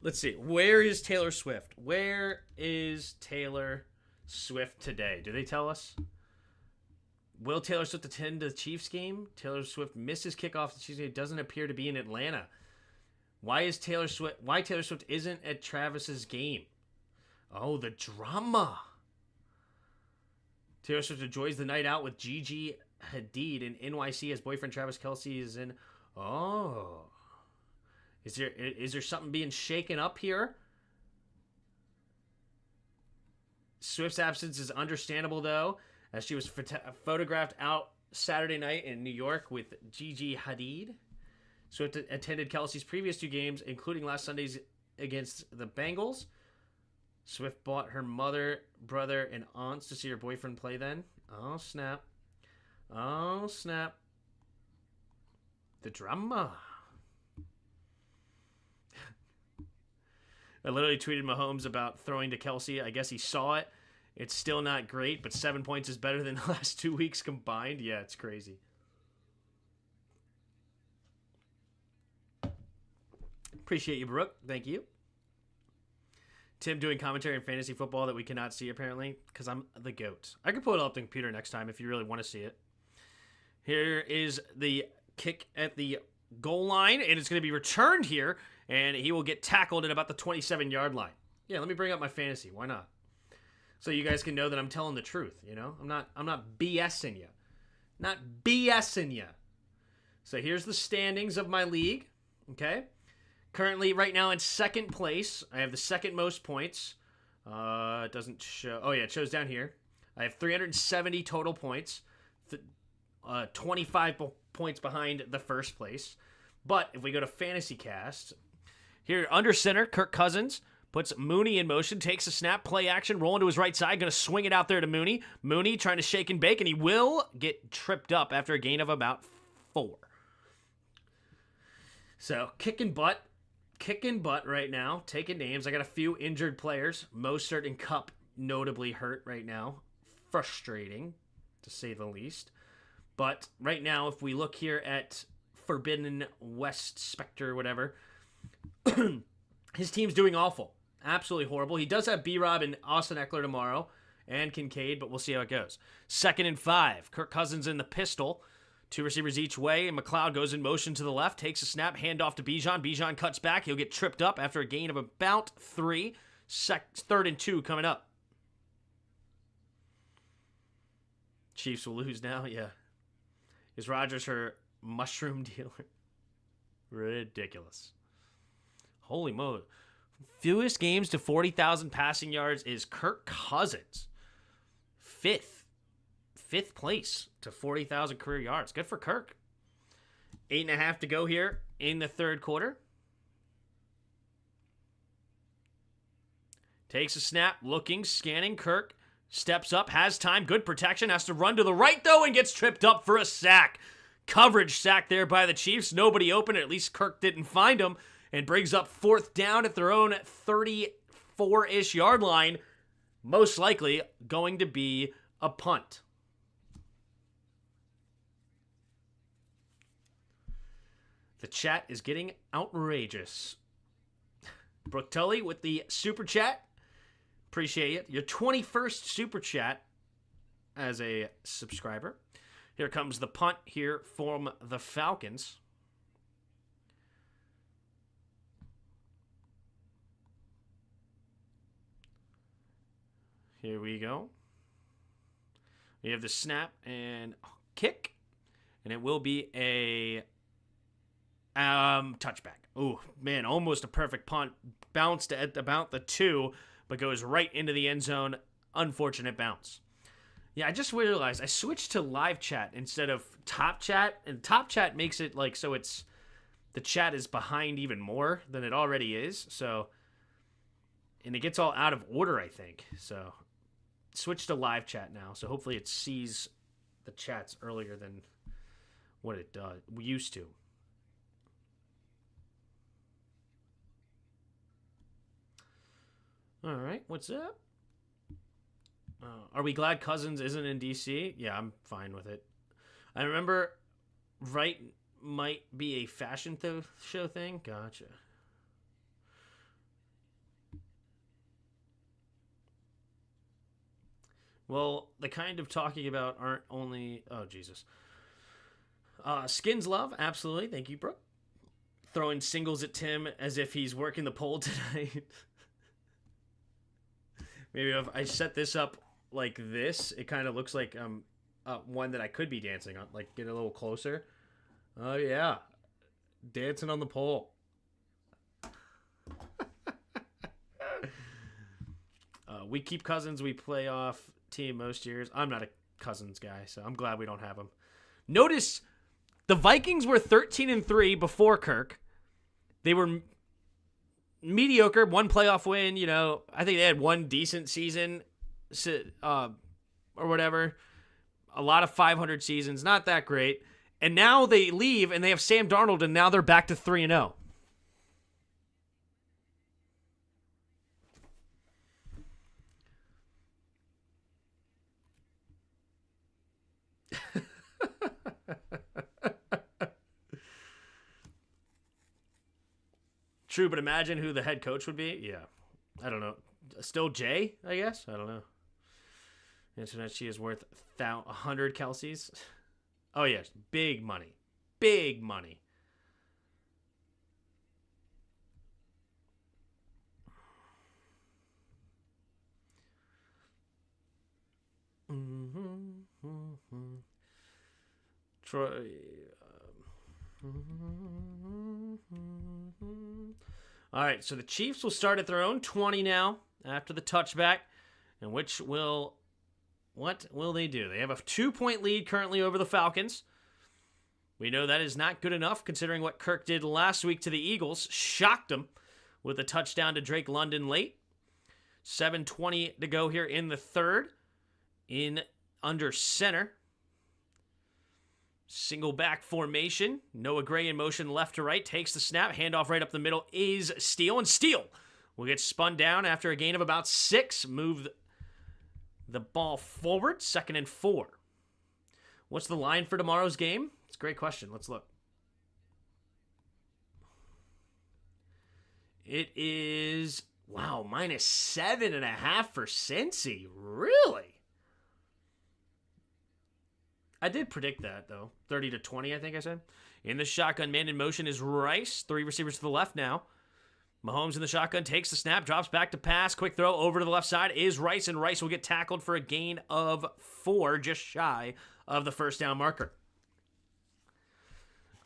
Let's see. Where is Taylor Swift? Where is Taylor Swift today? Do they tell us? Will Taylor Swift attend the Chiefs game? Taylor Swift misses kickoff the Chiefs game. Doesn't appear to be in Atlanta. Why Taylor Swift isn't at Travis's game? Oh, the drama. Taylor Swift enjoys the night out with Gigi Hadid in NYC as boyfriend Travis Kelce is in. Oh. Is there something being shaken up here? Swift's absence is understandable, though, as she was photographed out Saturday night in New York with Gigi Hadid. Swift attended Kelsey's previous 2 games, including last Sunday's against the Bengals. Swift bought her mother, brother, and aunts to see her boyfriend play then. Oh, snap. Oh, snap. The drama. I literally tweeted Mahomes about throwing to Kelsey. I guess he saw it. It's still not great, but 7 points is better than the last 2 weeks combined. Yeah, it's crazy. Appreciate you, Brooke. Thank you. Tim doing commentary in fantasy football that we cannot see, apparently, because I'm the GOAT. I can pull it up on the computer next time if you really want to see it. Here is the kick at the goal line, and it's going to be returned here, and he will get tackled at about the 27-yard line. Yeah, let me bring up my fantasy. Why not? So you guys can know that I'm telling the truth, you know? I'm not BSing you. Not BSing you. So here's the standings of my league, okay? Currently, right now, in second place, I have the second most points. It doesn't show. Oh, yeah, it shows down here. I have 370 total points. 25 points behind the first place. But if we go to Fantasy Cast, here, under center, Kirk Cousins puts Mooney in motion, takes a snap, play action, rolling to his right side, going to swing it out there to Mooney. Mooney trying to shake and bake, and he will get tripped up after a gain of about 4. So, kicking butt right now, taking names. I got a few injured players. Mostert and Kupp notably hurt right now. Frustrating, to say the least. But right now, if we look here at Forbidden West Spectre, whatever, his team's doing awful. Absolutely horrible. He does have B-Rob and Austin Eckler tomorrow, and Kincaid, but we'll see how it goes. 2nd and 5. Kirk Cousins in the pistol. 2 receivers each way, and McLeod goes in motion to the left, takes a snap, handoff to Bijan. Bijan cuts back. He'll get tripped up after a gain of about 3. 3rd and 2 coming up. Chiefs will lose now? Yeah. Is Rodgers her mushroom dealer? Ridiculous. Holy moly. Fewest games to 40,000 passing yards is Kirk Cousins. 5th place to 40,000 career yards. Good for Kirk. 8.5 to go here in the third quarter. Takes a snap, looking, scanning. Kirk steps up, has time, good protection, has to run to the right, though, and gets tripped up for a sack. Coverage sack there by the Chiefs. Nobody open, at least Kirk didn't find him, and brings up 4th down at their own 34-ish yard line. Most likely going to be a punt. The chat is getting outrageous. Brooke Tully with the super chat. Appreciate it. Your 21st super chat as a subscriber. Here comes the punt here from the Falcons. Here we go. We have the snap and kick. And it will be a touchback. Oh, man, almost a perfect punt. Bounced at about the 2, but goes right into the end zone. Unfortunate bounce. Yeah, I just realized I switched to live chat instead of top chat, and top chat makes it like so it's the chat is behind even more than it already is. So, and it gets all out of order, I think. So, switch to live chat now. So hopefully it sees the chats earlier than what it used to. All right, what's up? Are we glad Cousins isn't in DC? Yeah, I'm fine with it. I remember Wright might be a fashion show thing. Gotcha. Well, the kind of talking about aren't only... Oh, Jesus. Skins love, absolutely. Thank you, Brooke. Throwing singles at Tim as if he's working the pole tonight. Maybe if I set this up like this, it kind of looks like one that I could be dancing on. Like, get a little closer. Oh, yeah. Dancing on the pole. We keep Cousins. We playoff team most years. I'm not a Cousins guy, so I'm glad we don't have him. Notice the Vikings were 13-3 before Kirk. They were mediocre, one playoff win. I think they had one decent season, or whatever. A lot of 500 seasons, not that great. And now they leave, and they have Sam Darnold, and now they're back to 3-0. True, but imagine who the head coach would be. Yeah. I don't know. Still Jay, I guess? I don't know. Internet, she is worth 100 Kelseys. Oh, yes. Big money. Big money. Troy. All right, so the Chiefs will start at their own 20 now after the touchback. And what will they do? They have a 2-point lead currently over the Falcons. We know that is not good enough considering what Kirk did last week to the Eagles. Shocked them with a touchdown to Drake London late. 7:20 to go here in the third. In under center. Single back formation. Noah Gray in motion left to right. Takes the snap. Handoff right up the middle is Steele. And Steele will get spun down after a gain of about 6. Move the ball forward. 2nd and 4. What's the line for tomorrow's game? It's a great question. Let's look. It is, wow, -7.5 for Cincy. Really? I did predict that, though. 30-20, I think I said. In the shotgun, man in motion is Rice. 3 receivers to the left now. Mahomes in the shotgun, takes the snap, drops back to pass. Quick throw over to the left side is Rice, and Rice will get tackled for a gain of 4, just shy of the first down marker.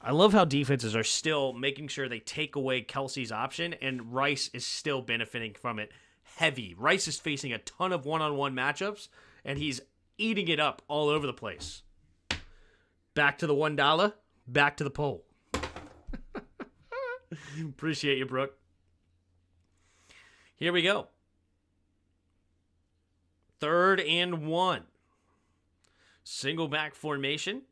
I love how defenses are still making sure they take away Kelsey's option, and Rice is still benefiting from it heavy. Rice is facing a ton of one-on-one matchups, and he's eating it up all over the place. Back to the $1, back to the pole. Appreciate you, Brooke. Here we go. 3rd and 1. Single back formation.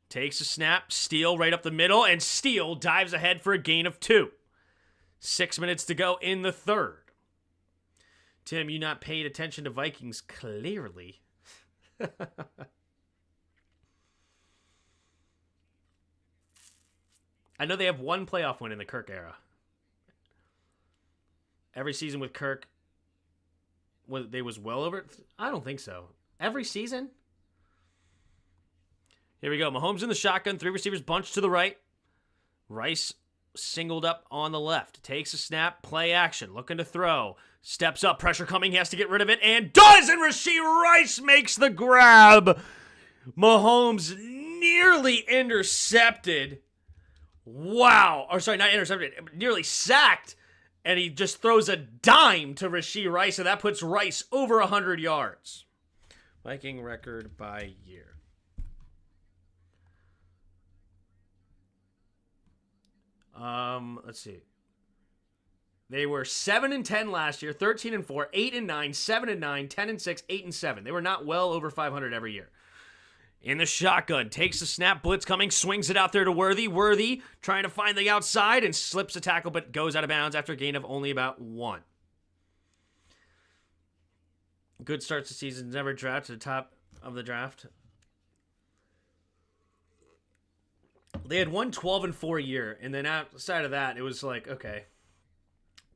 Takes a snap. Steele right up the middle. And Steele dives ahead for a gain of 2. 6 minutes to go in the third. Tim, you not paid attention to Vikings clearly. I know they have one playoff win in the Kirk era. Every season with Kirk, they was well over. I don't think so. Every season? Here we go. Mahomes in the shotgun. 3 receivers bunched to the right. Rice singled up on the left. Takes a snap. Play action. Looking to throw. Steps up. Pressure coming. He has to get rid of it. And does! And Rashee Rice makes the grab. Mahomes nearly intercepted. Wow. Or sorry, not intercepted. Nearly sacked. And he just throws a dime to Rashee Rice. And that puts Rice over 100 yards. Viking record by year. Let's see. They were 7-10 last year, 13-4, 8-9, 7-9, 10-6, 8-7. They were not well over 500 every year. In the shotgun, takes the snap, blitz coming, swings it out there to Worthy. Worthy trying to find the outside and slips a tackle, but goes out of bounds after a gain of only about 1. Good starts the season, never draft to the top of the draft. They had one 12-4 year, and then outside of that, it was like, okay,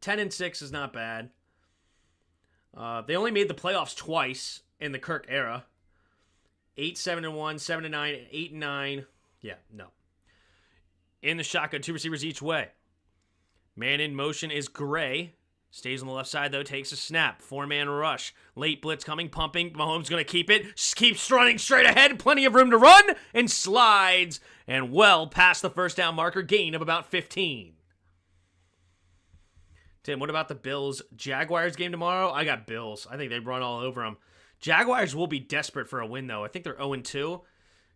10-6 is not bad. They only made the playoffs twice in the Kirk era. 8-7-1, 7-9, 8-9. Yeah, no. In the shotgun, 2 receivers each way. Man in motion is Gray. Stays on the left side, though, takes a snap. 4-man rush. Late blitz coming, pumping. Mahomes going to keep it. Keeps running straight ahead. Plenty of room to run. And slides. And well past the first down marker. Gain of about 15. Tim, what about the Bills-Jaguars game tomorrow? I got Bills. I think they run all over them. Jaguars will be desperate for a win, though. I think they're 0-2.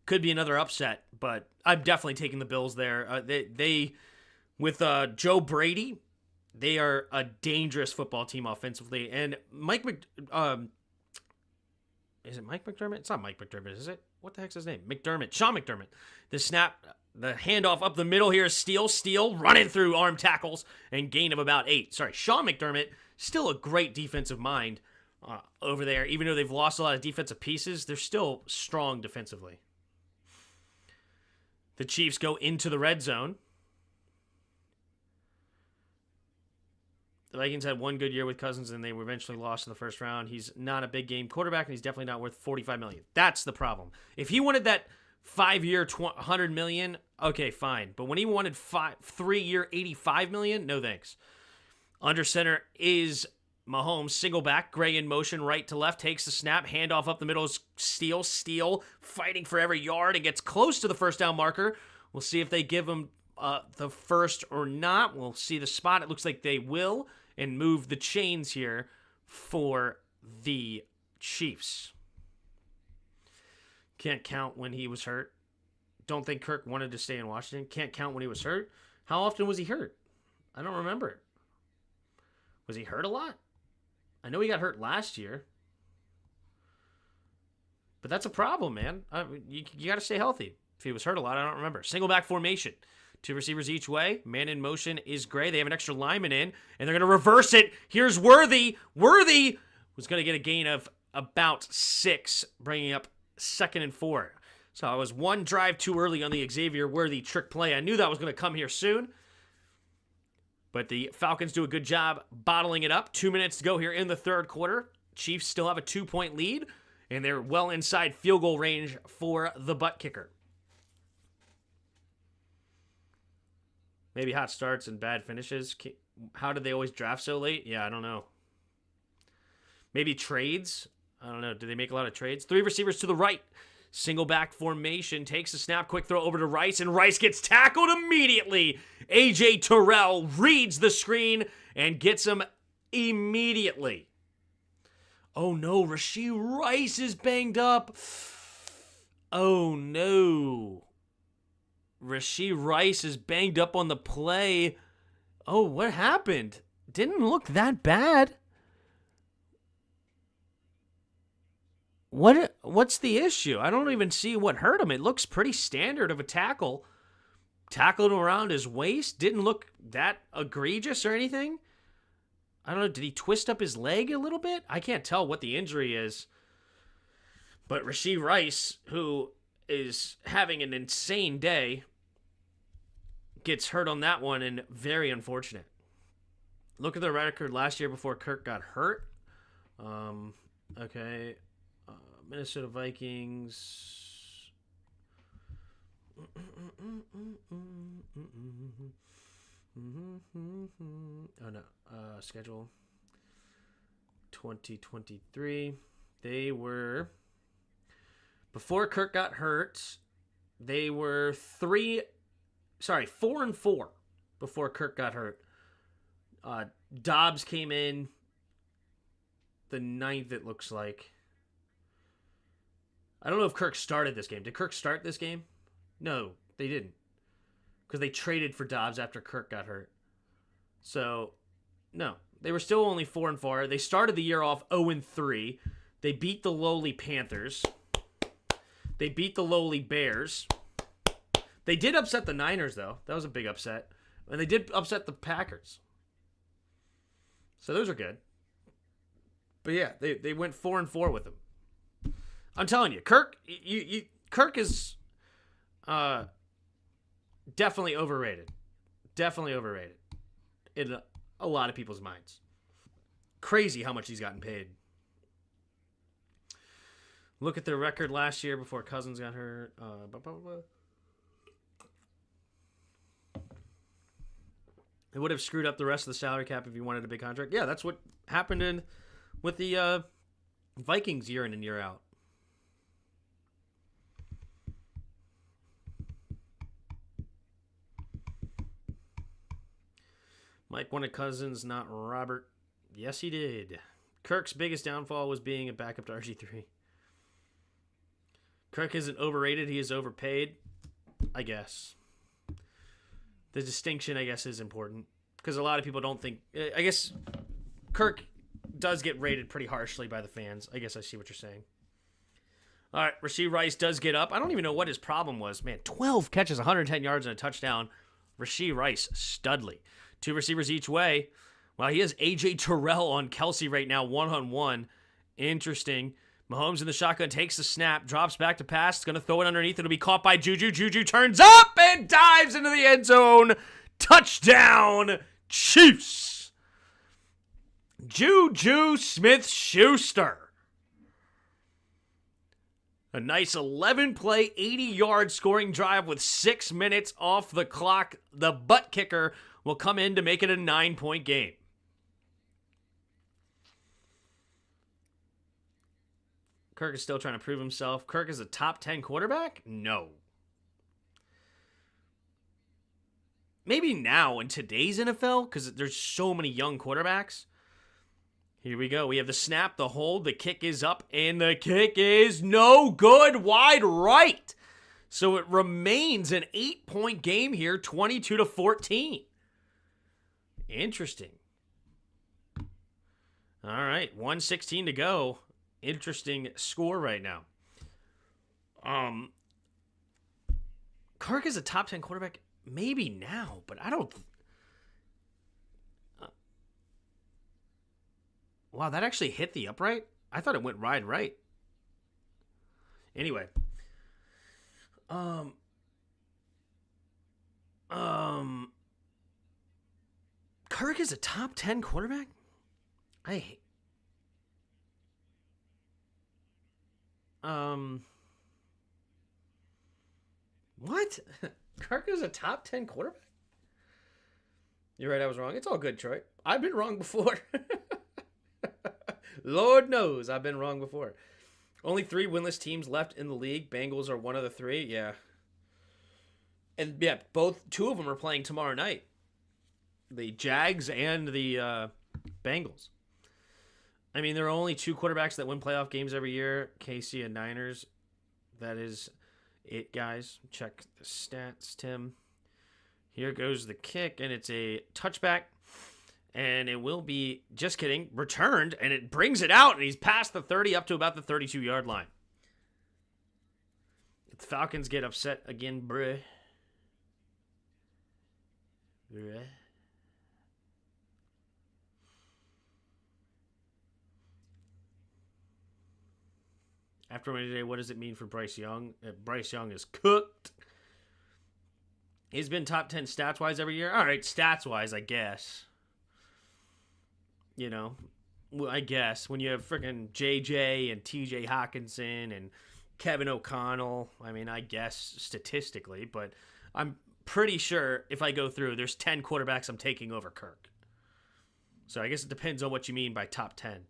Could be another upset, but I'm definitely taking the Bills there. They with Joe Brady, they are a dangerous football team offensively. And is it Mike McDermott? It's not Mike McDermott, is it? What the heck's his name? McDermott. Sean McDermott. The snap, the handoff up the middle here is Steele, running through arm tackles and gain of about 8. Sorry, Sean McDermott, still a great defensive mind over there. Even though they've lost a lot of defensive pieces, they're still strong defensively. The Chiefs go into the red zone. The Vikings had one good year with Cousins, and they were eventually lost in the first round. He's not a big game quarterback, and he's definitely not worth $45 million. That's the problem. If he wanted that 5-year, $100 million, okay, fine. But when he wanted 3-year, $85 million, no thanks. Under center is Mahomes, single back, Gray in motion, right to left, takes the snap, handoff up the middle, Steele, fighting for every yard, and gets close to the first down marker. We'll see if they give him the first or not. We'll see the spot. It looks like they will, and move the chains here for the Chiefs. Can't count when he was hurt. Don't think Kirk wanted to stay in Washington. Can't count when he was hurt. How often was he hurt? I don't remember. Was he hurt a lot? I know he got hurt last year. But that's a problem, man. You got to stay healthy. If he was hurt a lot, I don't remember. Single back formation. 2 receivers each way. Man in motion is Gray. They have an extra lineman in, and they're going to reverse it. Here's Worthy. Worthy was going to get a gain of about 6, bringing up 2nd and 4. So I was one drive too early on the Xavier Worthy trick play. I knew that was going to come here soon. But the Falcons do a good job bottling it up. 2 minutes to go here in the third quarter. Chiefs still have a 2-point lead, and they're well inside field goal range for the butt kicker. Maybe hot starts and bad finishes. How did they always draft so late? Yeah, I don't know. Maybe trades? I don't know. Do they make a lot of trades? 3 receivers to the right. Single back formation. Takes a snap. Quick throw over to Rice. And Rice gets tackled immediately. A.J. Terrell reads the screen and gets him immediately. Oh no. Rashee Rice is banged up. Oh no. Rashee Rice is banged up on the play. Oh, what happened? Didn't look that bad. What's the issue? I don't even see what hurt him. It looks pretty standard of a tackle. Tackled him around his waist. Didn't look that egregious or anything. I don't know. Did he twist up his leg a little bit? I can't tell what the injury is. But Rashee Rice, who is having an insane day, gets hurt on that one, and very unfortunate. Look at the record last year before Kirk got hurt. Okay. Minnesota Vikings. Oh no. Schedule 2023. They were, before Kirk got hurt, they were 4-4 before Kirk got hurt. Dobbs came in the 9th, it looks like. I don't know if Kirk started this game. Did Kirk start this game? No, they didn't. Because they traded for Dobbs after Kirk got hurt. So, no. They were still only 4-4. They started the year off 0-3. They beat the lowly Panthers. They beat the lowly Bears. They did upset the Niners, though. That was a big upset. And they did upset the Packers. So those are good. But yeah, they went 4-4 with them. I'm telling you, Kirk is definitely overrated. Definitely overrated in a lot of people's minds. Crazy how much he's gotten paid. Look at their record last year before Cousins got hurt. It would have screwed up the rest of the salary cap if you wanted a big contract. Yeah, that's what happened with the Vikings year in and year out. Mike wanted Cousins, not Robert. Yes, he did. Kirk's biggest downfall was being a backup to RG3. Kirk isn't overrated. He is overpaid, I guess. The distinction, I guess, is important. Because a lot of people don't think... I guess Kirk does get rated pretty harshly by the fans. I guess I see what you're saying. All right, Rashee Rice does get up. I don't even know what his problem was. Man, 12 catches, 110 yards, and a touchdown. Rashee Rice, studly. 2 receivers each way. Wow, he has A.J. Terrell on Kelsey right now, one-on-one. Interesting. Mahomes in the shotgun takes the snap, drops back to pass. It's going to throw it underneath. It'll be caught by Juju. Juju turns up and dives into the end zone. Touchdown, Chiefs. Juju Smith-Schuster. A nice 11-play, 80-yard scoring drive with 6 minutes off the clock. The butt kicker will come in to make it a 9-point game. Kirk is still trying to prove himself. Kirk is a top 10 quarterback? No. Maybe now in today's NFL, because there's so many young quarterbacks. Here we go. We have the snap, the hold, the kick is up, and the kick is no good, wide right. So it remains an 8-point game here, 22-14. Interesting. All right, 1:16 to go. Interesting score right now. Kirk is a top 10 quarterback, maybe now, but I don't... Wow, that actually hit the upright? I thought it went wide right. Anyway. Kirk is a top 10 quarterback? What? Kirk is a top 10 quarterback? You're right, I was wrong. It's all good, Troy. I've been wrong before. Lord knows I've been wrong before. Only 3 winless teams left in the league. Bengals are one of the 3. Yeah. And yeah, 2 of them are playing tomorrow night. The Jags and the Bengals. I mean, there are only 2 quarterbacks that win playoff games every year. Casey and Niners. That is it, guys. Check the stats, Tim. Here goes the kick, and it's a touchback. And it will be, just kidding, returned, and it brings it out, and he's past the 30 up to about the 32-yard line. The Falcons get upset again, bruh. After today, what does it mean for Bryce Young? Bryce Young is cooked. He's been top 10 stats-wise every year. All right, stats-wise, I guess. You know, I guess when you have freaking JJ and TJ Hawkinson and Kevin O'Connell, I mean, I guess statistically, but I'm pretty sure if I go through, there's 10 quarterbacks I'm taking over Kirk. So I guess it depends on what you mean by top 10.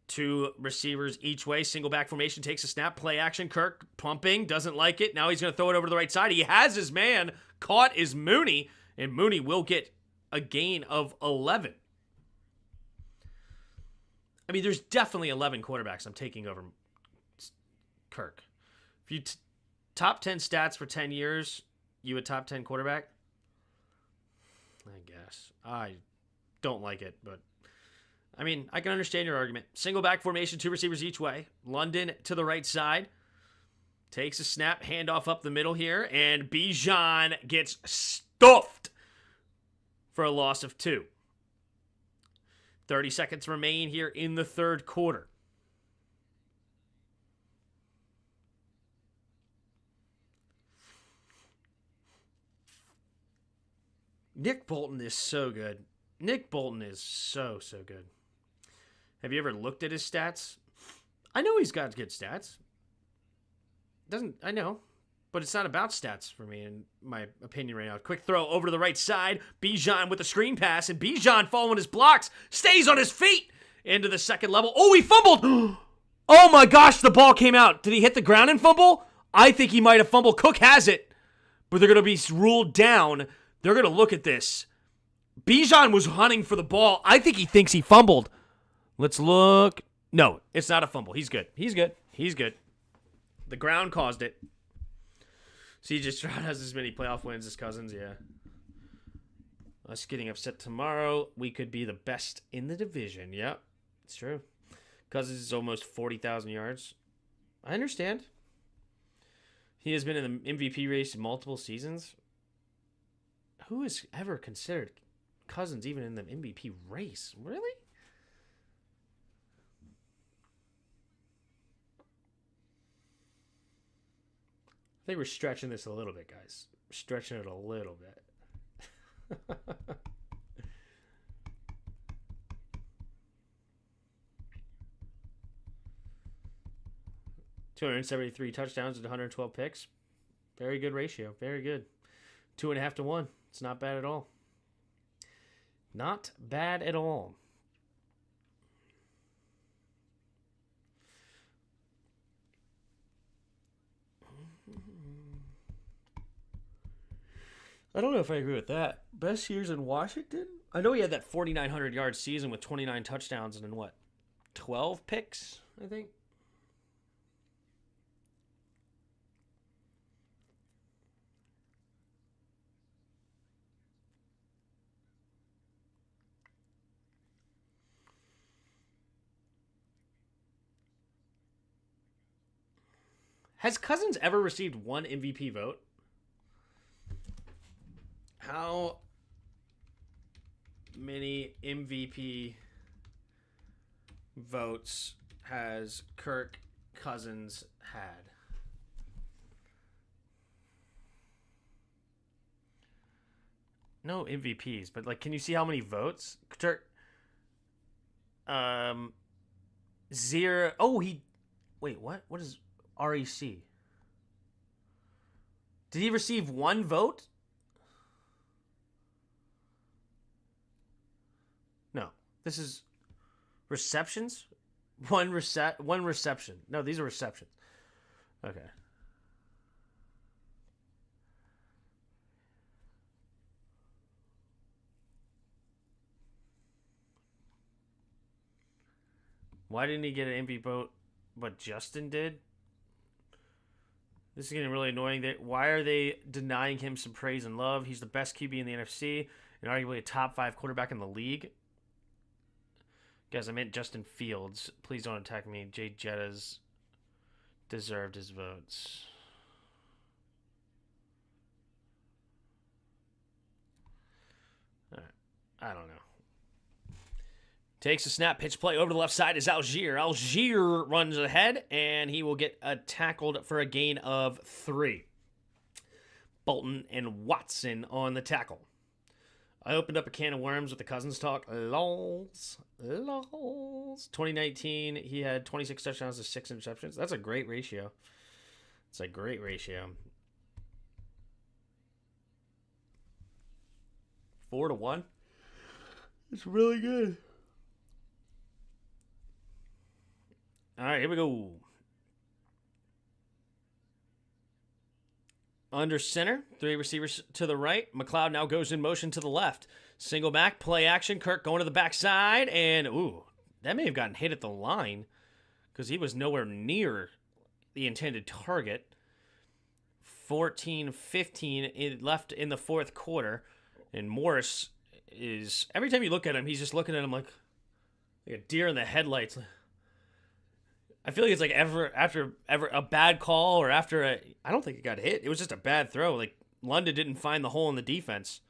2 receivers each way, single back formation, takes a snap, play action. Kirk pumping, doesn't like it. Now he's going to throw it over to the right side. He has his man. Caught is Mooney, and Mooney will get a gain of 11. I mean, there's definitely 11 quarterbacks I'm taking over Kirk. If you top 10 stats for 10 years, you a top 10 quarterback? I guess. I don't like it, but I mean, I can understand your argument. Single back formation, 2 receivers each way. London to the right side. Takes a snap, handoff up the middle here, and Bijan gets stuffed for a loss of 2. 30 seconds remain here in the third quarter. Nick Bolton is so good. Nick Bolton is so good. Have you ever looked at his stats? I know he's got good stats. I know. But it's not about stats for me, in my opinion right now. Quick throw over to the right side. Bijan with the screen pass, and Bijan following his blocks. Stays on his feet into the second level. Oh, he fumbled! Oh my gosh, the ball came out. Did he hit the ground and fumble? I think he might have fumbled. Cook has it. But they're going to be ruled down. They're going to look at this. Bijan was hunting for the ball. I think he thinks he fumbled. Let's look. No, it's not a fumble. He's good. He's good. He's good. The ground caused it. CJ Stroud has as many playoff wins as Cousins, yeah. Us getting upset tomorrow, we could be the best in the division. Yep, it's true. Cousins is almost 40,000 yards. I understand. He has been in the MVP race multiple seasons. Who has ever considered Cousins even in the MVP race? Really? I think we're stretching this a little bit, guys. We're stretching it a little bit. 273 touchdowns and 112 picks. Very good ratio. Very good. 2.5 to 1. It's not bad at all. Not bad at all. I don't know if I agree with that. Best years in Washington? I know he had that 4,900 yard season with 29 touchdowns and 12 picks, I think. Has Cousins ever received one MVP vote? How many MVP votes has Kirk Cousins had? No MVPs, but can you see how many votes? Zero. Oh, wait, what? What is REC? Did he receive one vote? No. This is receptions? One reception. No, these are receptions. Okay. Why didn't he get an MVP vote, but Justin did? This is getting really annoying. Why are they denying him some praise and love? He's the best QB in the NFC and arguably a top 5 quarterback in the league. Guys, I meant Justin Fields. Please don't attack me. Jay Jetta's deserved his votes. All right. I don't know. Takes a snap, pitch play over to the left side is Algier. Algier runs ahead, and he will get tackled for a gain of 3. Bolton and Watson on the tackle. I opened up a can of worms with the Cousins talk. Lols. 2019, he had 26 touchdowns to 6 interceptions. That's a great ratio. It's a great ratio. 4 to 1. It's really good. All right, here we go. Under center, 3 receivers to the right. McLeod now goes in motion to the left. Single back, play action. Kirk going to the backside. And, that may have gotten hit at the line because he was nowhere near the intended target. 14-15 left in the fourth quarter. And Morris is, every time you look at him, he's just looking at him like a deer in the headlights. I feel like it's after a bad call or after I don't think it got hit. It was just a bad throw. London didn't find the hole in the defense.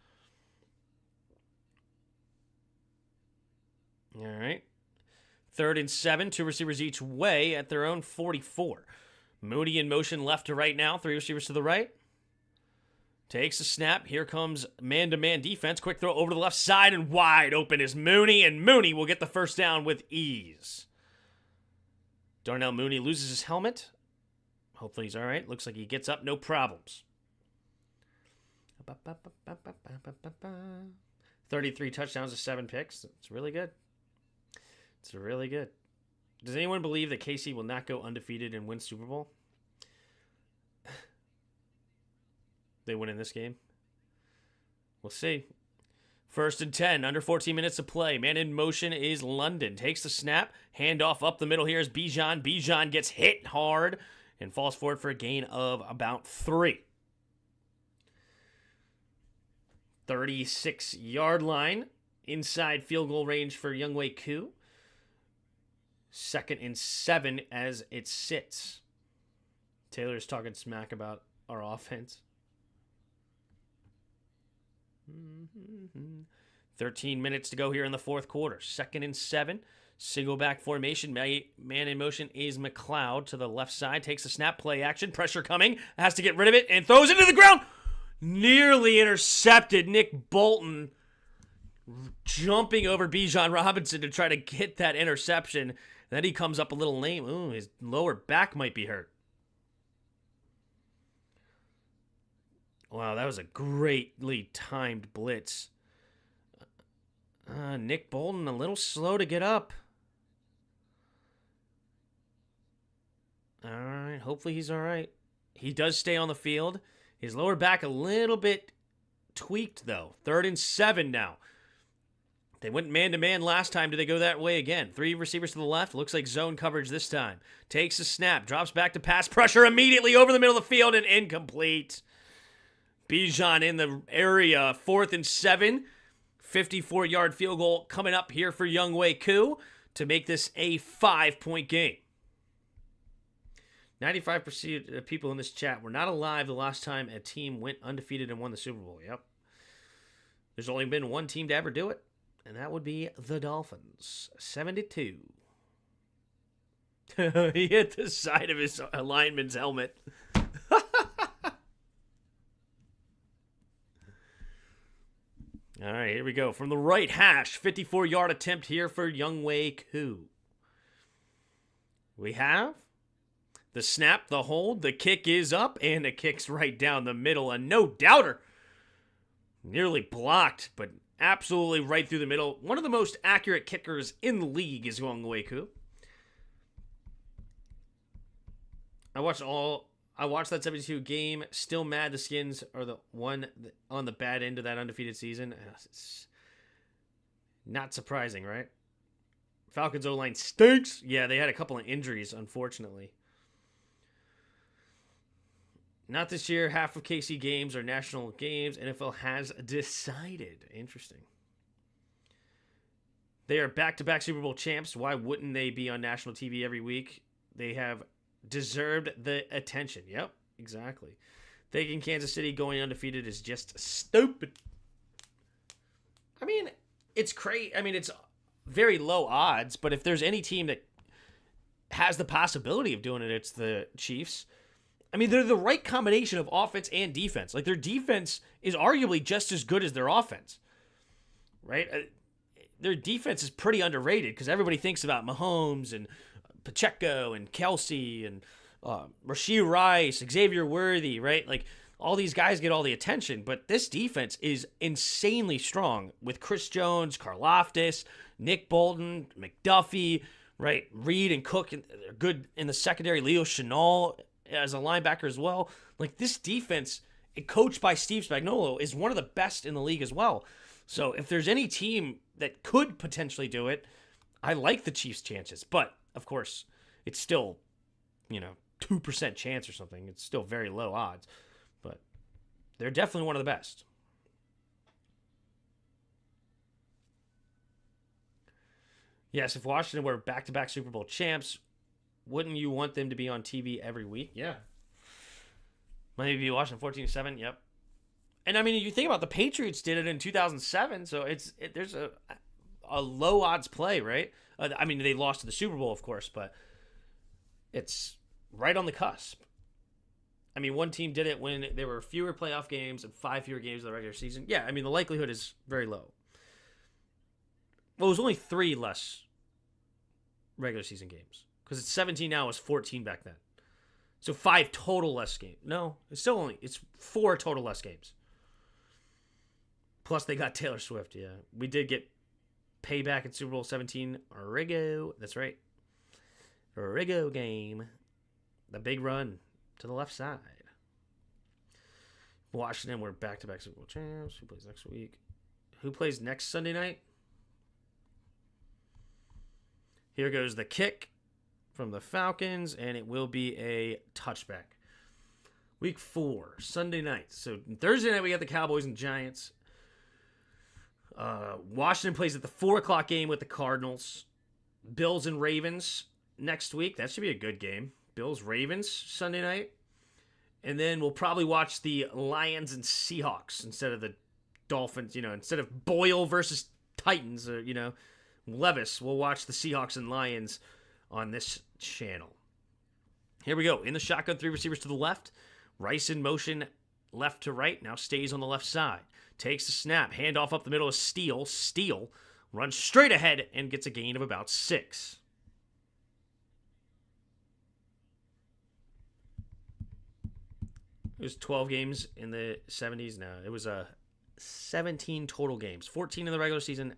All right. 3rd and 7, 2 receivers each way at their own 44. Mooney in motion left to right now, 3 receivers to the right. Takes a snap. Here comes man-to-man defense. Quick throw over to the left side, and wide open is Mooney, and Mooney will get the first down with ease. Darnell Mooney loses his helmet. Hopefully he's all right. Looks like he gets up, no problems. 33 touchdowns to 7 picks. It's really good. It's really good. Does anyone believe that KC will not go undefeated and win Super Bowl? They win in this game. We'll see. First and 10, under 14 minutes to play. Man in motion is London. Takes the snap. Handoff up the middle here is Bijan. Bijan gets hit hard and falls forward for a gain of about 3. 36-yard line. Inside field goal range for Younghoe Koo. 2nd and 7 as it sits. Taylor's talking smack about our offense. 13 minutes to go here in the fourth quarter. 2nd and 7. Single back formation. Man in motion is McLeod to the left side. Takes a snap, play action. Pressure coming. Has to get rid of it and throws it to the ground. Nearly intercepted. Nick Bolton jumping over Bijan Robinson to try to get that interception. Then he comes up a little lame. Ooh, his lower back might be hurt. Wow, that was a greatly timed blitz. Nick Bolton a little slow to get up. All right, hopefully he's all right. He does stay on the field. His lower back a little bit tweaked, though. 3rd and 7 now. They went man-to-man last time. Do they go that way again? 3 receivers to the left. Looks like zone coverage this time. Takes a snap. Drops back to pass. Pressure immediately over the middle of the field and incomplete. Bijan in the area. 4th and 7. 54-yard field goal coming up here for Younghoe Koo to make this a 5-point game. 95% of people in this chat were not alive the last time a team went undefeated and won the Super Bowl. Yep. There's only been one team to ever do it, and that would be the Dolphins. 72. He hit the side of his lineman's helmet. All right, here we go. From the right hash, 54-yard attempt here for Younghoe Koo. We have the snap, the hold, the kick is up, and the kick's right down the middle. A no-doubter. Nearly blocked, but absolutely right through the middle. One of the most accurate kickers in the league is Younghoe Koo. I watched that 72 game. Still mad the Skins are the one on the bad end of that undefeated season. It's not surprising, right? Falcons O-line stinks. Yeah, they had a couple of injuries, unfortunately. Not this year. Half of KC games are national games. NFL has decided. Interesting. They are back-to-back Super Bowl champs. Why wouldn't they be on national TV every week? They have deserved the attention. Yep, exactly. Thinking Kansas City going undefeated is just stupid. I mean, it's crazy. I mean, it's very low odds, but if there's any team that has the possibility of doing it, it's the Chiefs. I mean, they're the right combination of offense and defense. Like, their defense is arguably just as good as their offense, right? Their defense is pretty underrated because everybody thinks about Mahomes and Pacheco and Kelsey and Rashee Rice, Xavier Worthy, right? Like, all these guys get all the attention, but this defense is insanely strong with Chris Jones, Karlaftis, Nick Bolton, McDuffie, right? Reed and Cook, they're good in the secondary. Leo Chenal as a linebacker as well. Like, this defense, coached by Steve Spagnuolo, is one of the best in the league as well. So if there's any team that could potentially do it, I like the Chiefs' chances. But, of course, it's still, 2% chance or something. It's still very low odds. But they're definitely one of the best. Yes, if Washington were back-to-back Super Bowl champs, wouldn't you want them to be on TV every week? Yeah. Maybe be watching 14-7. Yep. And I mean, you think about the Patriots did it in 2007, so there's a low odds play, right? I mean, they lost to the Super Bowl, of course, but it's right on the cusp. I mean, one team did it when there were fewer playoff games and 5 fewer games in the regular season. Yeah, I mean, the likelihood is very low. Well, it was only 3 less regular season games. Because it's 17 now, it was 14 back then. So 5 total less games. No, it's 4 total less games. Plus they got Taylor Swift, yeah. We did get payback in Super Bowl 17. Rigo, that's right. Rigo game. The big run to the left side. Washington, we're back-to-back Super Bowl champs. Who plays next week? Who plays next Sunday night? Here goes the kick from the Falcons, and it will be a touchback. Week 4, Sunday night. So Thursday night we got the Cowboys and Giants. Washington plays at the 4 o'clock game with the Cardinals. Bills and Ravens next week. That should be a good game. Bills, Ravens Sunday night. And then we'll probably watch the Lions and Seahawks instead of the Dolphins. Instead of Boyle versus Titans, Levis. We'll watch the Seahawks and Lions on this channel. Here we go. In the shotgun, 3 receivers to the left. Rice in motion left to right. Now stays on the left side. Takes the snap. Handoff up the middle of Steele. Steele runs straight ahead and gets a gain of about 6. It was 12 games in the 70s. No, it was 17 total games. 14 in the regular season,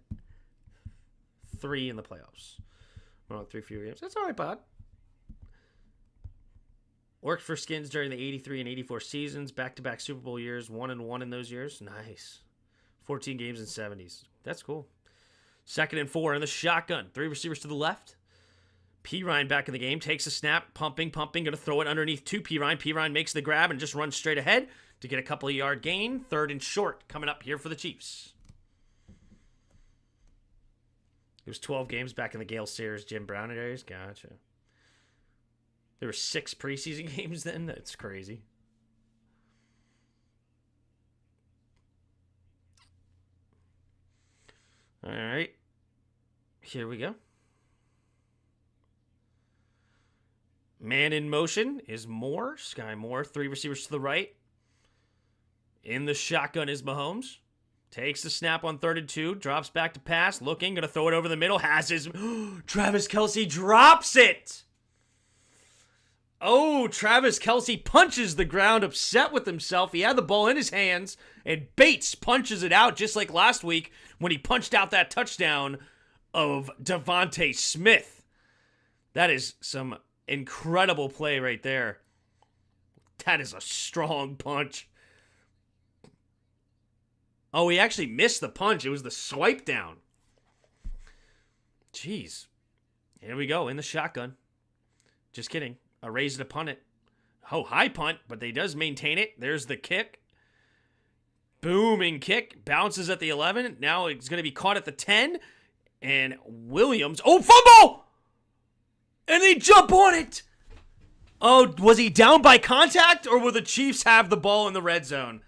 3 in the playoffs. Well, 3 fewer games. That's all right, bud. Worked for Skins during the 83 and 84 seasons. Back-to-back Super Bowl years. 1-1 in those years. Nice. 14 games in 70s. That's cool. 2nd and 4 in the shotgun. 3 receivers to the left. P. Ryan back in the game. Takes a snap. Pumping. Going to throw it underneath to P. Ryan. P. Ryan makes the grab and just runs straight ahead to get a couple of yard gain. 3rd and short coming up here for the Chiefs. It was 12 games back in the Gale Sayers, Jim Brown days. Gotcha. There were 6 preseason games then? That's crazy. All right. Here we go. Man in motion is Moore. Sky Moore. 3 receivers to the right. In the shotgun is Mahomes. Takes the snap on 3rd and 2. Drops back to pass. Looking. Going to throw it over the middle. Has his... Travis Kelce drops it. Oh, Travis Kelce punches the ground, upset with himself. He had the ball in his hands, and Bates punches it out just like last week when he punched out that touchdown of Devontae Smith. That is some incredible play right there. That is a strong punch. Oh, he actually missed the punch. It was the swipe down. Jeez. Here we go, in the shotgun. Just kidding. A raise to punt it. Oh, high punt, but they does maintain it. There's the kick. Booming kick. Bounces at the 11. Now it's going to be caught at the 10. And Williams. Oh, fumble! And they jump on it. Oh, was he down by contact, or will the Chiefs have the ball in the red zone?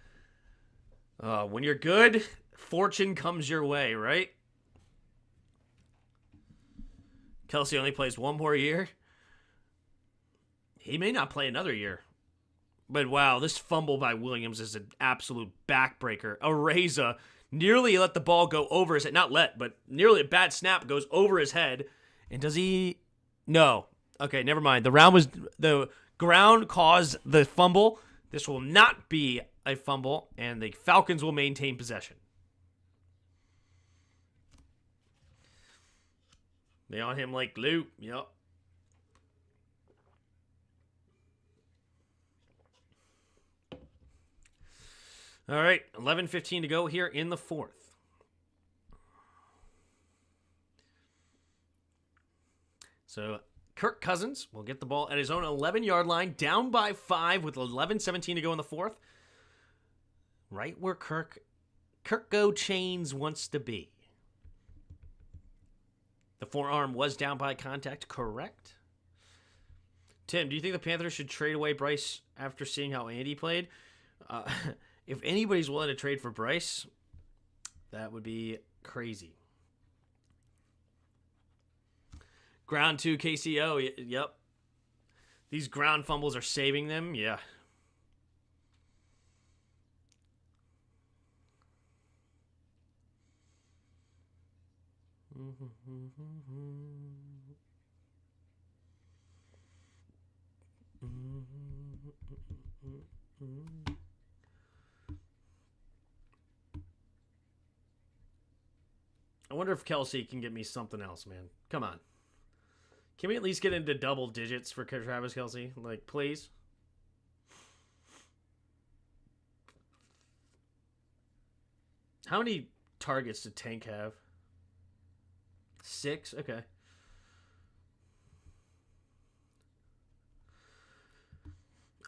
When you're good, fortune comes your way, right? Kelce only plays 1 more year. He may not play another year. But wow, this fumble by Williams is an absolute backbreaker. Areza nearly let the ball go over his head. Not let, but nearly a bad snap goes over his head. And does he? No. Okay, never mind. The ground caused the fumble. This will not be a fumble, and the Falcons will maintain possession. They on him like glue. Yep. All right, 11:15 to go here in the 4th. So Kirk Cousins will get the ball at his own 11-yard line, down by 5 with 11:17 to go in the 4th. Right where Kirk Go Chains wants to be. The forearm was down by contact, correct? Tim, do you think the Panthers should trade away Bryce after seeing how Andy played? If anybody's willing to trade for Bryce, that would be crazy. Ground 2 KCO, yep. These ground fumbles are saving them, yeah. I wonder if Kelce can get me something else, man. Come on. Can we at least get into double digits for Travis Kelce? Like, please? How many targets did Tank have? 6? Okay.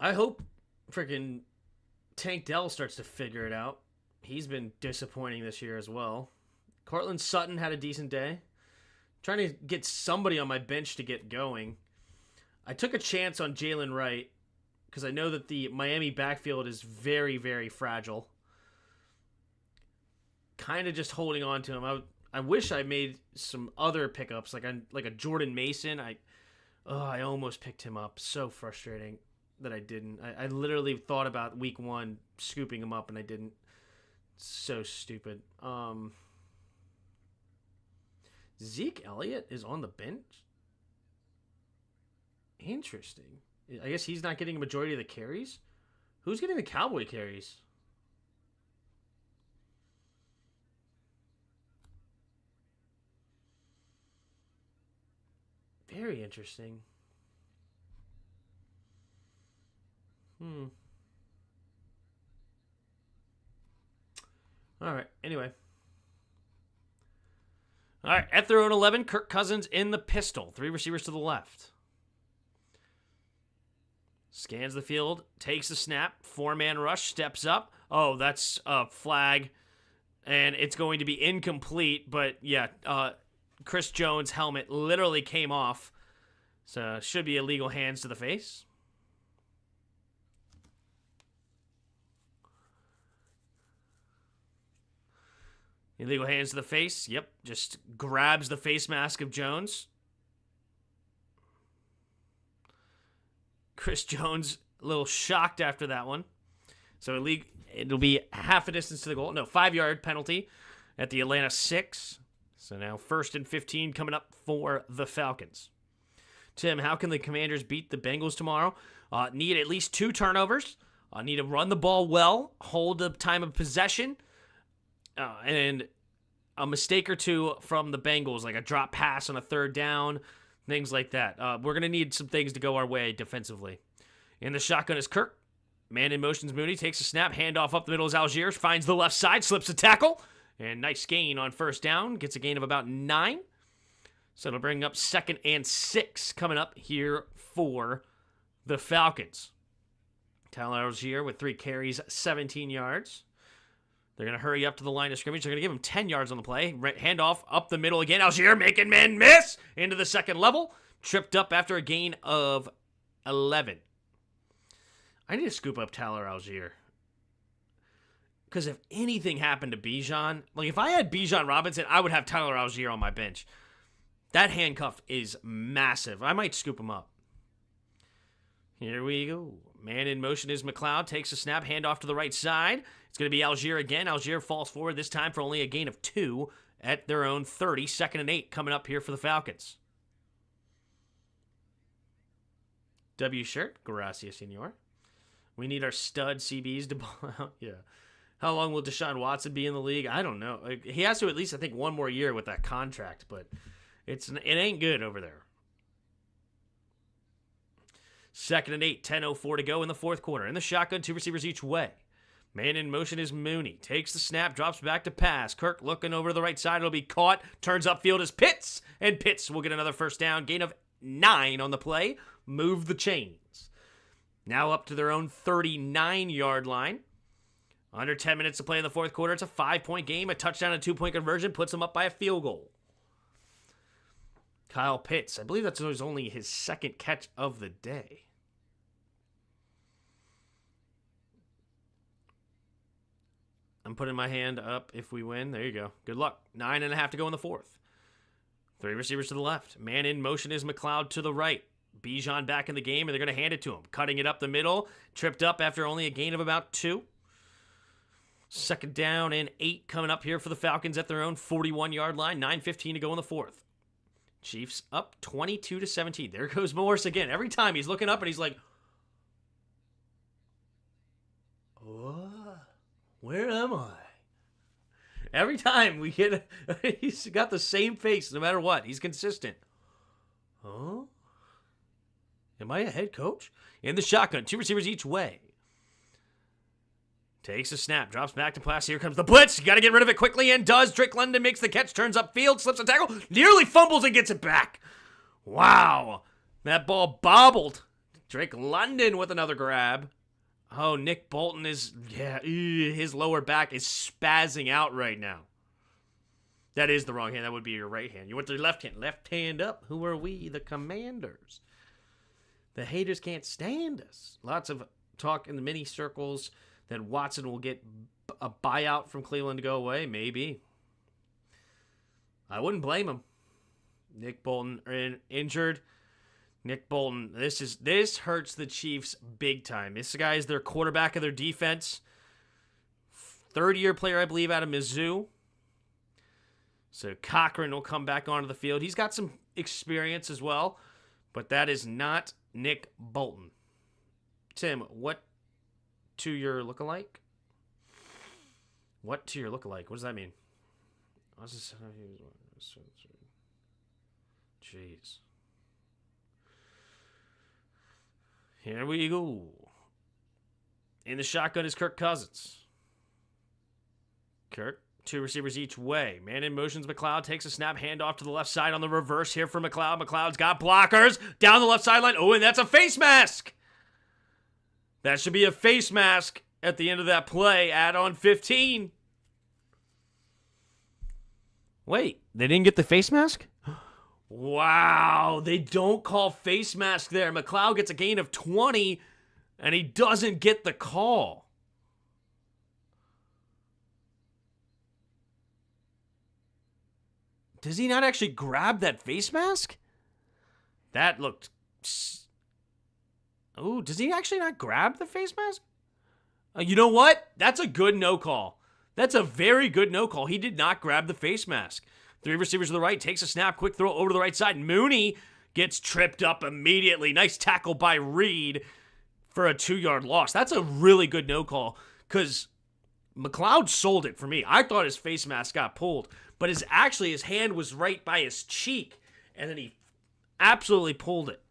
I hope freaking Tank Dell starts to figure it out. He's been disappointing this year as well. Cortland Sutton had a decent day. Trying to get somebody on my bench to get going. I took a chance on Jalen Wright because I know that the Miami backfield is very, very fragile. Kind of just holding on to him. I wish I made some other pickups, like a Jordan Mason. I almost picked him up. So frustrating that I didn't. I literally thought about week 1 scooping him up, and I didn't. So stupid. Zeke Elliott is on the bench? Interesting. I guess he's not getting a majority of the carries? Who's getting the Cowboy carries? Very interesting. All right. Anyway. All right. At their own 11, Kirk Cousins in the pistol. 3 receivers to the left. Scans the field. Takes the snap. 4-man rush. Steps up. Oh, that's a flag. And it's going to be incomplete. But, yeah, Chris Jones' helmet literally came off. So, should be illegal hands to the face. Illegal hands to the face. Yep. Just grabs the face mask of Jones. Chris Jones, a little shocked after that one. So it'll be half a distance to the goal. No, 5-yard penalty at the Atlanta 6. So now 1st and 15 coming up for the Falcons. Tim, how can the Commanders beat the Bengals tomorrow? Need at least 2 turnovers. Need to run the ball well. Hold the time of possession. And a mistake or 2 from the Bengals, like a drop pass on a 3rd down, things like that. We're going to need some things to go our way defensively. In the shotgun is Kirk. Man in motion's Mooney. Takes a snap. Handoff up the middle is Algier. Finds the left side. Slips a tackle. And nice gain on 1st down. Gets a gain of about 9. So it'll bring up 2nd and 6 coming up here for the Falcons. Tyler Algier with 3 carries, 17 yards. They're going to hurry up to the line of scrimmage. They're going to give him 10 yards on the play. Handoff up the middle again. Algier making men miss into the 2nd level. Tripped up after a gain of 11. I need to scoop up Tyler Algier. Because if anything happened to Bijan, like if I had Bijan Robinson, I would have Tyler Algier on my bench. That handcuff is massive. I might scoop him up. Here we go. Man in motion is McLeod. Takes a snap. Handoff to the right side. It's going to be Algier again. Algier falls forward this time for only a gain of 2 at their own 30. 2nd and 8 coming up here for the Falcons. W shirt. Gracias, senor. We need our stud CBs to ball out. Yeah. How long will Deshaun Watson be in the league? I don't know. He has to at least, I think, 1 more year with that contract, but it ain't good over there. 2nd and 8, 10:04 to go in the 4th quarter. In the shotgun, 2 receivers each way. Man in motion is Mooney. Takes the snap, drops back to pass. Kirk looking over to the right side. It'll be caught. Turns upfield is Pitts. And Pitts will get another 1st down. Gain of 9 on the play. Move the chains. Now up to their own 39-yard line. Under 10 minutes to play in the 4th quarter. It's a 5-point game. A touchdown and 2-point conversion puts them up by a field goal. Kyle Pitts. I believe that was only his 2nd catch of the day. I'm putting my hand up if we win. There you go. Good luck. 9.5 to go in the 4th. 3 receivers to the left. Man in motion is McLeod to the right. Bijan back in the game, and they're going to hand it to him. Cutting it up the middle. Tripped up after only a gain of about 2. 2nd down and 8 coming up here for the Falcons at their own 41-yard line. 9:15 to go in the 4th. Chiefs up 22-17. There goes Morris again. Every time he's looking up and he's like, what? Where am I? Every time we get, he's got the same face no matter what. He's consistent. Huh? Am I a head coach? In the shotgun, 2 receivers each way. Takes a snap, drops back to pass. Here comes the blitz. You got to get rid of it quickly, and does. Drake London makes the catch, turns upfield, slips a tackle, nearly fumbles and gets it back. Wow. That ball bobbled. Drake London with another grab. Oh, Nick Bolton is, his lower back is spazzing out right now. That is the wrong hand. That would be your right hand. You went to your left hand. Left hand up. Who are we? The Commanders. The haters can't stand us. Lots of talk in the mini circles that Watson will get a buyout from Cleveland to go away. Maybe. I wouldn't blame him. Nick Bolton injured. Nick Bolton, this hurts the Chiefs big time. This guy is their quarterback of their defense. Third-year player, I believe, out of Mizzou. So Cochran will come back onto the field. He's got some experience as well, but that is not Nick Bolton. Tim, what to your lookalike? What to your lookalike? What does that mean? Jeez. Here we go. In the shotgun is Kirk Cousins. Kirk, 2 receivers each way. Man in motions, McLeod takes a snap, handoff to the left side on the reverse here for McLeod. McLeod's got blockers down the left sideline. Oh, and that's a face mask. That should be a face mask at the end of that play. Add on 15. Wait, they didn't get the face mask? Wow, they don't call face mask there. McLeod gets a gain of 20, and he doesn't get the call. Does he not actually grab that face mask? That looked... Oh, does he actually not grab the face mask? You know what? That's a good no call. That's a very good no call. He did not grab the face mask. 3 receivers to the right, takes a snap, quick throw over to the right side. Mooney gets tripped up immediately. Nice tackle by Reed for a 2-yard loss. That's a really good no call because McLeod sold it for me. I thought his face mask got pulled, but his hand was right by his cheek, and then he absolutely pulled it.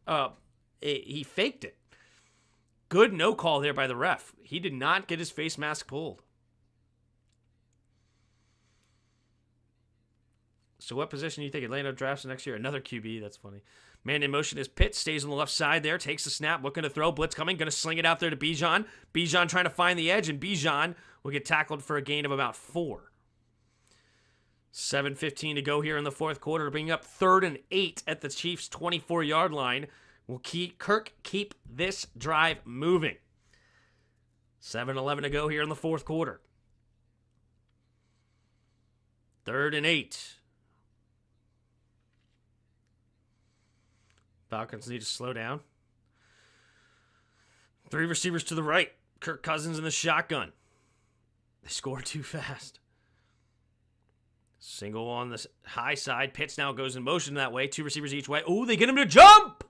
He faked it. Good no call there by the ref. He did not get his face mask pulled. So what position do you think Atlanta drafts next year? Another QB. That's funny. Man in motion is Pitts. Stays on the left side there. Takes the snap. Looking to throw. Blitz coming. Going to sling it out there to Bijan. Bijan trying to find the edge. And Bijan will get tackled for a gain of about 4. 7:15 to go here in the fourth quarter to bring up 3rd and 8 at the Chiefs' 24-yard line. Will Kirk keep this drive moving? 7:11 to go here in the fourth quarter. 3rd and 8. Falcons need to slow down. 3 receivers to the right. Kirk Cousins in the shotgun. They scored too fast. Single on the high side. Pitts now goes in motion that way. 2 receivers each way. Oh, they get him to jump!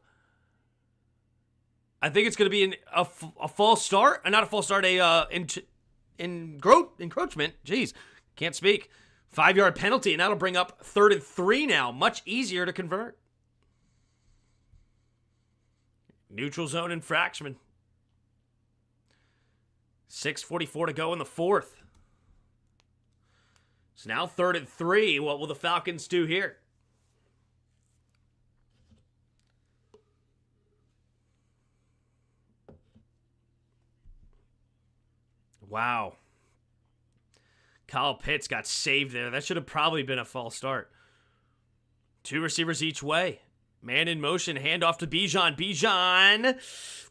I think it's going to be a false start. Not a false start, encroachment. Jeez, can't speak. 5-yard penalty, and that'll bring up 3rd and 3 now. Much easier to convert. Neutral zone infraction. 6:44 to go in the fourth. So now 3rd and 3. What will the Falcons do here? Wow. Kyle Pitts got saved there. That should have probably been a false start. 2 receivers each way. Man in motion, handoff to Bijan. Bijan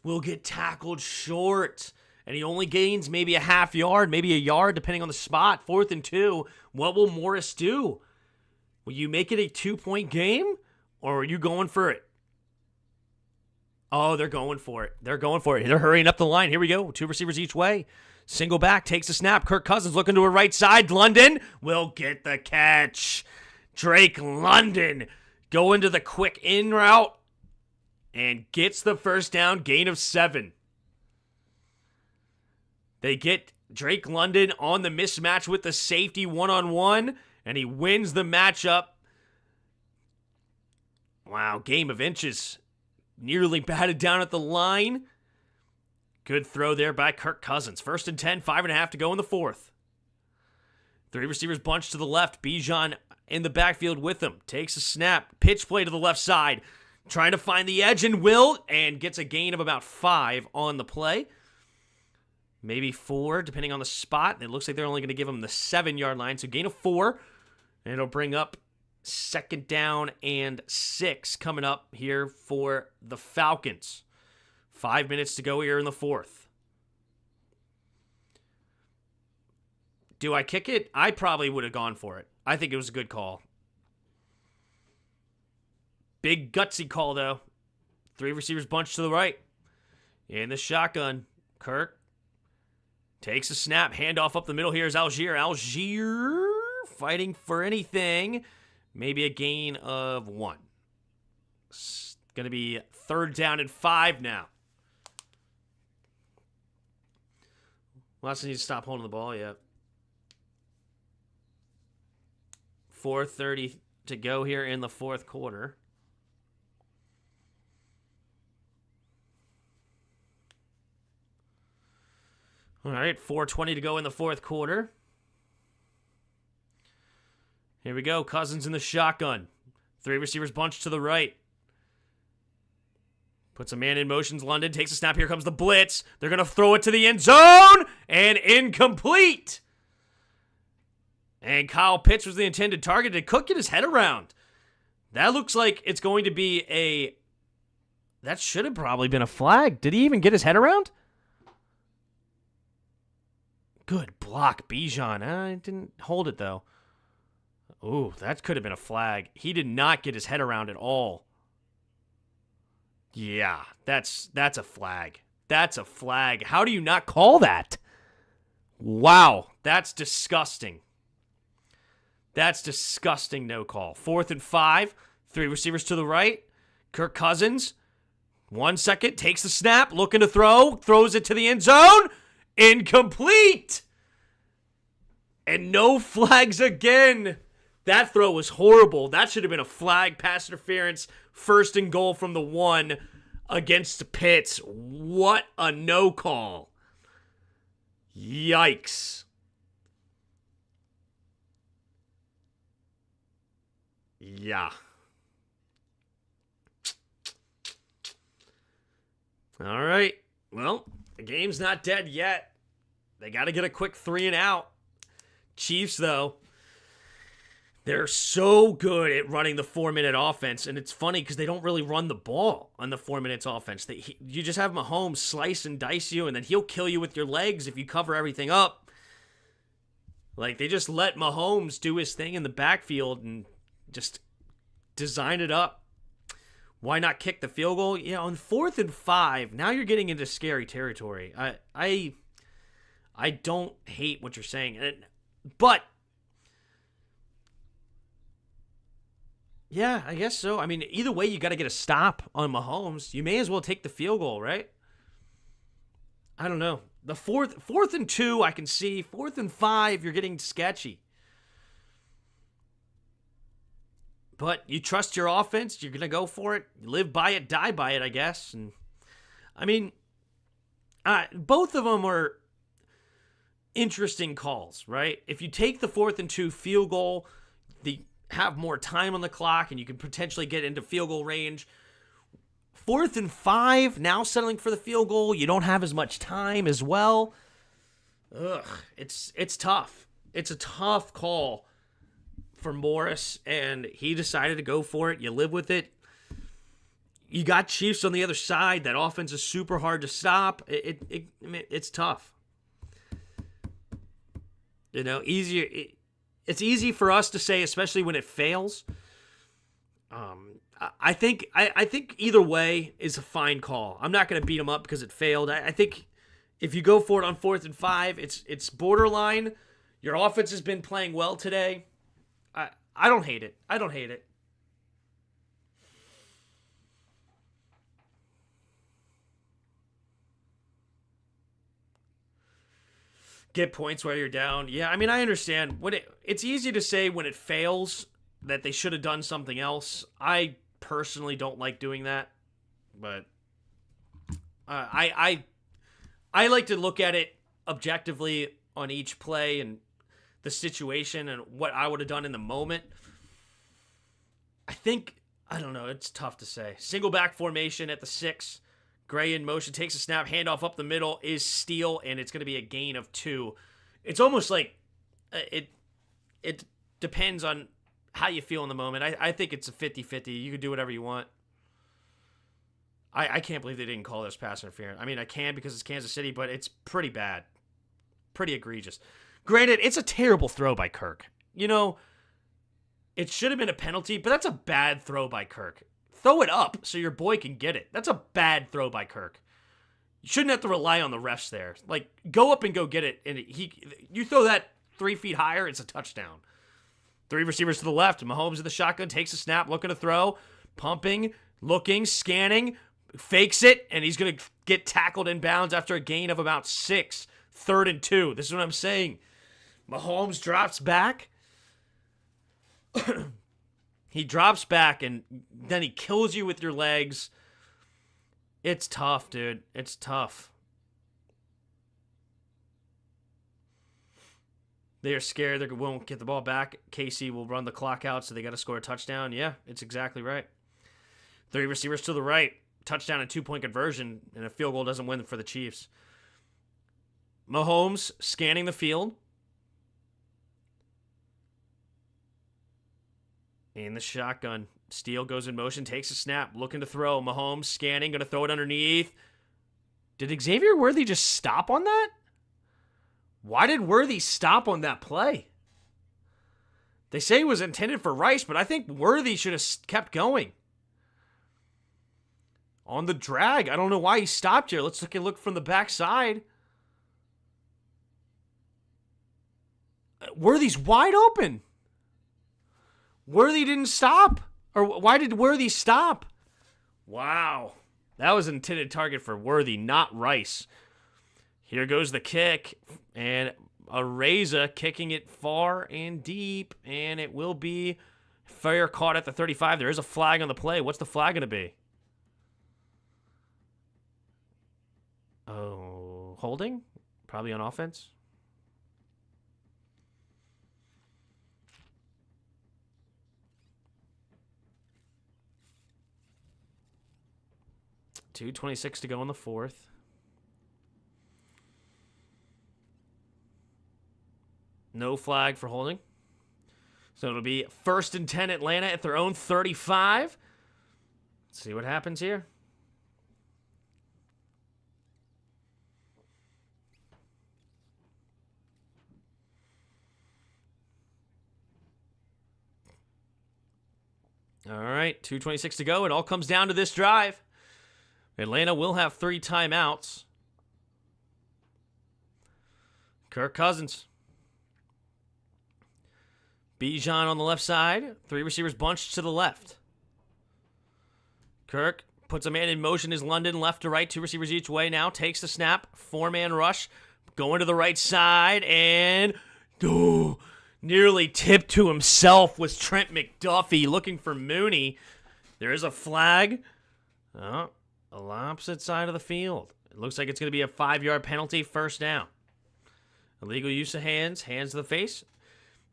will get tackled short. And he only gains maybe a half yard, maybe a yard, depending on the spot. 4th and 2. What will Morris do? Will you make it a 2-point game? Or are you going for it? Oh, they're going for it. They're going for it. They're hurrying up the line. Here we go. 2 receivers each way. Single back, takes a snap. Kirk Cousins looking to a right side. London will get the catch. Drake London going to the quick in route and gets the first down, gain of 7. They get Drake London on the mismatch with the safety one-on-one, and he wins the matchup. Wow, game of inches. Nearly batted down at the line. Good throw there by Kirk Cousins. 1st and 10, 5.5 to go in the fourth. 3 receivers bunched to the left. Bijan in the backfield with him. Takes a snap. Pitch play to the left side. Trying to find the edge and gets a gain of about 5 on the play. Maybe 4, depending on the spot. It looks like they're only going to give him the 7-yard line, so gain of 4. And it'll bring up 2nd down and 6 coming up here for the Falcons. 5 minutes to go here in the fourth. Do I kick it? I probably would have gone for it. I think it was a good call. Big gutsy call, though. 3 receivers bunched to the right. In the shotgun, Kirk takes a snap. Handoff up the middle here is Algier. Algier fighting for anything. Maybe a gain of 1. It's going to be 3rd down and 5 now. Watson needs to stop holding the ball, yeah. 4:30 to go here in the fourth quarter. All right, 4:20 to go in the fourth quarter. Here we go. Cousins in the shotgun. 3 receivers bunched to the right. Puts a man in motions. London takes a snap. Here comes the blitz. They're going to throw it to the end zone. And incomplete. And Kyle Pitts was the intended target. Did Cook get his head around? That looks like it's going to be a... That should have probably been a flag. Did he even get his head around? Good block, Bijan. I didn't hold it, though. Ooh, that could have been a flag. He did not get his head around at all. Yeah, that's a flag. That's a flag. How do you not call that? Wow, that's disgusting. That's disgusting no call. 4th and 5, 3 receivers to the right. Kirk Cousins, 1 second, takes the snap, looking to throw, throws it to the end zone. Incomplete. And no flags again. That throw was horrible. That should have been a flag, pass interference, 1st and goal from the 1 against the Pitts. What a no call. Yikes. Yeah. All right. Well, the game's not dead yet. They got to get a quick 3 and out. Chiefs, though, they're so good at running the 4-minute offense, and it's funny because they don't really run the ball on the 4 minutes offense. You just have Mahomes slice and dice you, and then he'll kill you with your legs if you cover everything up. Like, they just let Mahomes do his thing in the backfield and just design it up. Why not kick the field goal? Yeah, on 4th and 5, now you're getting into scary territory. I don't hate what you're saying, but yeah, I guess so. I mean, either way, you got to get a stop on Mahomes. You may as well take the field goal, right? I don't know. The fourth and 2, I can see. 4th and 5, you're getting sketchy. But you trust your offense. You're going to go for it. You live by it, die by it, I guess. And I mean, both of them are interesting calls, right? If you take the 4th and 2 field goal, have more time on the clock, and you can potentially get into field goal range. 4th and 5, now settling for the field goal. You don't have as much time as well. Ugh, it's tough. It's a tough call for Morris, and he decided to go for it. You live with it. You got Chiefs on the other side. That offense is super hard to stop. It's tough. You know, easier. It's easy for us to say, especially when it fails. I think either way is a fine call. I'm not going to beat them up because it failed. I think if you go for it on 4th and 5, it's borderline. Your offense has been playing well today. I don't hate it. I don't hate it. Get points while you're down. Yeah, I mean, I understand. It's easy to say when it fails that they should have done something else. I personally don't like doing that, but I I like to look at it objectively on each play and the situation and what I would have done in the moment. I don't know, it's tough to say. Single back formation at the 6. Gray in motion, takes a snap, handoff up the middle, is steal, and it's going to be a gain of 2. It's almost like it depends on how you feel in the moment. I think it's a 50-50. You can do whatever you want. I can't believe they didn't call this pass interference. I mean, I can because it's Kansas City, but it's pretty bad. Pretty egregious. Granted, it's a terrible throw by Kirk. You know, it should have been a penalty, but that's a bad throw by Kirk. Throw it up so your boy can get it. That's a bad throw by Kirk. You shouldn't have to rely on the refs there. Like, go up and go get it. And you throw that 3 feet higher, it's a touchdown. 3 receivers to the left. Mahomes in the shotgun, takes a snap, looking to throw, pumping, looking, scanning, fakes it, and he's going to get tackled in bounds after a gain of about 6. 3rd and 2. This is what I'm saying. Mahomes drops back. He drops back, and then he kills you with your legs. It's tough, dude. It's tough. They're scared they won't get the ball back. KC will run the clock out, so they got to score a touchdown. Yeah, it's exactly right. 3 receivers to the right. Touchdown and 2-point conversion, and a field goal doesn't win for the Chiefs. Mahomes scanning the field. In the shotgun. Steele goes in motion, takes a snap, looking to throw. Mahomes scanning, going to throw it underneath. Did Xavier Worthy just stop on that? Why did Worthy stop on that play? They say it was intended for Rice, but I think Worthy should have kept going. On the drag. I don't know why he stopped here. Let's look from the backside. Worthy's wide open. Worthy didn't stop. Or why did Worthy stop? Wow. That was an intended target for Worthy, not Rice. Here goes the kick. And Areza kicking it far and deep. And it will be fair caught at the 35. There is a flag on the play. What's the flag going to be? Oh, holding? Probably on offense. $2:26 to go in the 4th. No flag for holding. So it'll be 1st and 10 Atlanta at their own 35. Let's see what happens here. All right, 2:26 to go. It all comes down to this drive. Atlanta will have 3 timeouts. Kirk Cousins. Bijan on the left side. 3 receivers bunched to the left. Kirk puts a man in motion. Is London left to right. 2 receivers each way now. Takes the snap. 4-man rush. Going to the right side. And nearly tipped to himself was Trent McDuffie looking for Mooney. There is a flag. Oh, on the opposite side of the field. It looks like it's going to be a 5-yard penalty, 1st down. Illegal use of hands to the face.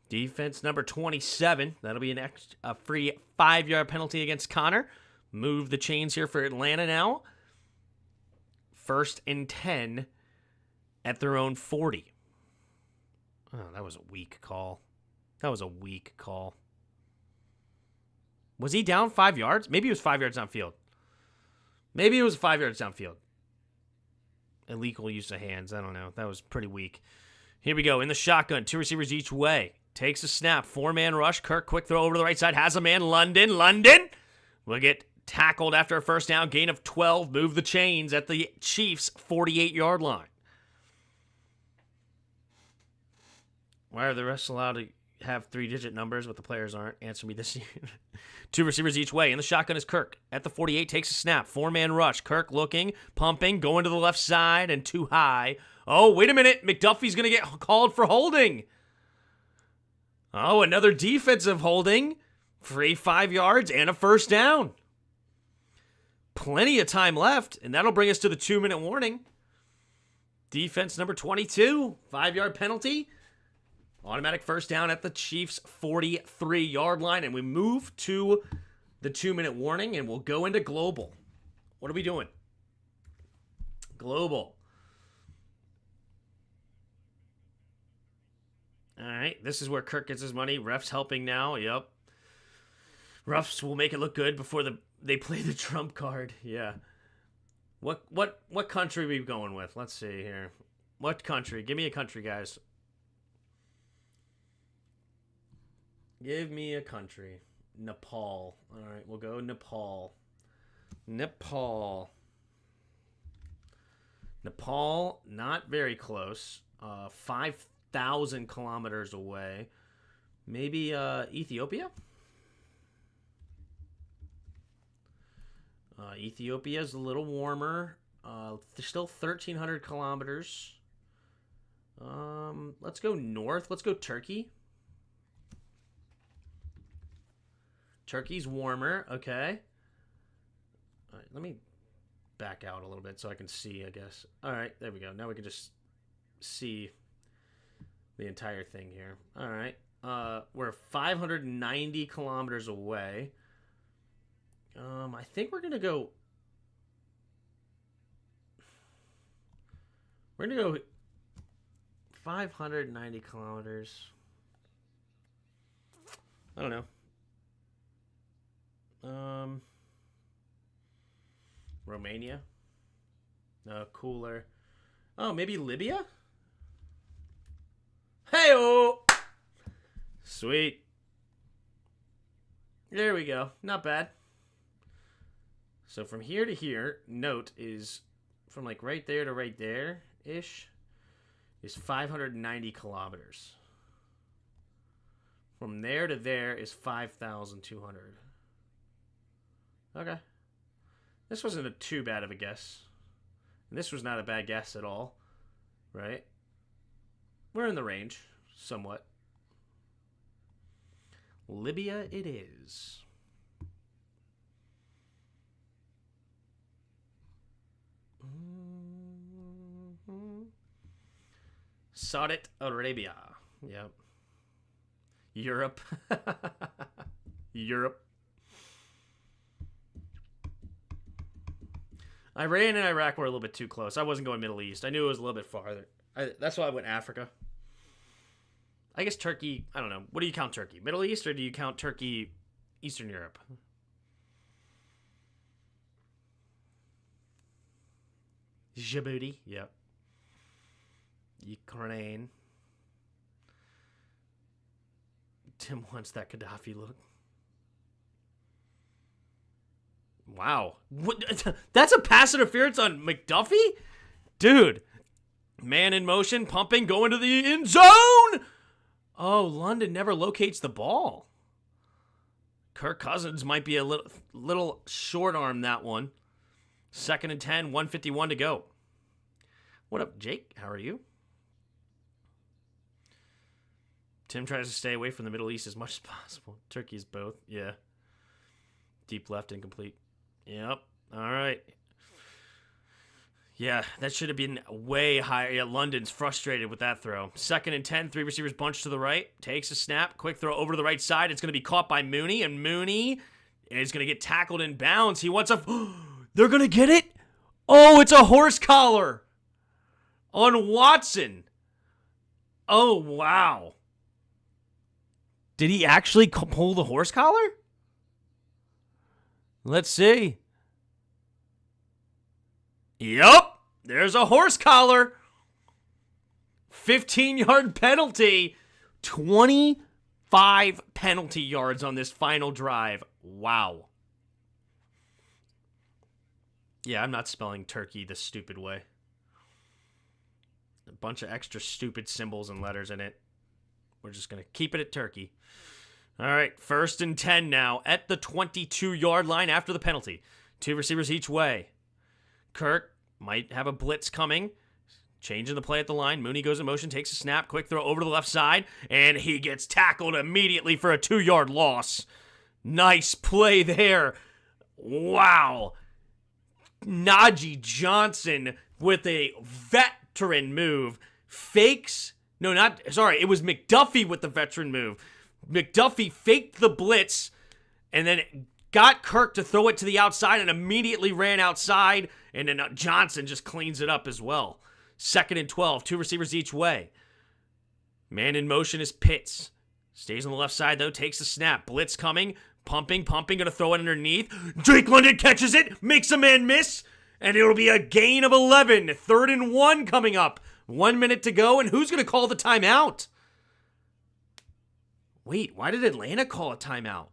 Defense number 27. That'll be a free 5-yard penalty against Connor. Move the chains here for Atlanta now. 1st and 10 at their own 40. Oh, that was a weak call. Was he down 5 yards? Maybe it was 5 yards downfield. Illegal use of hands. I don't know. That was pretty weak. Here we go. In the shotgun. 2 receivers each way. Takes a snap. 4-man rush. Kirk, quick throw over to the right side. Has a man. London will get tackled after a 1st down. Gain of 12. Move the chains at the Chiefs' 48-yard line. Why are the refs allowed to have 3-digit numbers, but the players aren't? Answer me this year. 2 receivers each way. In the shotgun is Kirk. At the 48, takes a snap. 4-man rush. Kirk looking, pumping, going to the left side, and too high. Oh, wait a minute. McDuffie's going to get called for holding. Oh, another defensive holding. Free 5 yards and a 1st down. Plenty of time left, and that'll bring us to the 2-minute warning. Defense number 22, 5-yard penalty. Automatic first down at the Chiefs' 43-yard line, and we move to the 2-minute warning, and we'll go into global. What are we doing? Global. All right, this is where Kirk gets his money. Refs helping now. Yep. Refs will make it look good before they play the trump card. Yeah. What country are we going with? Let's see here. What country? Give me a country, guys. Give me a country. Nepal. All right, we'll go Nepal. Nepal, not very close. 5,000 kilometers away. Maybe Ethiopia? Ethiopia's a little warmer. Still 1,300 kilometers. Let's go north. Let's go Turkey. Turkey's warmer. Okay. All right, let me back out a little bit so I can see, I guess. All right, there we go. Now we can just see the entire thing here. All right. We're 590 kilometers away. I think we're going to go... We're going to go 590 kilometers. I don't know. Romania? No, cooler. Oh, maybe Libya? Hey-oh! Sweet. There we go. Not bad. So from here to here, note is from like right there to right there-ish is 590 kilometers. From there to there is 5,200. Okay. This wasn't too bad of a guess. And this was not a bad guess at all. Right? We're in the range. Somewhat. Libya it is. Saudi Arabia. Yep. Europe. Europe. Iran and Iraq were a little bit too close. I wasn't going Middle East. I knew it was a little bit farther. That's why I went Africa. I guess Turkey, I don't know. What do you count Turkey? Middle East, or do you count Turkey Eastern Europe? Djibouti, yep. Ukraine. Tim wants that Gaddafi look. Wow. What, that's a pass interference on McDuffie? Dude. Man in motion, pumping, going to the end zone. Oh, London never locates the ball. Kirk Cousins might be a little short arm that one. 2nd and 10, 1:51 to go. What up, Jake? How are you? Tim tries to stay away from the Middle East as much as possible. Turkey's both. Yeah. Deep left, incomplete. Yep. All right. Yeah, that should have been way higher. Yeah, London's frustrated with that throw. 2nd and 10, 3 receivers bunched to the right. Takes a snap. Quick throw over to the right side. It's going to be caught by Mooney, and Mooney is going to get tackled in bounds. He wants a... They're going to get it? Oh, it's a horse collar on Watson. Oh, wow. Did he actually pull the horse collar? Let's see. Yup, there's a horse collar. 15-yard penalty. 25 penalty yards on this final drive. Wow. Yeah, I'm not spelling turkey the stupid way. A bunch of extra stupid symbols and letters in it. We're just going to keep it at turkey. All right, 1st and 10 now at the 22-yard line after the penalty. 2 receivers each way. Kirk might have a blitz coming. Changing the play at the line. Mooney goes in motion, takes a snap, quick throw over to the left side, and he gets tackled immediately for a 2-yard loss. Nice play there. Wow. Najee Johnson with a vet veteran move, fakes. No, it was McDuffie with the veteran move. McDuffie faked the blitz and then got Kirk to throw it to the outside and immediately ran outside. And then Johnson just cleans it up as well. 2nd and 12, 2 receivers each way. Man in motion is Pitts. Stays on the left side, though, takes the snap. Blitz coming, pumping, gonna throw it underneath. Drake London catches it, makes a man miss, and it'll be a gain of 11. 3rd and 1 coming up. 1 minute to go, and who's gonna call the timeout? Wait, why did Atlanta call a timeout?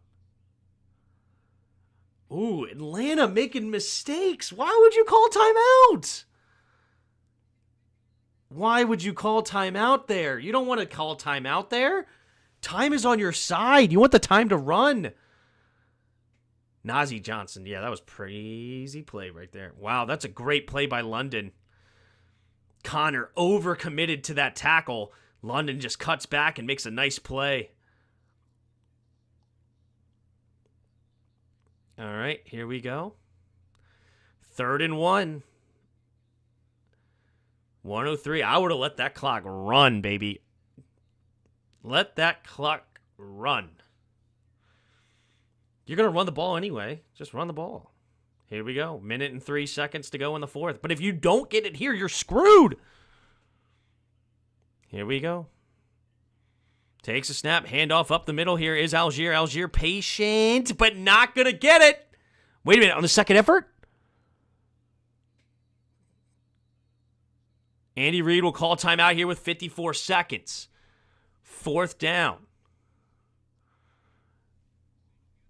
Ooh, Atlanta making mistakes. Why would you call timeout? Why would you call timeout there? You don't want to call timeout there. Time is on your side. You want the time to run. Najee Johnson. Yeah, that was pretty easy play right there. Wow, that's a great play by London. Connor overcommitted to that tackle. London just cuts back and makes a nice play. All right, here we go. 3rd and 1. 103. I would have let that clock run, baby. Let that clock run. You're going to run the ball anyway. Just run the ball. Here we go. 1 and 3 seconds to go in the 4th. But if you don't get it here, you're screwed. Here we go. Takes a snap. Handoff up the middle. Here is Algier. Algier patient, but not going to get it. Wait a minute. On the second effort? Andy Reid will call timeout here with 54 seconds. 4th down.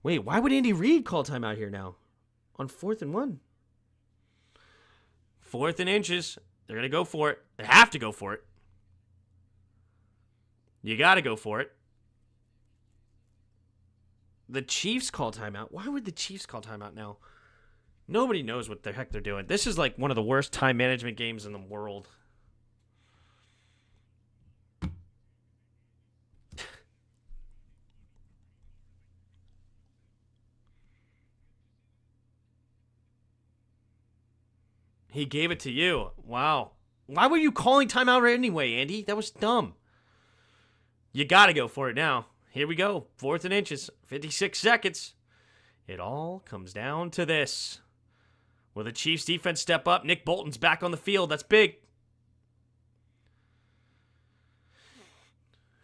Wait, why would Andy Reid call timeout here now? On 4th and 1. 4th and inches. They're going to go for it. They have to go for it. You got to go for it. The Chiefs call timeout. Why would the Chiefs call timeout now? Nobody knows what the heck they're doing. This is like one of the worst time management games in the world. He gave it to you. Wow. Why were you calling timeout anyway, Andy? That was dumb. You got to go for it now. Here we go. 4th and inches. 56 seconds. It all comes down to this. Will the Chiefs defense step up? Nick Bolton's back on the field. That's big.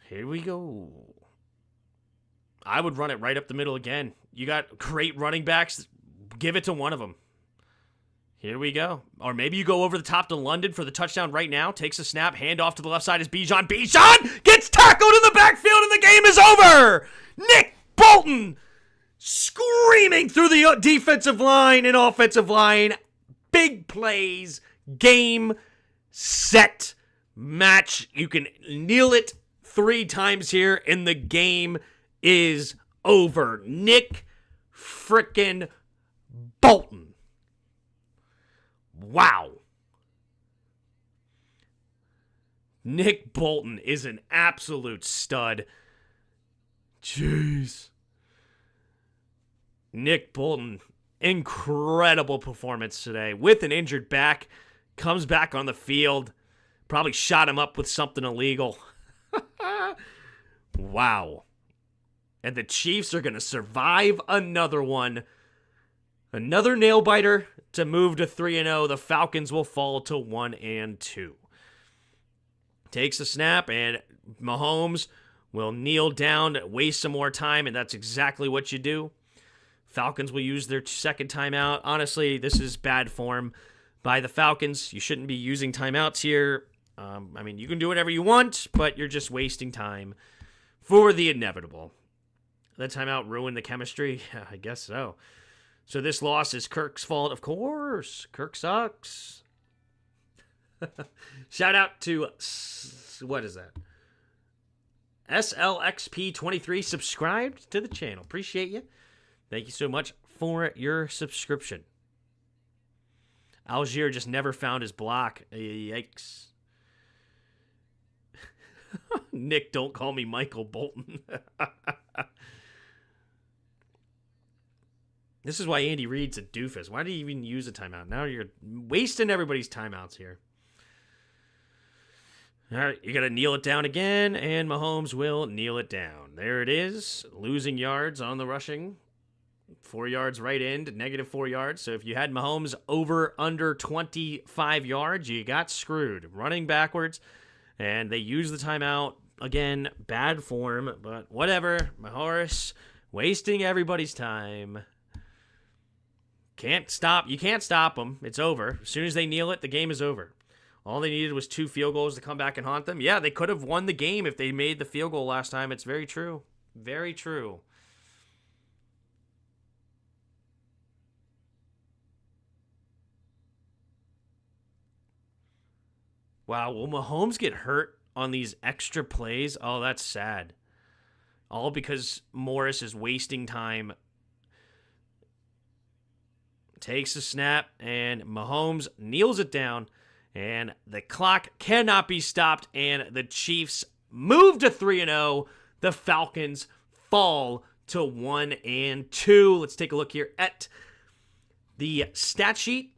Here we go. I would run it right up the middle again. You got great running backs. Give it to one of them. Here we go. Or maybe you go over the top to London for the touchdown right now. Takes a snap. Handoff to the left side is Bijan. Bijan gets tackled in the backfield and the game is over. Nick Bolton screaming through the defensive line and offensive line. Big plays. Game. Set. Match. You can kneel it 3 times here and the game is over. Nick frickin' Bolton. Wow. Nick Bolton is an absolute stud. Jeez. Nick Bolton, incredible performance today. With an injured back, comes back on the field. Probably shot him up with something illegal. Wow. And the Chiefs are going to survive another one. Another nail-biter to move to 3-0. The Falcons will fall to 1-2. Takes a snap, and Mahomes will kneel down, waste some more time, and that's exactly what you do. Falcons will use their second timeout. Honestly, this is bad form by the Falcons. You shouldn't be using timeouts here. I mean, you can do whatever you want, but you're just wasting time for the inevitable. That timeout ruined the chemistry? Yeah, I guess so. So this loss is Kirk's fault, of course. Kirk sucks. Shout out to, what is that? SLXP23 subscribed to the channel. Appreciate you. Thank you so much for your subscription. Algier just never found his block. Yikes. Nick, don't call me Michael Bolton. This is why Andy Reid's a doofus. Why do you even use a timeout? Now you're wasting everybody's timeouts here. All right, you got to kneel it down again, and Mahomes will kneel it down. There it is, losing yards on the rushing. 4 yards right end, negative 4 yards. So if you had Mahomes over under 25 yards, you got screwed. Running backwards, and they used the timeout. Again, bad form, but whatever. Mahomes wasting everybody's time. Can't stop. You can't stop them. It's over. As soon as they kneel it, the game is over. All they needed was 2 field goals to come back and haunt them. Yeah, they could have won the game if they made the field goal last time. It's very true. Very true. Wow, will Mahomes get hurt on these extra plays? Oh, that's sad. All because Morris is wasting time. Takes a snap, and Mahomes kneels it down. And the clock cannot be stopped, and the Chiefs move to 3-0. The Falcons fall to 1-2. Let's take a look here at the stat sheet.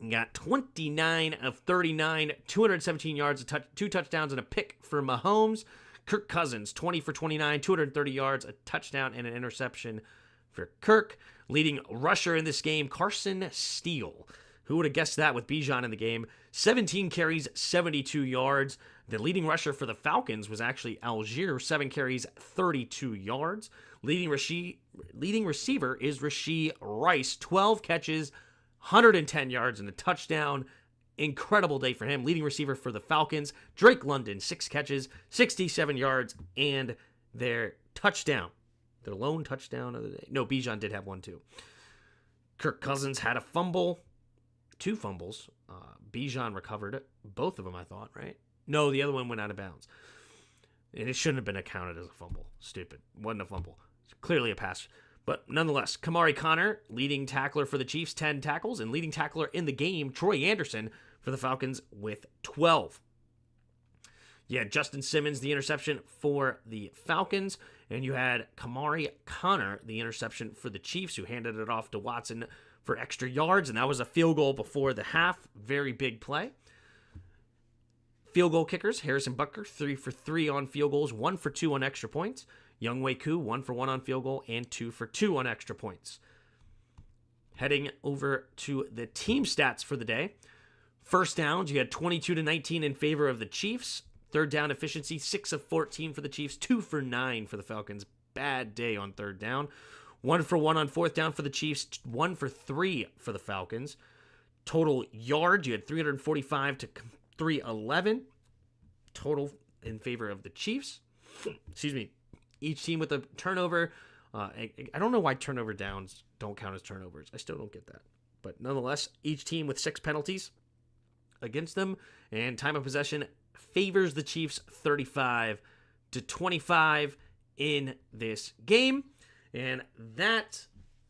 You got 29 of 39, 217 yards, 2 touchdowns, and a pick for Mahomes. Kirk Cousins, 20 for 29, 230 yards, a touchdown, and an interception for Kirk. Leading rusher in this game, Carson Steele. Who would have guessed that with Bijan in the game? 17 carries, 72 yards. The leading rusher for the Falcons was actually Algier, 7 carries, 32 yards. Leading receiver is Rashee Rice, 12 catches, 110 yards, and a touchdown. Incredible day for him. Leading receiver for the Falcons, Drake London, 6 catches, 67 yards, and their touchdown. Their lone touchdown of the day. No, Bijan did have one too. Kirk Cousins had a fumble. 2 fumbles. Bijan recovered both of them, I thought, right? No, the other one went out of bounds. And it shouldn't have been accounted as a fumble. Stupid. Wasn't a fumble. It's clearly a pass. But nonetheless, Kamari Connor, leading tackler for the Chiefs, 10 tackles. And leading tackler in the game, Troy Anderson for the Falcons with 12. You had Justin Simmons, the interception for the Falcons. And you had Kamari Connor, the interception for the Chiefs, who handed it off to Watson for extra yards, and that was a field goal before the half. Very big play. Field goal kickers, Harrison Butker, 3 for 3 on field goals, 1 for 2 on extra points. Younghoe Koo, 1 for 1 on field goal, and 2 for 2 on extra points. Heading over to the team stats for the day. First downs, you had 22-19 in favor of the Chiefs. Third down efficiency, 6 of 14 for the Chiefs, 2 for 9 for the Falcons. Bad day on third down. 1 for 1 on fourth down for the Chiefs, 1 for 3 for the Falcons. Total yards, you had 345 to 311. Total in favor of the Chiefs. Excuse me. Each team with a turnover. I don't know why turnover downs don't count as turnovers. I still don't get that. But nonetheless, each team with 6 penalties against them. And time of possession favors the Chiefs 35-25 in this game. And that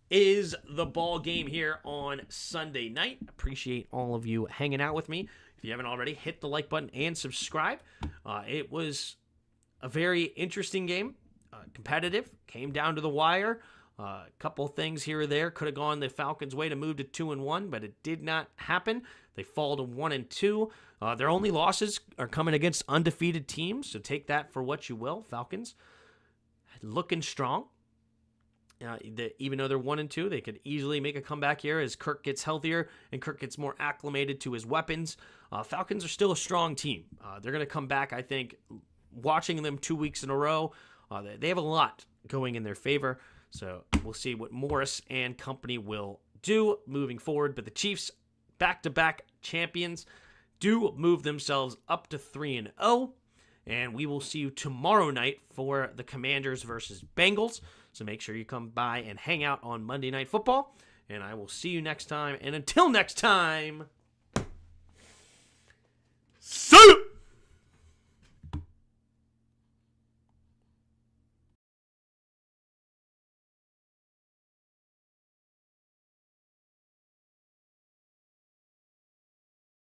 is the ball game here on Sunday night. Appreciate all of you hanging out with me. If you haven't already, hit the like button and subscribe. It was a very interesting game, competitive, came down to the wire. A couple things here or there could have gone the Falcons' way to move to 2-1, but it did not happen. They fall to 1-2. Their only losses are coming against undefeated teams, so take that for what you will. Falcons looking strong. Even though they're 1-2, they could easily make a comeback here as Kirk gets healthier and Kirk gets more acclimated to his weapons. Falcons are still a strong team. They're going to come back, I think, watching them 2 weeks in a row. They have a lot going in their favor, so we'll see what Morris and company will do moving forward. But the Chiefs, back-to-back champions, do move themselves up to 3-0. And we will see you tomorrow night for the Commanders versus Bengals. So make sure you come by and hang out on Monday Night Football. And I will see you next time. And until next time...